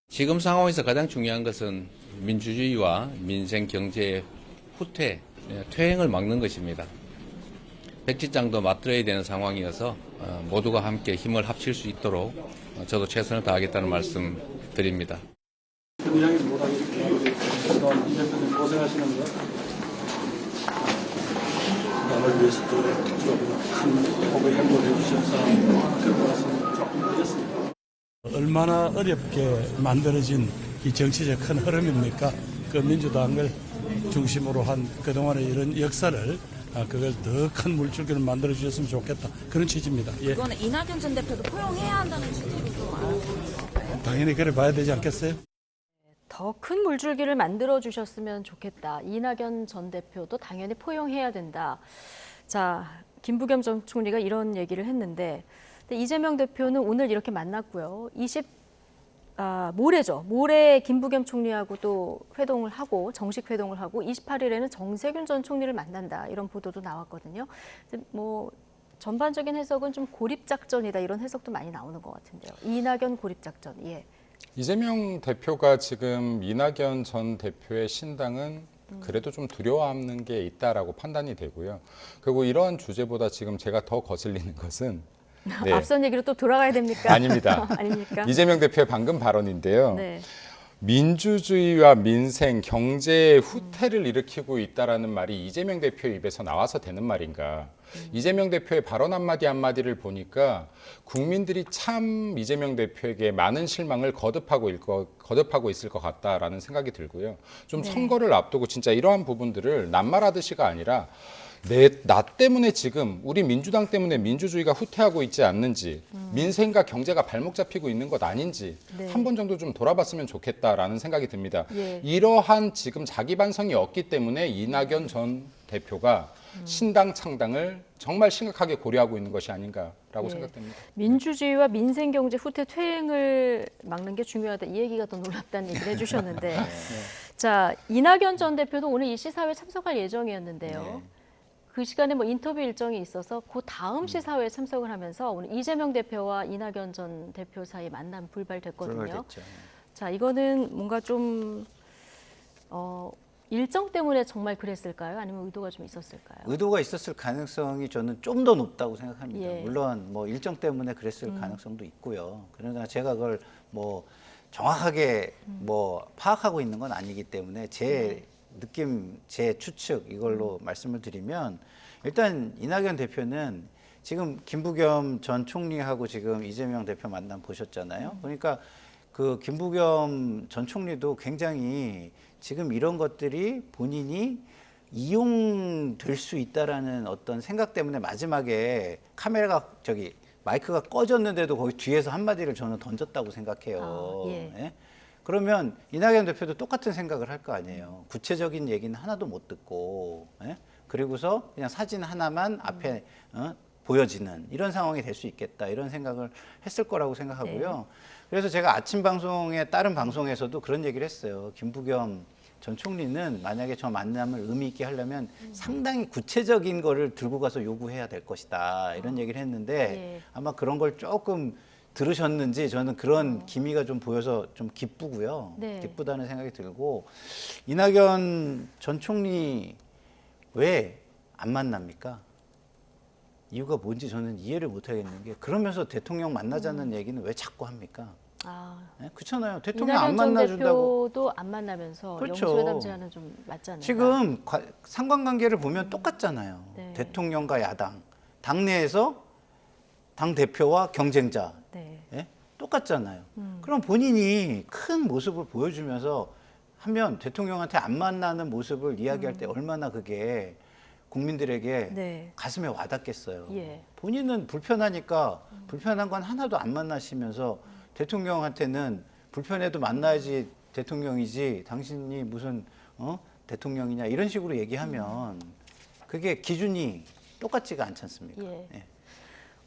지금 상황에서 가장 중요한 것은 민주주의와 민생 경제의 후퇴, 퇴행을 막는 것입니다. 백지장도 맞들어야 되는 상황이어서 모두가 함께 힘을 합칠 수 있도록 저도 최선을 다하겠다는 말씀 드립니다. 이야기 못하겠게 그동안 이 대표님 고생하시는 거 나를 위해서 또큰 복을 행보해 주셔서 그런 말씀 조금 드렸습니다. 얼마나 어렵게 만들어진 이 정치적 큰 흐름입니까? 그 민주당을 중심으로 한 그동안의 이런 역사를 그걸 더 큰 물줄기를 만들어 주셨으면 좋겠다. 그런 취지입니다. 이거는 이낙연 전 대표도 포용해야 한다는 취지로 좀 알아주세요. 당연히 그래 봐야 되지 않겠어요? 더 큰 물줄기를 만들어 주셨으면 좋겠다. 이낙연 전 대표도 당연히 포용해야 된다. 자, 김부겸 전 총리가 이런 얘기를 했는데 이재명 대표는 오늘 이렇게 만났고요. 모레죠. 모레 김부겸 총리하고 또 회동을 하고 정식 회동을 하고 28일에는 정세균 전 총리를 만난다. 이런 보도도 나왔거든요. 뭐 전반적인 해석은 좀 고립작전이다. 이런 해석도 많이 나오는 것 같은데요. 이낙연 고립작전. 이재명 대표가 지금 이낙연 전 대표의 신당은 그래도 좀 두려워하는 게 있다라고 판단이 되고요. 그리고 이러한 주제보다 지금 제가 더 거슬리는 것은 앞선 얘기로 또 돌아가야 됩니까? 아닙니다. 아닙니까? 이재명 대표의 방금 발언인데요. 민주주의와 민생, 경제의 후퇴를 일으키고 있다라는 말이 이재명 대표의 입에서 나와서 되는 말인가. 이재명 대표의 발언 한마디 한마디를 보니까 국민들이 참 이재명 대표에게 많은 실망을 거듭하고 있을 것 같다라는 생각이 들고요. 좀 선거를 앞두고 진짜 이러한 부분들을 낱말하듯이가 아니라 나 때문에 지금 우리 민주당 때문에 민주주의가 후퇴하고 있지 않는지 민생과 경제가 발목 잡히고 있는 것 아닌지 한 번 정도 좀 돌아봤으면 좋겠다라는 생각이 듭니다. 이러한 지금 자기 반성이 없기 때문에 이낙연 전 대표가 신당 창당을 정말 심각하게 고려하고 있는 것이 아닌가라고 생각됩니다. 민주주의와 민생 경제 후퇴 퇴행을 막는 게 중요하다. 이 얘기가 더 놀랍다는 얘기를 해주셨는데 자, 이낙연 전 대표도 오늘 이 시사회에 참석할 예정이었는데요. 그 시간에 뭐 인터뷰 일정이 있어서 그 다음 시사회에 참석을 하면서 오늘 이재명 대표와 이낙연 전 대표 사이 만남 불발됐거든요. 자, 이거는 뭔가 좀 일정 때문에 정말 그랬을까요? 아니면 의도가 좀 있었을까요? 의도가 있었을 가능성이 저는 좀 더 높다고 생각합니다. 물론 뭐 일정 때문에 그랬을 가능성도 있고요. 그러나 제가 그걸 뭐 정확하게 뭐 파악하고 있는 건 아니기 때문에 제 느낌, 제 추측 이걸로 말씀을 드리면 일단 이낙연 대표는 지금 김부겸 전 총리하고 지금 이재명 대표 만남 보셨잖아요. 그러니까 그 김부겸 전 총리도 굉장히 지금 이런 것들이 본인이 이용될 수 있다라는 어떤 생각 때문에 마지막에 카메라가 마이크가 꺼졌는데도 거기 뒤에서 한마디를 저는 던졌다고 생각해요. 예. 예? 그러면 이낙연 대표도 똑같은 생각을 할 거 아니에요. 구체적인 얘기는 하나도 못 듣고, 예? 그리고서 그냥 사진 하나만 앞에 보여지는 이런 상황이 될 수 있겠다 이런 생각을 했을 거라고 생각하고요. 그래서 제가 아침 방송에 다른 방송에서도 그런 얘기를 했어요. 김부겸 전 총리는 만약에 저 만남을 의미 있게 하려면 상당히 구체적인 거를 들고 가서 요구해야 될 것이다 이런 얘기를 했는데 아마 그런 걸 조금 들으셨는지 저는 그런 기미가 좀 보여서 좀 기쁘고요. 네. 기쁘다는 생각이 들고 이낙연 전 총리 왜 안 만납니까? 이유가 뭔지 저는 이해를 못 하겠는 게 그러면서 대통령 만나자는 얘기는 왜 자꾸 합니까? 네? 그렇잖아요. 대통령 안 이낙연 전 만나준다고. 대표도 안 만나면서 그렇죠. 영수회담 제안은 좀 맞잖아요. 지금 상관관계를 보면 똑같잖아요. 네. 대통령과 야당, 당내에서 당 대표와 경쟁자, 네. 예? 똑같잖아요. 그럼 본인이 큰 모습을 보여주면서 하면 대통령한테 안 만나는 모습을 이야기할 때 얼마나 그게 국민들에게 네. 가슴에 와닿겠어요. 예. 본인은 불편하니까 불편한 건 하나도 안 만나시면서 대통령한테는 불편해도 만나야지 대통령이지 당신이 무슨 대통령이냐 이런 식으로 얘기하면 그게 기준이 똑같지가 않지 않습니까? 예. 예.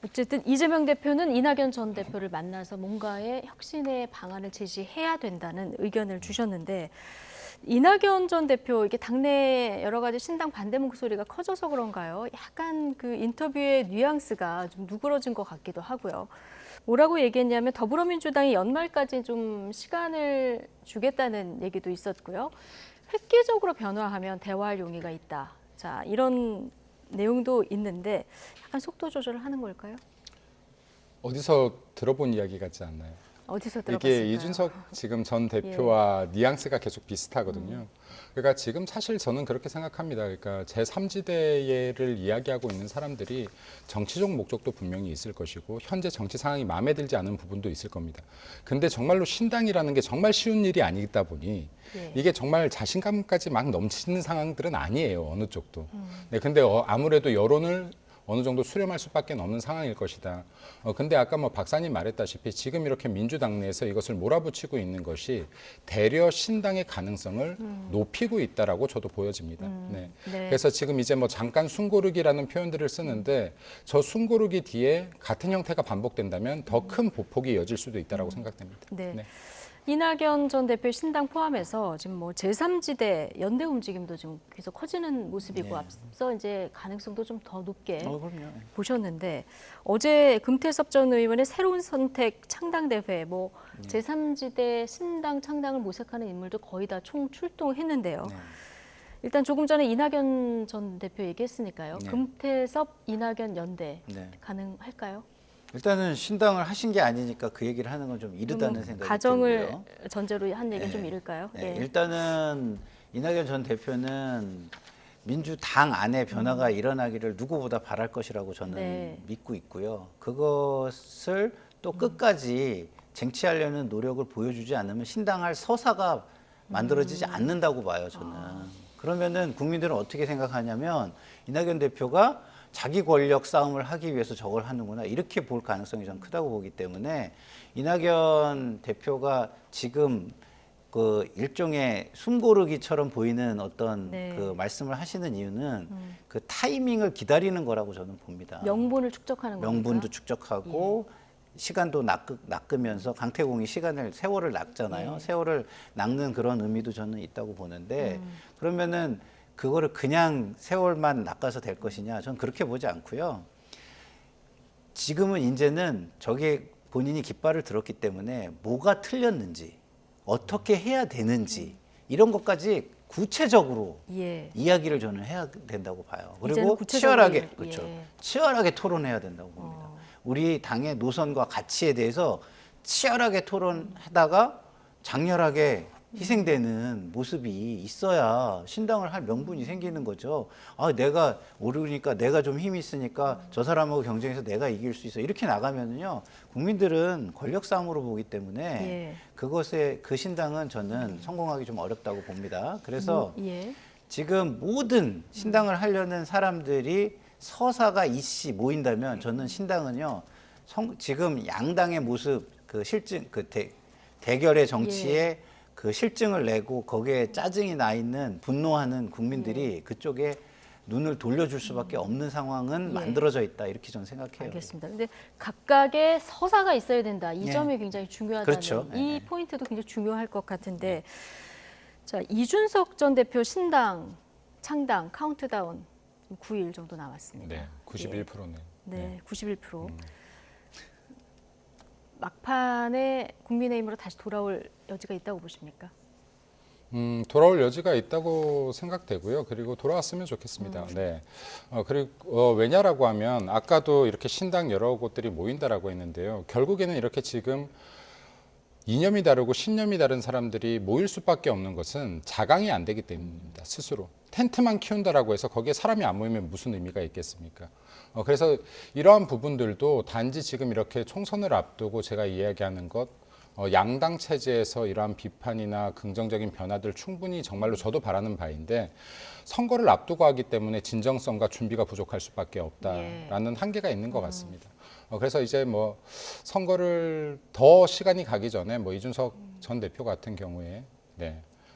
어쨌든 이재명 대표는 이낙연 전 대표를 만나서 뭔가의 혁신의 방안을 제시해야 된다는 의견을 주셨는데 이낙연 전 대표 이게 당내 여러 가지 신당 반대 목소리가 커져서 그런가요? 약간 그 인터뷰의 뉘앙스가 좀 누그러진 것 같기도 하고요. 뭐라고 얘기했냐면 더불어민주당이 연말까지 좀 시간을 주겠다는 얘기도 있었고요. 획기적으로 변화하면 대화할 용의가 있다. 자, 이런 내용도 있는데 약간 속도 조절을 하는 걸까요? 어디서 들어본 이야기 같지 않나요? 어디서 들어봤을까요? 이게 이준석 지금 전 대표와 뉘앙스가 계속 비슷하거든요. 그러니까 지금 사실 저는 그렇게 생각합니다. 그러니까 제3지대를 이야기하고 있는 사람들이 정치적 목적도 분명히 있을 것이고 현재 정치 상황이 마음에 들지 않은 부분도 있을 겁니다. 근데 정말로 신당이라는 게 정말 쉬운 일이 아니다 보니 이게 정말 자신감까지 막 넘치는 상황들은 아니에요. 어느 쪽도. 네, 근데 아무래도 여론을 어느 정도 수렴할 수밖에 없는 상황일 것이다. 근데 아까 뭐 박사님 말했다시피 지금 이렇게 민주당 내에서 이것을 몰아붙이고 있는 것이 대려 신당의 가능성을 높이고 있다라고 저도 보여집니다. 네. 그래서 지금 이제 뭐 잠깐 숨고르기라는 표현들을 쓰는데 저 숨고르기 뒤에 같은 형태가 반복된다면 더 큰 보폭이 이어질 수도 있다라고 생각됩니다. 네. 네. 이낙연 전 대표 신당 포함해서 지금 뭐 제3지대 연대 움직임도 지금 계속 커지는 모습이고 앞서 이제 가능성도 좀 더 높게 보셨는데 어제 금태섭 전 의원의 새로운 선택 창당대회 뭐 제3지대 신당 창당을 모색하는 인물도 거의 다 총 출동했는데요. 일단 조금 전에 이낙연 전 대표 얘기했으니까요. 금태섭 이낙연 연대 가능할까요? 일단은 신당을 하신 게 아니니까 그 얘기를 하는 건 좀 이르다는 생각이 가정을 들고요. 전제로 한 얘기는 좀 이를까요? 네. 일단은 이낙연 전 대표는 민주당 안에 변화가 일어나기를 누구보다 바랄 것이라고 저는 믿고 있고요. 그것을 또 끝까지 쟁취하려는 노력을 보여주지 않으면 신당할 서사가 만들어지지 않는다고 봐요, 저는. 그러면은 국민들은 어떻게 생각하냐면 이낙연 대표가 자기 권력 싸움을 하기 위해서 저걸 하는구나 이렇게 볼 가능성이 좀 크다고 보기 때문에 이낙연 대표가 지금 그 일종의 숨고르기처럼 보이는 어떤 그 말씀을 하시는 이유는 그 타이밍을 기다리는 거라고 저는 봅니다. 명분을 축적하는 거니까. 명분도 축적하고 시간도 낚으면서 강태공이 세월을 낚잖아요. 세월을 낚는 그런 의미도 저는 있다고 보는데 그러면은 그거를 그냥 세월만 낚아서 될 것이냐? 저는 그렇게 보지 않고요. 지금은 이제는 저게 본인이 깃발을 들었기 때문에 뭐가 틀렸는지, 어떻게 해야 되는지 이런 것까지 구체적으로 이야기를 저는 해야 된다고 봐요. 그리고 치열하게 치열하게 토론해야 된다고 봅니다. 우리 당의 노선과 가치에 대해서 치열하게 토론하다가 장렬하게 희생되는 모습이 있어야 신당을 할 명분이 생기는 거죠. 아, 내가 오르니까 내가 좀 힘이 있으니까 저 사람하고 경쟁해서 내가 이길 수 있어. 이렇게 나가면은요, 국민들은 권력 싸움으로 보기 때문에 예. 그것에 그 신당은 저는 성공하기 좀 어렵다고 봅니다. 그래서 예. 지금 모든 신당을 하려는 사람들이 서사가 이씨 모인다면 저는 신당은요, 지금 양당의 모습, 그 실증, 그 대결의 정치에 예. 그 실증을 내고 거기에 짜증이 나 있는 분노하는 국민들이 그쪽에 눈을 돌려줄 수밖에 없는 상황은 예. 만들어져 있다, 이렇게 저는 생각해요. 알겠습니다. 근데 각각의 서사가 있어야 된다. 이 예. 점이 굉장히 중요하다는 그렇죠. 이 예. 포인트도 굉장히 중요할 것 같은데, 자, 이준석 전 대표 신당 창당 카운트다운 9일 정도 남았습니다. 네, 91%네. 네, 91%. 막판에 국민의힘으로 다시 돌아올 여지가 있다고 보십니까? 돌아올 여지가 있다고 생각되고요. 그리고 돌아왔으면 좋겠습니다. 네. 그리고 왜냐라고 하면 아까도 이렇게 신당 여러 곳들이 모인다라고 했는데요. 결국에는 이렇게 지금 이념이 다르고 신념이 다른 사람들이 모일 수밖에 없는 것은 자강이 안 되기 때문입니다. 스스로. 텐트만 키운다라고 해서 거기에 사람이 안 모이면 무슨 의미가 있겠습니까? 그래서 이러한 부분들도 단지 지금 이렇게 총선을 앞두고 제가 이야기하는 것, 양당 체제에서 이러한 비판이나 긍정적인 변화들 충분히 정말로 저도 바라는 바인데, 선거를 앞두고 하기 때문에 진정성과 준비가 부족할 수밖에 없다라는 한계가 있는 것 같습니다. 그래서 이제 뭐 선거를 더 시간이 가기 전에 뭐 이준석 전 대표 같은 경우에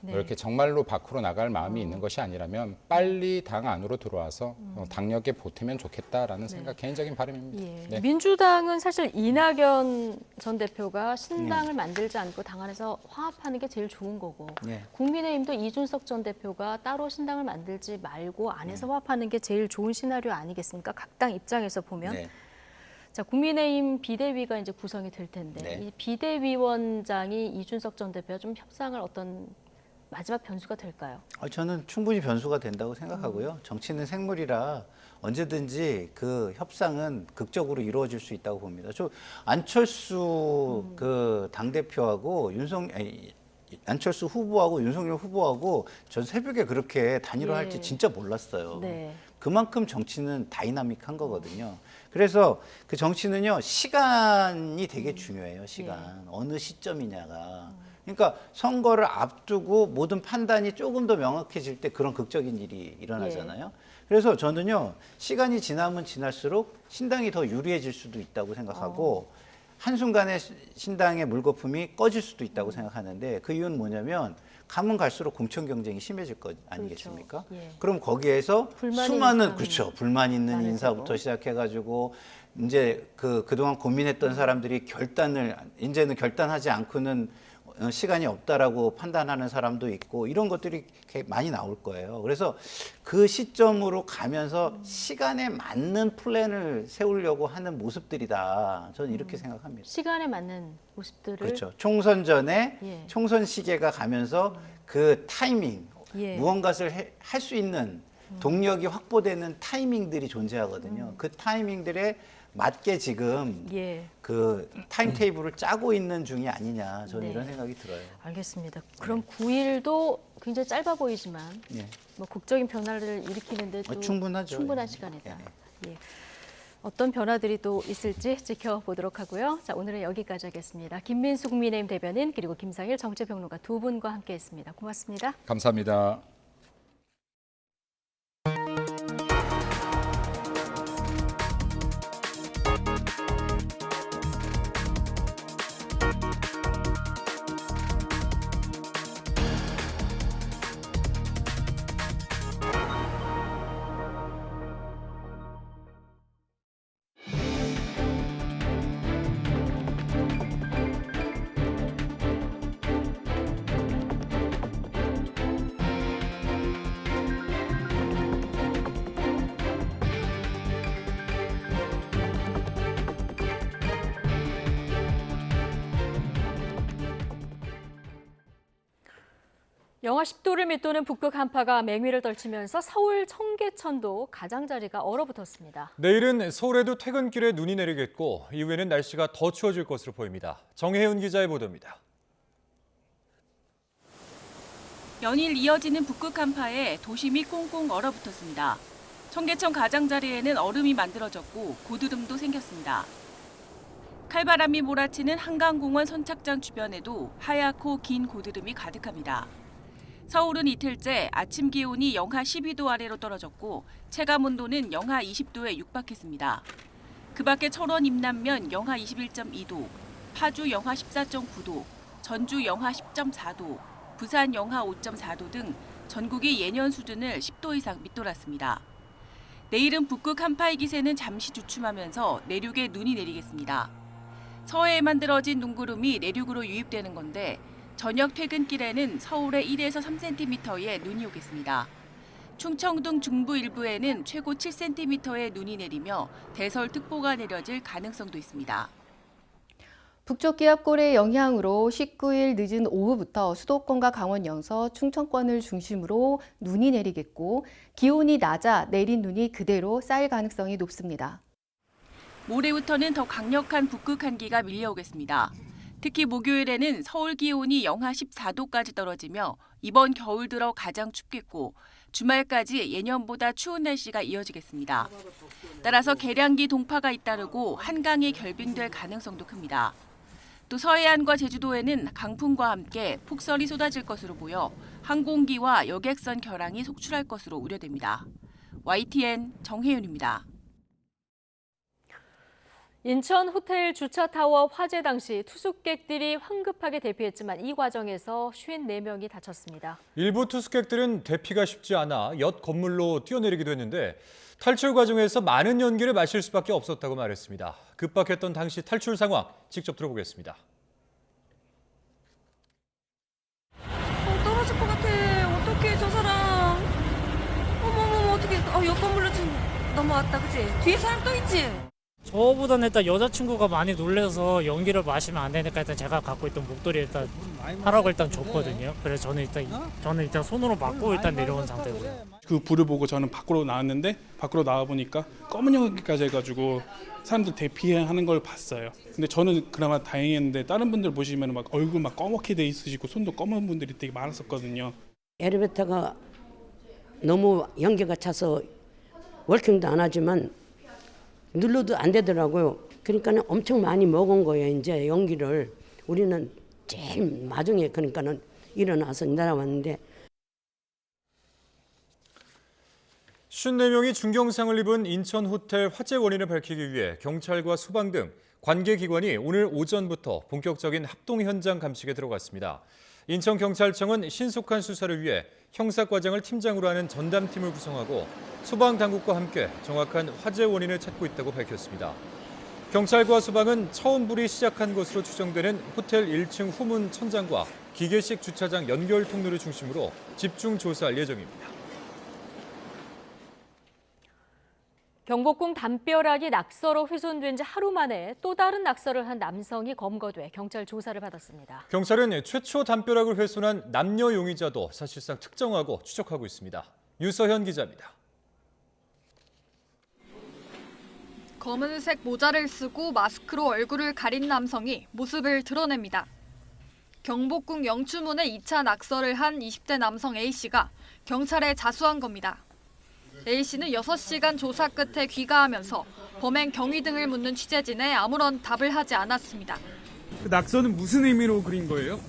뭐 이렇게 정말로 밖으로 나갈 마음이 있는 것이 아니라면 빨리 당 안으로 들어와서 당력에 보태면 좋겠다라는 생각, 개인적인 바람입니다. 예. 네. 민주당은 사실 이낙연 전 대표가 신당을 만들지 않고 당 안에서 화합하는 게 제일 좋은 거고, 국민의힘도 이준석 전 대표가 따로 신당을 만들지 말고 안에서 화합하는 게 제일 좋은 시나리오 아니겠습니까? 각 당 입장에서 보면. 자, 국민의힘 비대위가 이제 구성이 될 텐데, 이 비대위원장이 이준석 전 대표와 좀 협상을 어떤 마지막 변수가 될까요? 저는 충분히 변수가 된다고 생각하고요. 정치는 생물이라 언제든지 그 협상은 극적으로 이루어질 수 있다고 봅니다. 안철수 그 당대표하고 안철수 후보하고 윤석열 후보하고 전 새벽에 그렇게 단일화 할지 진짜 몰랐어요. 그만큼 정치는 다이나믹한 거거든요. 그래서 그 정치는요, 시간이 되게 중요해요. 시간. 어느 시점이냐가. 그러니까 선거를 앞두고 모든 판단이 조금 더 명확해질 때 그런 극적인 일이 일어나잖아요. 그래서 저는요, 시간이 지나면 지날수록 신당이 더 유리해질 수도 있다고 생각하고, 한순간에 신당의 물거품이 꺼질 수도 있다고 생각하는데, 그 이유는 뭐냐면 가면 갈수록 공천 경쟁이 심해질 것 아니겠습니까? 그럼 거기에서 수많은 불만 있는 인사부터 시작해가지고 이제 그동안 고민했던 사람들이 이제는 결단하지 않고는 시간이 없다라고 판단하는 사람도 있고, 이런 것들이 많이 나올 거예요. 그래서 그 시점으로 가면서 시간에 맞는 플랜을 세우려고 하는 모습들이다. 저는 이렇게 생각합니다. 시간에 맞는 모습들을. 그렇죠. 총선 전에 총선 시계가 가면서 그 타이밍, 무언가를 할 수 있는 동력이 확보되는 타이밍들이 존재하거든요. 그 타이밍들에 맞게 지금 그 타임테이블을 짜고 있는 중이 아니냐, 저는 이런 생각이 들어요. 알겠습니다. 그럼 9일도 굉장히 짧아 보이지만 뭐 국적인 변화를 일으키는데 또 충분하죠. 충분한 시간이다. 어떤 변화들이 또 있을지 지켜보도록 하고요. 자, 오늘은 여기까지 하겠습니다. 김민수 국민의힘 대변인 그리고 김상일 정치평론가 두 분과 함께했습니다. 고맙습니다. 감사합니다. 영하 10도를 밑도는 북극 한파가 맹위를 떨치면서 서울 청계천도 가장자리가 얼어붙었습니다. 내일은 서울에도 퇴근길에 눈이 내리겠고, 이후에는 날씨가 더 추워질 것으로 보입니다. 정혜은 기자의 보도입니다. 연일 이어지는 북극 한파에 도심이 꽁꽁 얼어붙었습니다. 청계천 가장자리에는 얼음이 만들어졌고 고드름도 생겼습니다. 칼바람이 몰아치는 한강공원 선착장 주변에도 하얗고 긴 고드름이 가득합니다. 서울은 이틀째 아침 기온이 영하 12도 아래로 떨어졌고 체감온도는 영하 20도에 육박했습니다. 그 밖에 철원 임남면 영하 21.2도, 파주 영하 14.9도, 전주 영하 10.4도, 부산 영하 5.4도 등 전국이 예년 수준을 10도 이상 밑돌았습니다. 내일은 북극 한파의 기세는 잠시 주춤하면서 내륙에 눈이 내리겠습니다. 서해에만 들어진 눈구름이 내륙으로 유입되는 건데 저녁 퇴근길에는 서울에 1에서 3cm의 눈이 오겠습니다. 충청 등 중부 일부에는 최고 7cm의 눈이 내리며 대설특보가 내려질 가능성도 있습니다. 북쪽 기압골의 영향으로 19일 늦은 오후부터 수도권과 강원 영서, 충청권을 중심으로 눈이 내리겠고 기온이 낮아 내린 눈이 그대로 쌓일 가능성이 높습니다. 모레부터는 더 강력한 북극 한기가 밀려오겠습니다. 특히 목요일에는 서울 기온이 영하 14도까지 떨어지며 이번 겨울 들어 가장 춥겠고 주말까지 예년보다 추운 날씨가 이어지겠습니다. 따라서 계량기 동파가 잇따르고 한강이 결빙될 가능성도 큽니다. 또 서해안과 제주도에는 강풍과 함께 폭설이 쏟아질 것으로 보여 항공기와 여객선 결항이 속출할 것으로 우려됩니다. YTN 정혜윤입니다. 인천 호텔 주차타워 화재 당시 투숙객들이 황급하게 대피했지만 이 과정에서 54명이 다쳤습니다. 일부 투숙객들은 대피가 쉽지 않아 옆 건물로 뛰어내리기도 했는데 탈출 과정에서 많은 연기를 마실 수밖에 없었다고 말했습니다. 급박했던 당시 탈출 상황 직접 들어보겠습니다. 떨어질 것 같아. 어떡해 저 사람. 어머머 어떡해. 옆 건물로 지금 넘어왔다 그치? 뒤에 사람 또 있지? 저보다는 일단 여자친구가 많이 놀라서 연기를 마시면 안 되니까 일단 제가 갖고 있던 목도리 일단 하라고 일단 줬거든요. 그래서 저는 일단 손으로 막고 일단 내려온 상태고요. 그 불을 보고 저는 밖으로 나왔는데 밖으로 나와 보니까 검은 연기까지 해가지고 사람들 대피하는 걸 봤어요. 근데 저는 그나마 다행이었는데 다른 분들 보시면 막 얼굴 막 검게 돼 있으시고 손도 검은 분들이 되게 많았었거든요. 엘리베이터가 너무 연기가 차서 워킹도 안 하지만 눌러도 안 되더라고요. 그러니까 엄청 많이 먹은 거예요. 이제 연기를 우리는 제일 마중에 그러니까는 일어나서 내려왔는데 54명이 중경상을 입은 인천 호텔 화재 원인을 밝히기 위해 경찰과 소방 등 관계기관이 오늘 오전부터 본격적인 합동 현장 감식에 들어갔습니다. 인천경찰청은 신속한 수사를 위해 형사과장을 팀장으로 하는 전담팀을 구성하고 소방당국과 함께 정확한 화재 원인을 찾고 있다고 밝혔습니다. 경찰과 소방은 처음 불이 시작한 것으로 추정되는 호텔 1층 후문 천장과 기계식 주차장 연결 통로를 중심으로 집중 조사할 예정입니다. 경복궁 담벼락이 낙서로 훼손된 지 하루 만에 또 다른 낙서를 한 남성이 검거돼 경찰 조사를 받았습니다. 경찰은 최초 담벼락을 훼손한 남녀 용의자도 사실상 특정하고 추적하고 있습니다. 유서현 기자입니다. 검은색 모자를 쓰고 마스크로 얼굴을 가린 남성이 모습을 드러냅니다. 경복궁 영추문에 2차 낙서를 한 20대 남성 A씨가 경찰에 자수한 겁니다. A씨는 6시간 조사 끝에 귀가하면서 범행 경위 등을 묻는 취재진에 아무런 답을 하지 않았습니다. 그 낙서는 무슨 의미로 그린 거예요?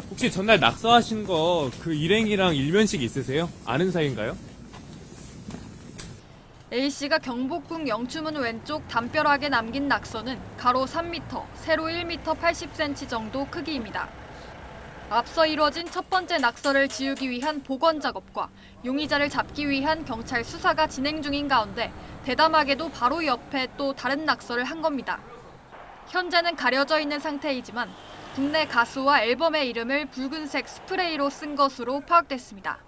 혹시 전날 낙서하신 거 그 일행이랑 일면식 있으세요? 아는 사이인가요? A씨가 경복궁 영추문 왼쪽 담벼락에 남긴 낙서는 가로 3m, 세로 1m 80cm 정도 크기입니다. 앞서 이뤄진 첫 번째 낙서를 지우기 위한 복원 작업과 용의자를 잡기 위한 경찰 수사가 진행 중인 가운데 대담하게도 바로 옆에 또 다른 낙서를 한 겁니다. 현재는 가려져 있는 상태이지만 국내 가수와 앨범의 이름을 붉은색 스프레이로 쓴 것으로 파악됐습니다.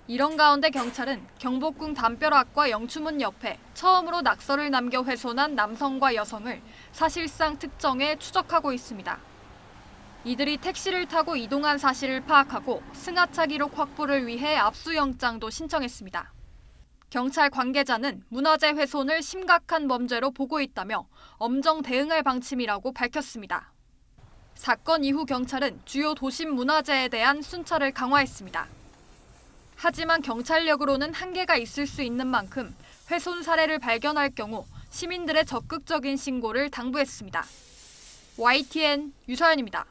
이런 가운데 경찰은 경복궁 담벼락과 영추문 옆에 처음으로 낙서를 남겨 훼손한 남성과 여성을 사실상 특정해 추적하고 있습니다. 이들이 택시를 타고 이동한 사실을 파악하고 승하차 기록 확보를 위해 압수영장도 신청했습니다. 경찰 관계자는 문화재 훼손을 심각한 범죄로 보고 있다며 엄정 대응할 방침이라고 밝혔습니다. 사건 이후 경찰은 주요 도심 문화재에 대한 순찰을 강화했습니다. 하지만 경찰력으로는 한계가 있을 수 있는 만큼 훼손 사례를 발견할 경우 시민들의 적극적인 신고를 당부했습니다. YTN 유서연입니다.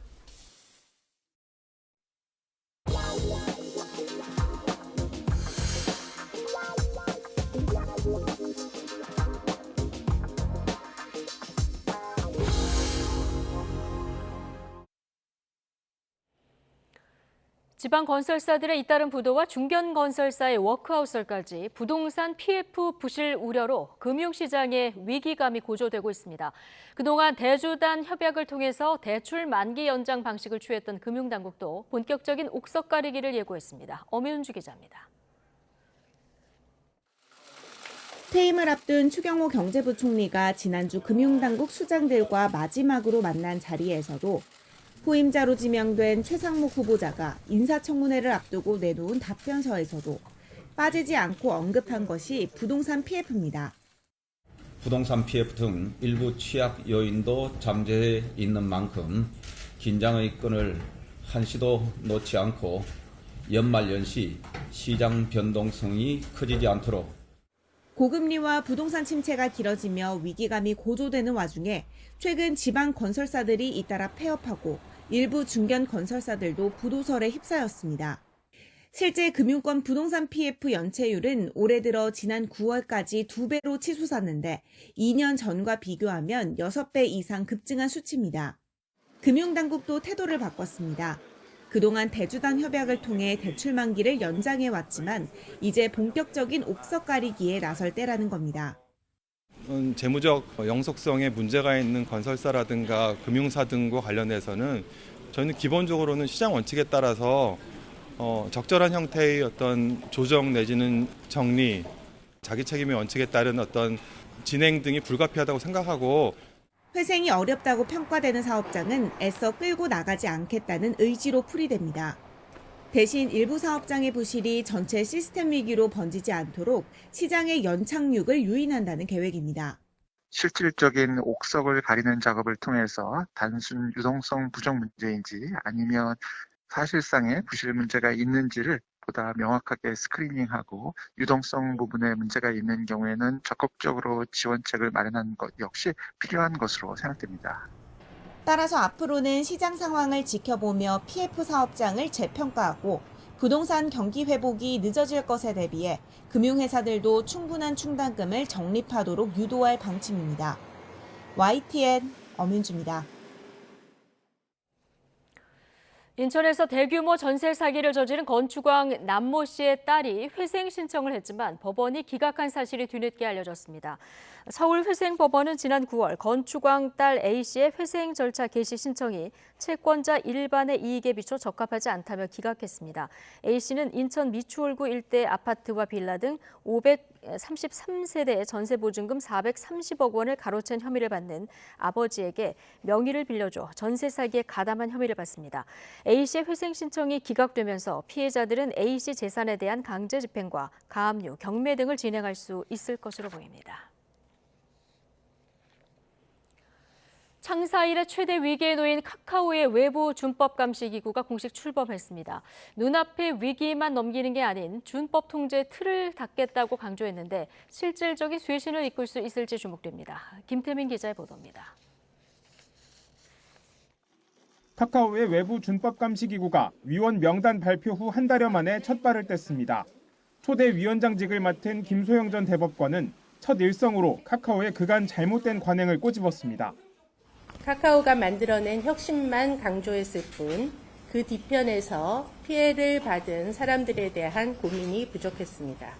지방 건설사들의 잇따른 부도와 중견 건설사의 워크아웃설까지 부동산 PF 부실 우려로 금융시장의 위기감이 고조되고 있습니다. 그동안 대주단 협약을 통해서 대출 만기 연장 방식을 취했던 금융당국도 본격적인 옥석 가리기를 예고했습니다. 엄윤주 기자입니다. 퇴임을 앞둔 추경호 경제부총리가 지난주 금융당국 수장들과 마지막으로 만난 자리에서도 후임자로 지명된 최상목 후보자가 인사청문회를 앞두고 내놓은 답변서에서도 빠지지 않고 언급한 것이 부동산 PF입니다. 부동산 PF 등 일부 취약 요인도 잠재해 있는 만큼 긴장의 끈을 한시도 놓지 않고 연말연시 시장 변동성이 커지지 않도록 고금리와 부동산 침체가 길어지며 위기감이 고조되는 와중에 최근 지방 건설사들이 잇따라 폐업하고 일부 중견 건설사들도 부도설에 휩싸였습니다. 실제 금융권 부동산 PF 연체율은 올해 들어 지난 9월까지 2배로 치솟았는데 2년 전과 비교하면 6배 이상 급증한 수치입니다. 금융당국도 태도를 바꿨습니다. 그동안 대주단 협약을 통해 대출 만기를 연장해왔지만 이제 본격적인 옥석 가리기에 나설 때라는 겁니다. 재무적 영속성에 문제가 있는 건설사라든가 금융사 등과 관련해서는 저희는 기본적으로는 시장 원칙에 따라서 적절한 형태의 어떤 조정 내지는 정리, 자기 책임의 원칙에 따른 어떤 진행 등이 불가피하다고 생각하고 회생이 어렵다고 평가되는 사업장은 애써 끌고 나가지 않겠다는 의지로 풀이됩니다. 대신 일부 사업장의 부실이 전체 시스템 위기로 번지지 않도록 시장의 연착륙을 유인한다는 계획입니다. 실질적인 옥석을 가리는 작업을 통해서 단순 유동성 부족 문제인지 아니면 사실상의 부실 문제가 있는지를 보다 명확하게 스크리닝하고 유동성 부분에 문제가 있는 경우에는 적극적으로 지원책을 마련하는 것 역시 필요한 것으로 생각됩니다. 따라서 앞으로는 시장 상황을 지켜보며 PF 사업장을 재평가하고 부동산 경기 회복이 늦어질 것에 대비해 금융회사들도 충분한 충당금을 적립하도록 유도할 방침입니다. YTN 엄윤주입니다. 인천에서 대규모 전세 사기를 저지른 건축왕 남모 씨의 딸이 회생 신청을 했지만 법원이 기각한 사실이 뒤늦게 알려졌습니다. 서울회생법원은 지난 9월 건축왕 딸 A 씨의 회생 절차 개시 신청이 채권자 일반의 이익에 비춰 적합하지 않다며 기각했습니다. A 씨는 인천 미추홀구 일대 아파트와 빌라 등 533세대의 전세보증금 430억 원을 가로챈 혐의를 받는 아버지에게 명의를 빌려줘 전세 사기에 가담한 혐의를 받습니다. A 씨의 회생 신청이 기각되면서 피해자들은 A 씨 재산에 대한 강제 집행과 가압류, 경매 등을 진행할 수 있을 것으로 보입니다. 창사 이래 최대 위기에 놓인 카카오의 외부 준법 감시 기구가 공식 출범했습니다. 눈앞의 위기만 넘기는 게 아닌 준법 통제 틀을 닫겠다고 강조했는데 실질적인 쇄신을 이끌 수 있을지 주목됩니다. 김태민 기자의 보도입니다. 카카오의 외부 준법 감시 기구가 위원 명단 발표 후 한 달여 만에 첫 발을 뗐습니다. 초대 위원장직을 맡은 김소영 전 대법관은 첫 일성으로 카카오의 그간 잘못된 관행을 꼬집었습니다. 카카오가 만들어낸 혁신만 강조했을 뿐 그 뒤편에서 피해를 받은 사람들에 대한 고민이 부족했습니다.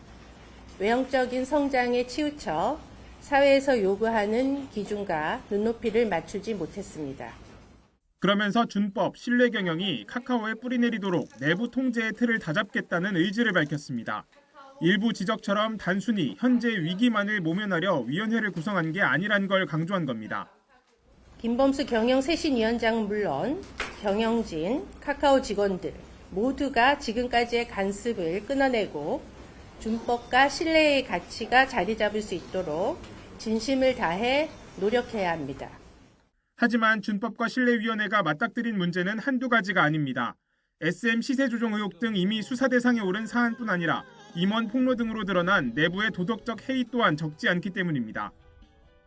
외형적인 성장에 치우쳐 사회에서 요구하는 기준과 눈높이를 맞추지 못했습니다. 그러면서 준법, 신뢰 경영이 카카오에 뿌리내리도록 내부 통제의 틀을 다잡겠다는 의지를 밝혔습니다. 일부 지적처럼 단순히 현재 위기만을 모면하려 위원회를 구성한 게 아니란 걸 강조한 겁니다. 김범수 경영쇄신위원장은 물론 경영진, 카카오 직원들 모두가 지금까지의 간섭을 끊어내고 준법과 신뢰의 가치가 자리 잡을 수 있도록 진심을 다해 노력해야 합니다. 하지만 준법과 신뢰위원회가 맞닥뜨린 문제는 한두 가지가 아닙니다. SM 시세 조정 의혹 등 이미 수사 대상에 오른 사안뿐 아니라 임원 폭로 등으로 드러난 내부의 도덕적 해이 또한 적지 않기 때문입니다.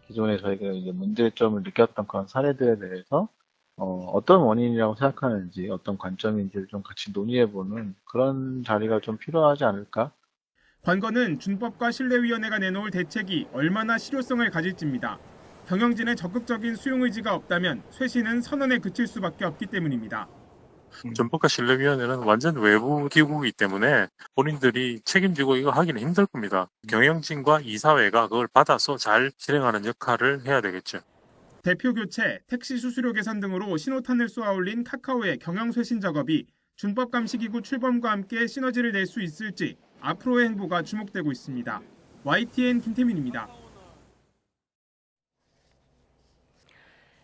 기존에 저희가 이제 문제점을 느꼈던 그런 사례들에 대해서 어떤 원인이라고 생각하는지, 어떤 관점인지를 좀 같이 논의해보는 그런 자리가 좀 필요하지 않을까? 관건은 준법과 신뢰위원회가 내놓을 대책이 얼마나 실효성을 가질지입니다. 경영진의 적극적인 수용 의지가 없다면 쇄신은 선언에 그칠 수밖에 없기 때문입니다. 준법과 신뢰위원회는 완전 외부 기구이기 때문에 본인들이 책임지고 이거 하기는 힘들 겁니다. 경영진과 이사회가 그걸 받아서 잘 실행하는 역할을 해야 되겠죠. 대표 교체, 택시 수수료 개선 등으로 신호탄을 쏘아올린 카카오의 경영 쇄신 작업이 준법감시기구 출범과 함께 시너지를 낼 수 있을지 앞으로의 행보가 주목되고 있습니다. YTN 김태민입니다.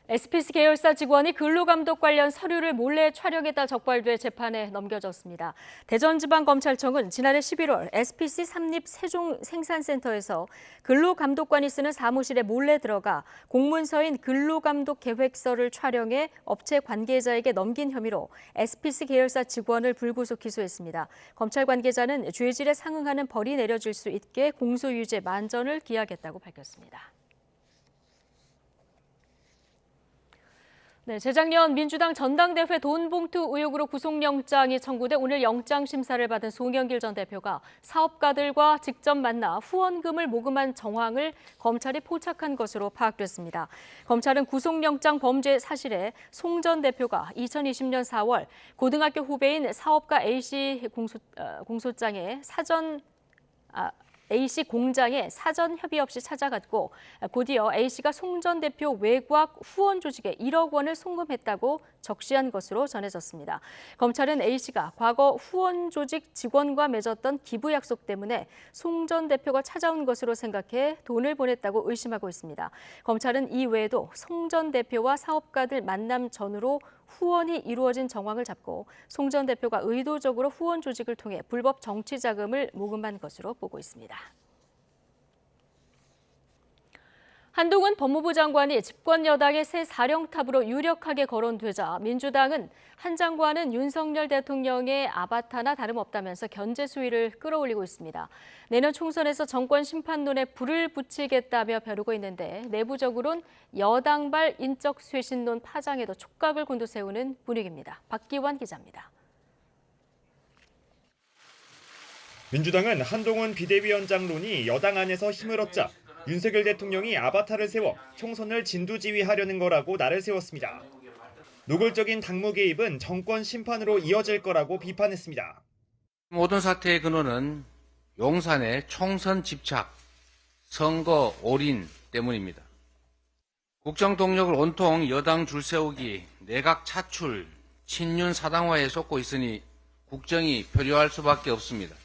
SPC 계열사 직원이 근로감독 관련 서류를 몰래 촬영했다 적발돼 재판에 넘겨졌습니다. 대전지방검찰청은 지난해 11월 SPC 삼립 세종 생산센터에서 근로감독관이 쓰는 사무실에 몰래 들어가 공문서인 근로감독 계획서를 촬영해 업체 관계자에게 넘긴 혐의로 SPC 계열사 직원을 불구속 기소했습니다. 검찰 관계자는 죄질에 상응하는 벌이 내려질 수 있게 공소유죄 만전을 기하겠다고 밝혔습니다. 네, 재작년 민주당 전당대회 돈봉투 의혹으로 구속영장이 청구돼 오늘 영장 심사를 받은 송영길 전 대표가 사업가들과 직접 만나 후원금을 모금한 정황을 검찰이 포착한 것으로 파악됐습니다. 검찰은 구속영장 범죄 사실에 송 전 대표가 2020년 4월 고등학교 후배인 사업가 A씨 A씨 공장에 사전 협의 없이 찾아갔고 곧이어 A씨가 송 전 대표 외곽 후원 조직에 1억 원을 송금했다고 적시한 것으로 전해졌습니다. 검찰은 A씨가 과거 후원 조직 직원과 맺었던 기부 약속 때문에 송 전 대표가 찾아온 것으로 생각해 돈을 보냈다고 의심하고 있습니다. 검찰은 이 외에도 송 전 대표와 사업가들 만남 전후로 후원이 이루어진 정황을 잡고 송 전 대표가 의도적으로 후원 조직을 통해 불법 정치 자금을 모금한 것으로 보고 있습니다. 한동훈 법무부 장관이 집권 여당의 새 사령탑으로 유력하게 거론되자 민주당은 한 장관은 윤석열 대통령의 아바타나 다름없다면서 견제 수위를 끌어올리고 있습니다. 내년 총선에서 정권 심판론에 불을 붙이겠다며 벼르고 있는데 내부적으로는 여당발 인적 쇄신론 파장에도 촉각을 곤두세우는 분위기입니다. 박기환 기자입니다. 민주당은 한동훈 비대위원장론이 여당 안에서 힘을 얻자 윤석열 대통령이 아바타를 세워 총선을 진두지휘하려는 거라고 날을 세웠습니다. 노골적인 당무 개입은 정권 심판으로 이어질 거라고 비판했습니다. 모든 사태의 근원은 용산의 총선 집착, 선거 올인 때문입니다. 국정 동력을 온통 여당 줄세우기, 내각 차출, 친윤 사당화에 쏟고 있으니 국정이 표류할 수밖에 없습니다.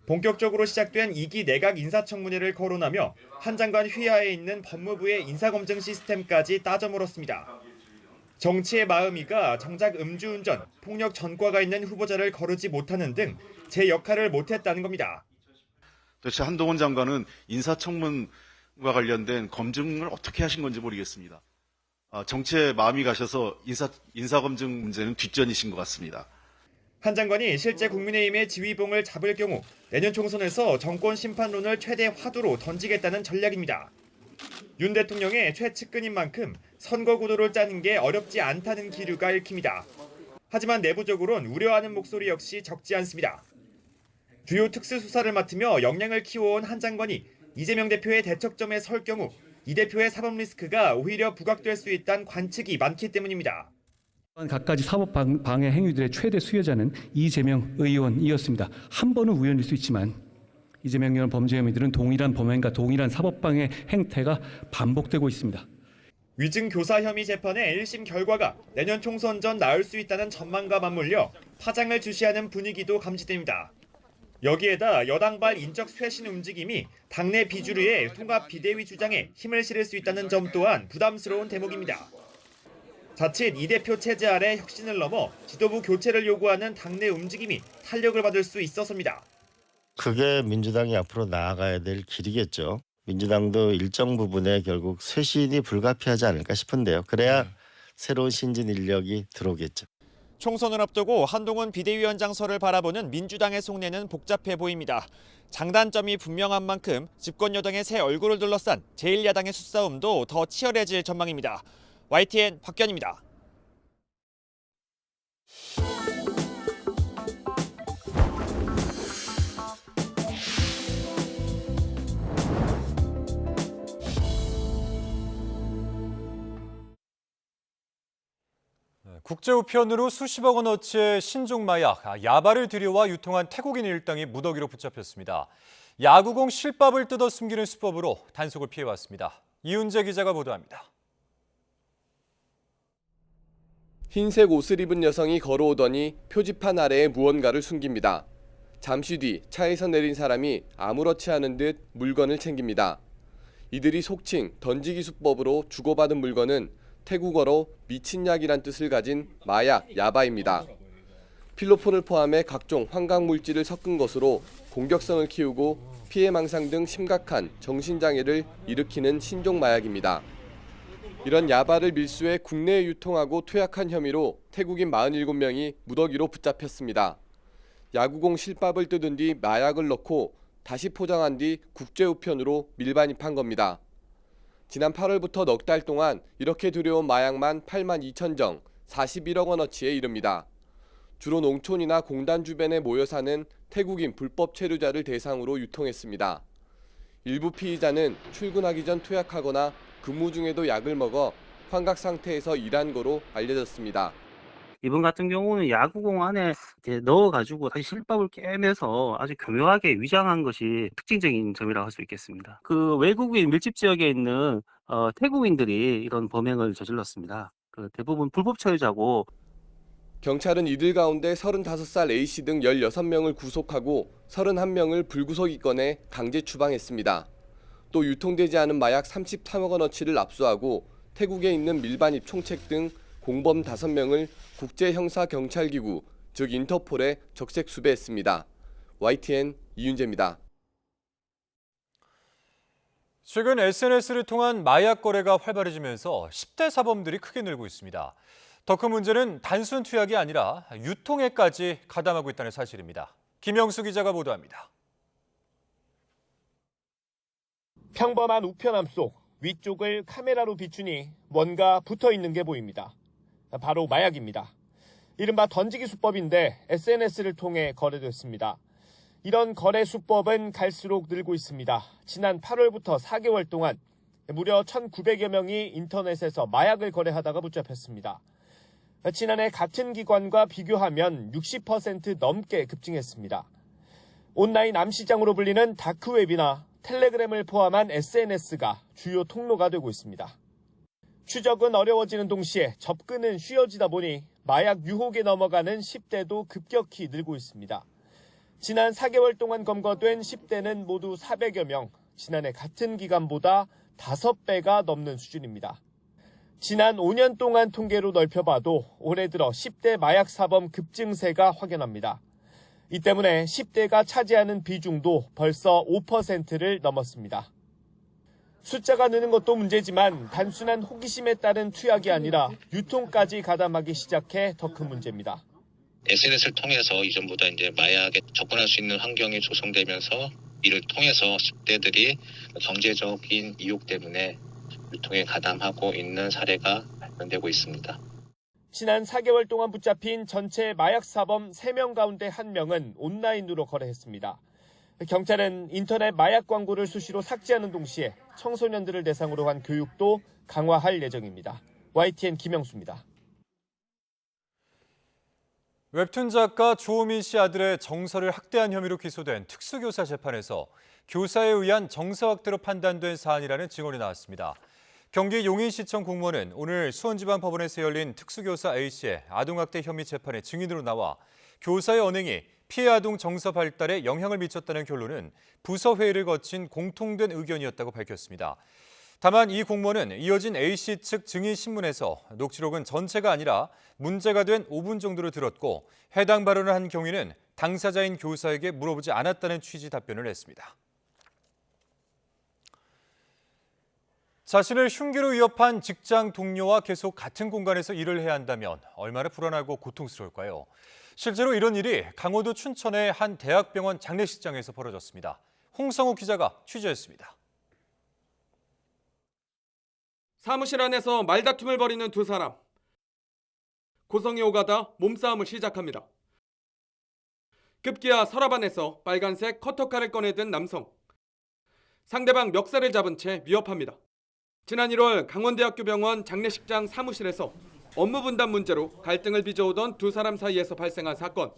본격적으로 시작된 2기 내각 인사청문회를 거론하며 한 장관 휘하에 있는 법무부의 인사검증 시스템까지 따져 물었습니다. 정치의 마음이가 정작 음주운전, 폭력 전과가 있는 후보자를 거르지 못하는 등 제 역할을 못했다는 겁니다. 도대체 한동훈 장관은 인사청문과 관련된 검증을 어떻게 하신 건지 모르겠습니다. 정치에 마음이 가셔서 인사검증 문제는 뒷전이신 것 같습니다. 한 장관이 실제 국민의힘의 지휘봉을 잡을 경우 내년 총선에서 정권 심판론을 최대 화두로 던지겠다는 전략입니다. 윤 대통령의 최측근인 만큼 선거 구도를 짜는 게 어렵지 않다는 기류가 읽힙니다. 하지만 내부적으로는 우려하는 목소리 역시 적지 않습니다. 주요 특수수사를 맡으며 역량을 키워온 한 장관이 이재명 대표의 대척점에 설 경우 이 대표의 사법 리스크가 오히려 부각될 수 있다는 관측이 많기 때문입니다. 갖가지 사법 방해 행위들의 최대 수혜자는 이재명 의원이었습니다. 한 번은 우연일 수 있지만 이재명 의원 범죄 혐의들은 동일한 범행과 동일한 사법 방해 행태가 반복되고 있습니다. 위증 교사 혐의 재판의 1심 결과가 내년 총선 전 나올 수 있다는 전망과 맞물려 파장을 주시하는 분위기도 감지됩니다. 여기에다 여당발 인적 쇄신 움직임이 당내 비주류의 통합 비대위 주장에 힘을 실을 수 있다는 점 또한 부담스러운 대목입니다. 자칫 이 대표 체제 아래 혁신을 넘어 지도부 교체를 요구하는 당내 움직임이 탄력을 받을 수 있어서입니다. 그게 민주당이 앞으로 나아가야 될 길이겠죠. 민주당도 일정 부분에 결국 쇄신이 불가피하지 않을까 싶은데요. 그래야 새로운 신진 인력이 들어오겠죠. 총선을 앞두고 한동훈 비대위원장설을 바라보는 민주당의 속내는 복잡해 보입니다. 장단점이 분명한 만큼 집권 여당의 새 얼굴을 둘러싼 제1야당의 수싸움도 더 치열해질 전망입니다. YTN 박견입니다. 국제우편으로 수십억 원어치의 신종 마약, 야바를 들여와 유통한 태국인 일당이 무더기로 붙잡혔습니다. 야구공 실밥을 뜯어 숨기는 수법으로 단속을 피해왔습니다. 이훈재 기자가 보도합니다. 흰색 옷을 입은 여성이 걸어오더니 표지판 아래에 무언가를 숨깁니다. 잠시 뒤 차에서 내린 사람이 아무렇지 않은 듯 물건을 챙깁니다. 이들이 속칭 던지기 수법으로 주고받은 물건은 태국어로 미친 약이란 뜻을 가진 마약, 야바입니다. 필로폰을 포함해 각종 환각물질을 섞은 것으로 공격성을 키우고 피해망상 등 심각한 정신장애를 일으키는 신종 마약입니다. 이런 야바를 밀수해 국내에 유통하고 투약한 혐의로 태국인 47명이 무더기로 붙잡혔습니다. 야구공 실밥을 뜯은 뒤 마약을 넣고 다시 포장한 뒤 국제우편으로 밀반입한 겁니다. 지난 8월부터 넉 달 동안 이렇게 들여온 마약만 8만 2천 정, 41억 원어치에 이릅니다. 주로 농촌이나 공단 주변에 모여 사는 태국인 불법 체류자를 대상으로 유통했습니다. 일부 피의자는 출근하기 전 투약하거나 근무 중에도 약을 먹어 환각 상태에서 일한 거로 알려졌습니다. 이분 같은 경우는 야구공 안에 이제 넣어가지고 다시 실밥을 깨매서 아주 교묘하게 위장한 것이 특징적인 점이라고 할 수 있겠습니다. 그 외국인 밀집 지역에 있는 태국인들이 이런 범행을 저질렀습니다. 그 대부분 불법 체류자고. 경찰은 이들 가운데 35살 A씨 등 16명을 구속하고 31명을 불구속 입건해 강제 추방했습니다. 또 유통되지 않은 마약 33억 원어치를 압수하고 태국에 있는 밀반입 총책 등 공범 5명을 국제형사경찰기구, 즉 인터폴에 적색 수배했습니다. YTN 이윤재입니다. 최근 SNS를 통한 마약 거래가 활발해지면서 10대 사범들이 크게 늘고 있습니다. 더 큰 문제는 단순 투약이 아니라 유통에까지 가담하고 있다는 사실입니다. 김영수 기자가 보도합니다. 평범한 우편함 속 위쪽을 카메라로 비추니 뭔가 붙어있는 게 보입니다. 바로 마약입니다. 이른바 던지기 수법인데 SNS를 통해 거래됐습니다. 이런 거래 수법은 갈수록 늘고 있습니다. 지난 8월부터 4개월 동안 무려 1,900여 명이 인터넷에서 마약을 거래하다가 붙잡혔습니다. 지난해 같은 기관과 비교하면 60% 넘게 급증했습니다. 온라인 암시장으로 불리는 다크웹이나 텔레그램을 포함한 SNS가 주요 통로가 되고 있습니다. 추적은 어려워지는 동시에 접근은 쉬워지다 보니 마약 유혹에 넘어가는 10대도 급격히 늘고 있습니다. 지난 4개월 동안 검거된 10대는 모두 400여 명, 지난해 같은 기간보다 5배가 넘는 수준입니다. 지난 5년 동안 통계로 넓혀봐도 올해 들어 10대 마약 사범 급증세가 확연합니다. 이 때문에 10대가 차지하는 비중도 벌써 5%를 넘었습니다. 숫자가 느는 것도 문제지만 단순한 호기심에 따른 투약이 아니라 유통까지 가담하기 시작해 더 큰 문제입니다. SNS를 통해서 이전보다 이제 마약에 접근할 수 있는 환경이 조성되면서 이를 통해서 10대들이 경제적인 이유 때문에 유통에 가담하고 있는 사례가 발견되고 있습니다. 지난 4개월 동안 붙잡힌 전체 마약 사범 3명 가운데 1명은 온라인으로 거래했습니다. 경찰은 인터넷 마약 광고를 수시로 삭제하는 동시에 청소년들을 대상으로 한 교육도 강화할 예정입니다. YTN 김영수입니다. 웹툰 작가 조우민 씨 아들의 정서를 학대한 혐의로 기소된 특수교사 재판에서 교사에 의한 정서 학대로 판단된 사안이라는 증언이 나왔습니다. 경기 용인시청 공무원은 오늘 수원지방법원에서 열린 특수교사 A씨의 아동학대 혐의 재판에 증인으로 나와 교사의 언행이 피해 아동 정서 발달에 영향을 미쳤다는 결론은 부서 회의를 거친 공통된 의견이었다고 밝혔습니다. 다만 이 공무원은 이어진 A씨 측 증인 신문에서 녹취록은 전체가 아니라 문제가 된 5분 정도를 들었고 해당 발언을 한 경위는 당사자인 교사에게 물어보지 않았다는 취지 답변을 했습니다. 자신을 흉기로 위협한 직장 동료와 계속 같은 공간에서 일을 해야 한다면 얼마나 불안하고 고통스러울까요? 실제로 이런 일이 강원도 춘천의 한 대학병원 장례식장에서 벌어졌습니다. 홍성욱 기자가 취재했습니다. 사무실 안에서 말다툼을 벌이는 두 사람. 고성이 오가다 몸싸움을 시작합니다. 급기야 서랍 안에서 빨간색 커터칼을 꺼내든 남성. 상대방 멱살을 잡은 채 위협합니다. 지난 1월 강원대학교 병원 장례식장 사무실에서 업무 분담 문제로 갈등을 빚어오던 두 사람 사이에서 발생한 사건.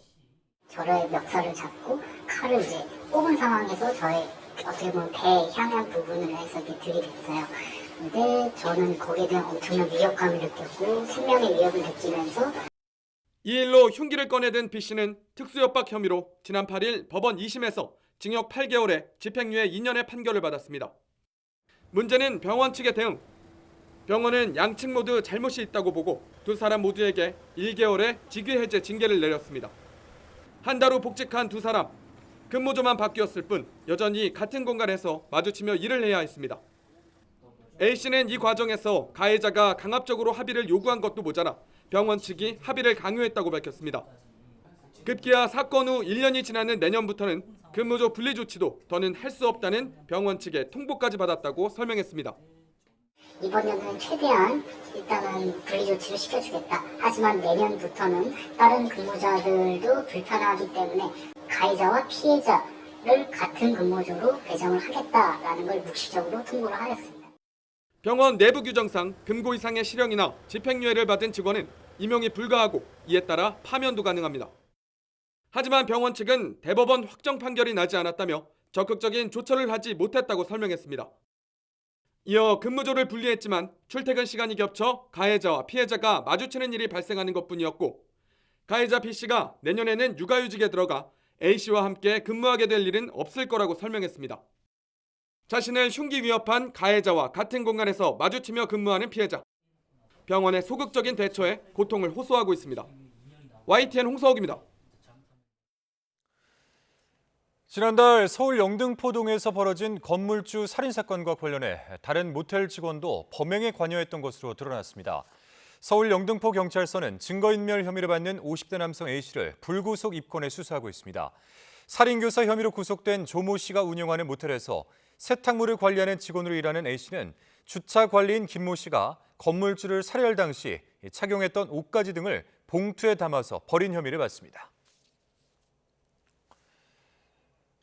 저의 멱살을 잡고 칼을 이제 꼽은 상황에서 저의 어떻게 보면 배 향한 부분을 해서 이렇게 들이댔어요. 근데 저는 거기에 대한 엄청난 위협감을 느꼈고 생명의 위협을 느끼면서 이 일로 흉기를 꺼내든 B 씨는 특수협박 혐의로 지난 8일 법원 2심에서 징역 8개월에 집행유예 2년의 판결을 받았습니다. 문제는 병원 측의 대응. 병원은 양측 모두 잘못이 있다고 보고 두 사람 모두에게 1개월의 직위해제 징계를 내렸습니다. 한 달 후 복직한 두 사람. 근무조만 바뀌었을 뿐 여전히 같은 공간에서 마주치며 일을 해야 했습니다. A씨는 이 과정에서 가해자가 강압적으로 합의를 요구한 것도 모자라 병원 측이 합의를 강요했다고 밝혔습니다. 급기야 사건 후 1년이 지나는 내년부터는 근무조 분리 조치도 더는 할 수 없다는 병원 측의 통보까지 받았다고 설명했습니다. 이번 연도는 최대한 일단은 분리 조치를 시켜주겠다. 하지만 내년부터는 다른 근무자들도 불편하기 때문에 가해자와 피해자를 같은 근무조로 배정을 하겠다라는 걸 묵시적으로 통보를 하였습니다. 병원 내부 규정상 금고 이상의 실형이나 집행유예를 받은 직원은 임용이 불가하고 이에 따라 파면도 가능합니다. 하지만 병원 측은 대법원 확정 판결이 나지 않았다며 적극적인 조처를 하지 못했다고 설명했습니다. 이어 근무조를 분리했지만 출퇴근 시간이 겹쳐 가해자와 피해자가 마주치는 일이 발생하는 것뿐이었고 가해자 B씨가 내년에는 육아휴직에 들어가 A씨와 함께 근무하게 될 일은 없을 거라고 설명했습니다. 자신을 흉기 위협한 가해자와 같은 공간에서 마주치며 근무하는 피해자. 병원의 소극적인 대처에 고통을 호소하고 있습니다. YTN 홍서욱입니다. 지난달 서울 영등포동에서 벌어진 건물주 살인사건과 관련해 다른 모텔 직원도 범행에 관여했던 것으로 드러났습니다. 서울 영등포경찰서는 증거인멸 혐의를 받는 50대 남성 A씨를 불구속 입건해 수사하고 있습니다. 살인교사 혐의로 구속된 조모 씨가 운영하는 모텔에서 세탁물을 관리하는 직원으로 일하는 A씨는 주차 관리인 김모 씨가 건물주를 살해할 당시 착용했던 옷가지 등을 봉투에 담아서 버린 혐의를 받습니다.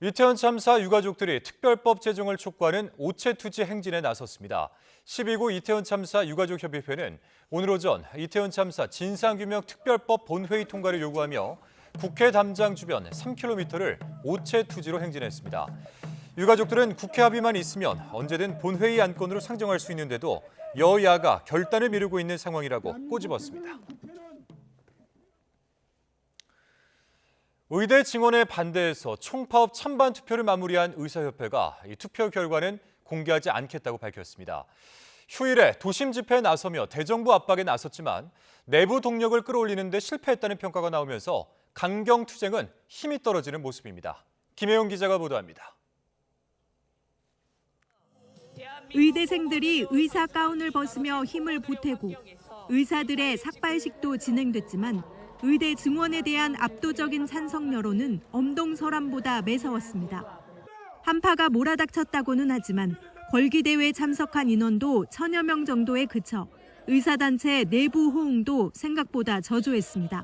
이태원 참사 유가족들이 특별법 제정을 촉구하는 오체투지 행진에 나섰습니다. 12구 이태원 참사 유가족협의회는 오늘 오전 이태원 참사 진상규명 특별법 본회의 통과를 요구하며 국회 담장 주변 3km를 오체투지로 행진했습니다. 유가족들은 국회 합의만 있으면 언제든 본회의 안건으로 상정할 수 있는데도 여야가 결단을 미루고 있는 상황이라고 꼬집었습니다. 의대 증원에 반대해서 총파업 찬반 투표를 마무리한 의사협회가 이 투표 결과는 공개하지 않겠다고 밝혔습니다. 휴일에 도심 집회에 나서며 대정부 압박에 나섰지만 내부 동력을 끌어올리는 데 실패했다는 평가가 나오면서 강경투쟁은 힘이 떨어지는 모습입니다. 김혜영 기자가 보도합니다. 의대생들이 의사 가운을 벗으며 힘을 보태고 의사들의 삭발식도 진행됐지만 의대 증원에 대한 압도적인 찬성 여론은 엄동설암보다 매서웠습니다. 한파가 몰아닥쳤다고는 하지만 걸기대회에 참석한 인원도 1000여 명 정도에 그쳐 의사단체 내부 호응도 생각보다 저조했습니다.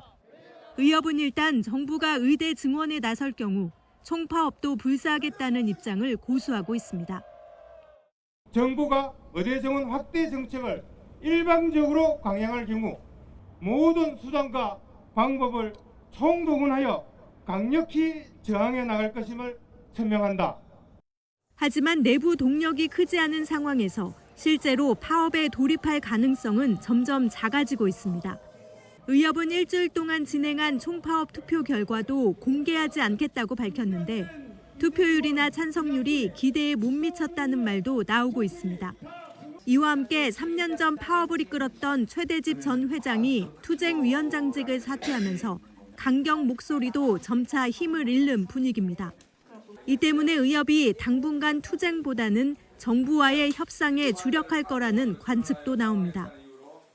의협은 일단 정부가 의대 증원에 나설 경우 총파업도 불사하겠다는 입장을 고수하고 있습니다. 정부가 의대 증원 확대 정책을 일방적으로 강행할 경우 모든 수단과 방법을 총동원하여 강력히 저항해 나갈 것임을 천명한다. 하지만 내부 동력이 크지 않은 상황에서 실제로 파업에 돌입할 가능성은 점점 작아지고 있습니다. 의협은 일주일 동안 진행한 총파업 투표 결과도 공개하지 않겠다고 밝혔는데 투표율이나 찬성률이 기대에 못 미쳤다는 말도 나오고 있습니다. 이와 함께 3년 전 파업을 이끌었던 최대집 전 회장이 투쟁위원장직을 사퇴하면서 강경 목소리도 점차 힘을 잃는 분위기입니다. 이 때문에 의협이 당분간 투쟁보다는 정부와의 협상에 주력할 거라는 관측도 나옵니다.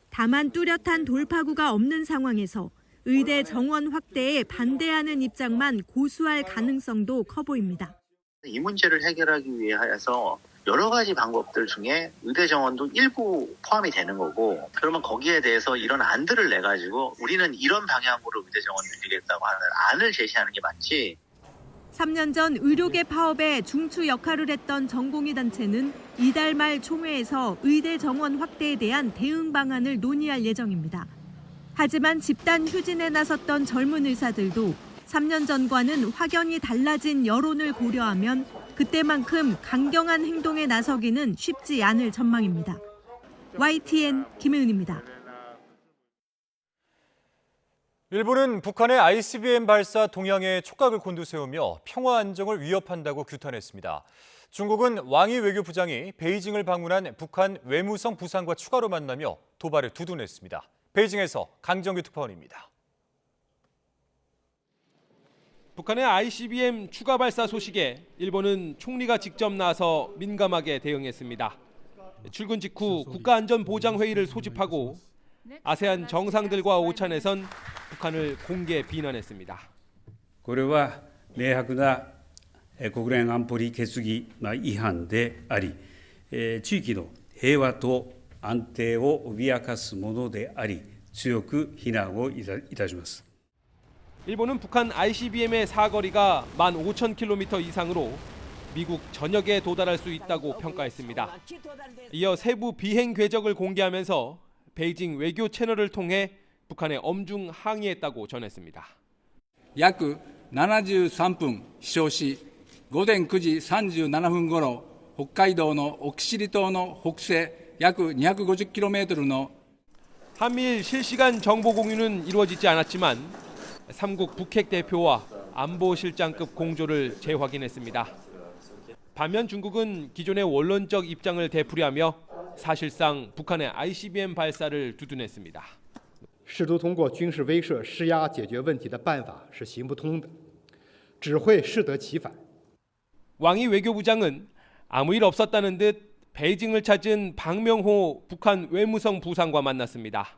다만 뚜렷한 돌파구가 없는 상황에서 의대 정원 확대에 반대하는 입장만 고수할 가능성도 커 보입니다. 이 문제를 해결하기 위해서 여러 가지 방법들 중에 의대 정원도 일부 포함이 되는 거고, 그러면 거기에 대해서 이런 안들을 내가지고 우리는 이런 방향으로 의대 정원 늘리겠다고 하는 안을 제시하는 게 맞지. 3년 전 의료계 파업에 중추 역할을 했던 전공의 단체는 이달 말 총회에서 의대 정원 확대에 대한 대응 방안을 논의할 예정입니다. 하지만 집단 휴진에 나섰던 젊은 의사들도 3년 전과는 확연히 달라진 여론을 고려하면 그때만큼 강경한 행동에 나서기는 쉽지 않을 전망입니다. YTN 김혜은입니다. 일본은 북한의 ICBM 발사 동향에 촉각을 곤두세우며 평화 안정을 위협한다고 규탄했습니다. 중국은 왕이 외교부장이 베이징을 방문한 북한 외무성 부상과 추가로 만나며 도발을 두둔했습니다. 베이징에서 강정규 특파원입니다. 북한의 ICBM 추가 발사 소식에 일본은 총리가 직접 나서 민감하게 대응했습니다. 출근 직후 국가안전보장회의를 소집하고 아세안 정상들과 오찬에선 북한을 공개 비난했습니다. これは明白な国連安保理決議違反であり、地域の平和と安定を脅かすものであり、強く非難をいたします。 일본은 북한 ICBM의 사거리가 15,000km 이상으로 미국 전역에 도달할 수 있다고 평가했습니다. 이어 세부 비행 궤적을 공개하면서 베이징 외교 채널을 통해 북한에 엄중 항의했다고 전했습니다. 約73分飛翔し、午前9時37分頃、北海道の奥尻島の北西約 250kmの 한미일 실시간 정보 공유는 이루어지지 않았지만 삼국 북핵 대표와 안보실장급 공조를 재확인했습니다. 반면 중국은 기존의 원론적 입장을 되풀이하며 사실상 북한의 ICBM 발사를 두둔했습니다. 试图通过军事威慑施压解决问题的办法是行不通的，只会适得其反。 왕이 외교부장은 아무 일 없었다는 듯 베이징을 찾은 박명호 북한 외무성 부상과 만났습니다.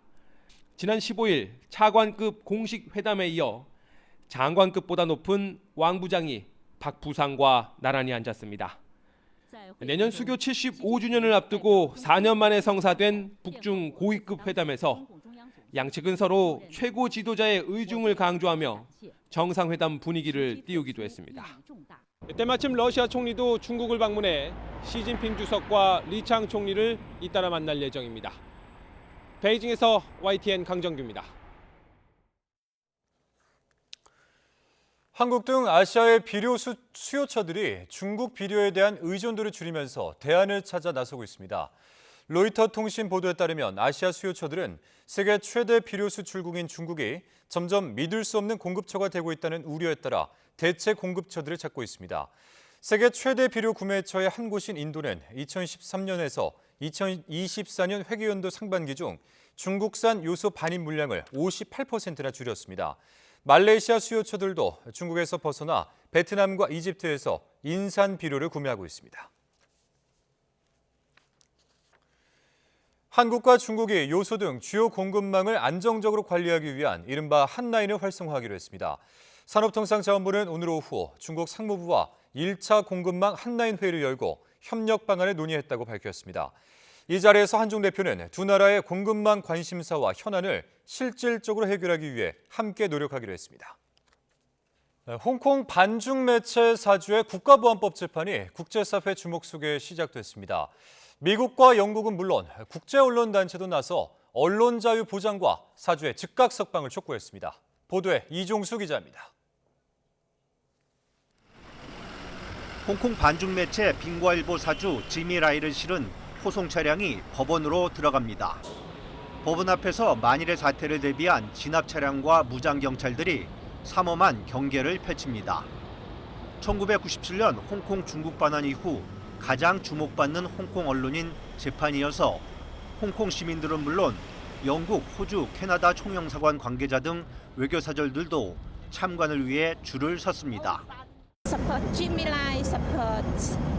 지난 15일 차관급 공식 회담에 이어 장관급보다 높은 왕 부장이 박 부상과 나란히 앉았습니다. 내년 수교 75주년을 앞두고 4년 만에 성사된 북중 고위급 회담에서 양측은 서로 최고 지도자의 의중을 강조하며 정상회담 분위기를 띄우기도 했습니다. 때마침 러시아 총리도 중국을 방문해 시진핑 주석과 리창 총리를 잇따라 만날 예정입니다. 베이징에서 YTN 강정규입니다. 한국 등 아시아의 비료 수요처들이 중국 비료에 대한 의존도를 줄이면서 대안을 찾아 나서고 있습니다. 로이터 통신 보도에 따르면 아시아 수요처들은 세계 최대 비료 수출국인 중국이 점점 믿을 수 없는 공급처가 되고 있다는 우려에 따라 대체 공급처들을 찾고 있습니다. 세계 최대 비료 구매처의 한 곳인 인도는 2013년에서 2024년 회계연도 상반기 중 중국산 요소 반입 물량을 58%나 줄였습니다. 말레이시아 수요처들도 중국에서 벗어나 베트남과 이집트에서 인산 비료를 구매하고 있습니다. 한국과 중국이 요소 등 주요 공급망을 안정적으로 관리하기 위한 이른바 한라인을 활성화하기로 했습니다. 산업통상자원부는 오늘 오후 중국 상무부와 1차 공급망 한라인 회의를 열고 협력 방안을 논의했다고 밝혔습니다. 이 자리에서 한중 대표는 두 나라의 공급망 관심사와 현안을 실질적으로 해결하기 위해 함께 노력하기로 했습니다. 홍콩 반중 매체 사주의 국가보안법 재판이 국제사회 주목 속에 시작됐습니다. 미국과 영국은 물론 국제언론단체도 나서 언론 자유 보장과 사주의 즉각 석방을 촉구했습니다. 보도에 이종수 기자입니다. 홍콩 반중 매체 빙과일보 사주 지미 라이를 실은 호송 차량이 법원으로 들어갑니다. 법원 앞에서 만일의 사태를 대비한 진압 차량과 무장 경찰들이 삼엄한 경계를 펼칩니다. 1997년 홍콩 중국 반환 이후 가장 주목받는 홍콩 언론인 재판이어서 홍콩 시민들은 물론 영국, 호주, 캐나다 총영사관 관계자 등 외교사절들도 참관을 위해 줄을 섰습니다. Support Jimmy Lai, support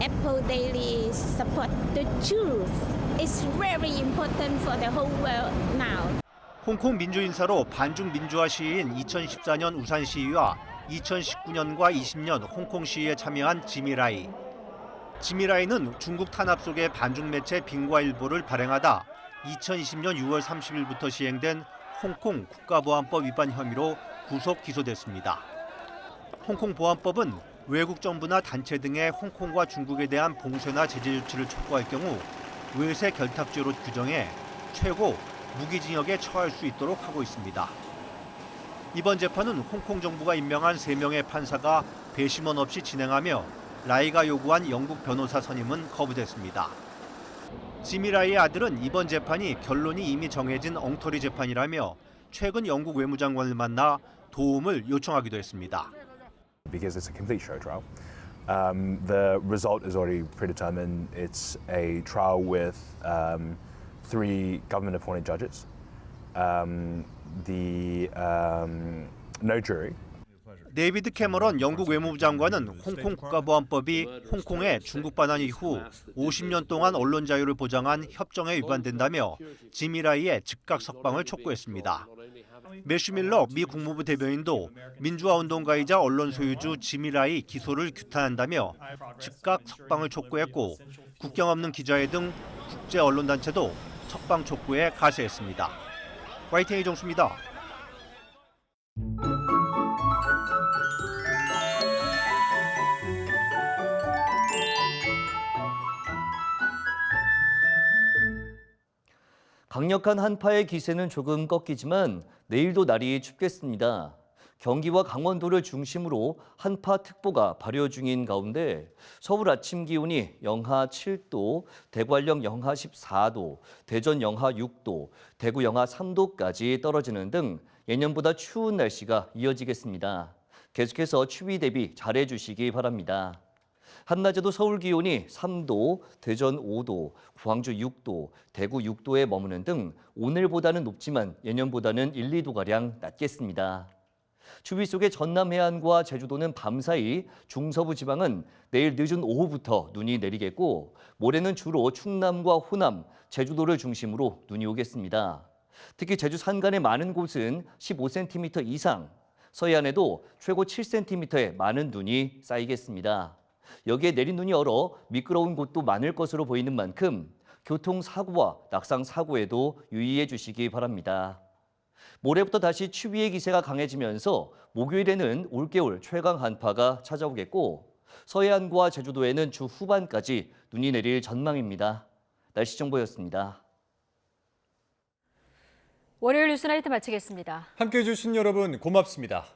Apple Daily, support the truth. It's very important for the whole world now. 홍콩 민주인사로 반중 민주화 시위인 2014년 우산 시위와 2019년과 20년 홍콩 시위에 참여한 지미라이. 지미라이는 중국 탄압 속의 반중 매체 빙과일보를 발행하다 2020년 6월 30일부터 시행된 홍콩 국가보안법 위반 혐의로 구속 기소됐습니다. 홍콩 보안법은 외국 정부나 단체 등의 홍콩과 중국에 대한 봉쇄나 제재 조치를 촉구할 경우 외세 결탁죄로 규정해 최고 무기징역에 처할 수 있도록 하고 있습니다. 이번 재판은 홍콩 정부가 임명한 3명의 판사가 배심원 없이 진행하며 라이가 요구한 영국 변호사 선임은 거부됐습니다. 지미라이의 아들은 이번 재판이 결론이 이미 정해진 엉터리 재판이라며 최근 영국 외무장관을 만나 도움을 요청하기도 했습니다. Because it's a complete show trial. The result is already predetermined. It's a trial with 3 government-appointed judges. No jury. 데이비드 캐머런 영국 외무부 장관은 홍콩 국가보안법이 홍콩의 중국 반환 이후 50년 동안 언론 자유를 보장한 협정에 위반된다며 지미라이의 즉각 석방을 촉구했습니다. 매슈 밀러 미 국무부 대변인도 민주화 운동가이자 언론 소유주 지미라이 기소를 규탄한다며 즉각 석방을 촉구했고 국경 없는 기자회 등 국제 언론 단체도 석방 촉구에 가세했습니다. YTN 이정수입니다. 강력한 한파의 기세는 조금 꺾이지만 내일도 날이 춥겠습니다. 경기와 강원도를 중심으로 한파특보가 발효 중인 가운데 서울 아침 기온이 영하 7도, 대구 한령 영하 14도, 대전 영하 6도, 대구 영하 3도까지 떨어지는 등 예년보다 추운 날씨가 이어지겠습니다. 계속해서 추위 대비 잘해 주시기 바랍니다. 한낮에도 서울 기온이 3도, 대전 5도, 광주 6도, 대구 6도에 머무는 등 오늘보다는 높지만 예년보다는 1, 2도가량 낮겠습니다. 추위 속에 전남 해안과 제주도는 밤사이, 중서부 지방은 내일 늦은 오후부터 눈이 내리겠고 모레는 주로 충남과 호남, 제주도를 중심으로 눈이 오겠습니다. 특히 제주 산간의 많은 곳은 15cm 이상, 서해안에도 최고 7cm의 많은 눈이 쌓이겠습니다. 여기에 내린 눈이 얼어 미끄러운 곳도 많을 것으로 보이는 만큼 교통사고와 낙상사고에도 유의해 주시기 바랍니다. 모레부터 다시 추위의 기세가 강해지면서 목요일에는 올겨울 최강 한파가 찾아오겠고 서해안과 제주도에는 주 후반까지 눈이 내릴 전망입니다. 날씨 정보였습니다. 월요일 뉴스나이트 마치겠습니다. 함께해 주신 여러분 고맙습니다.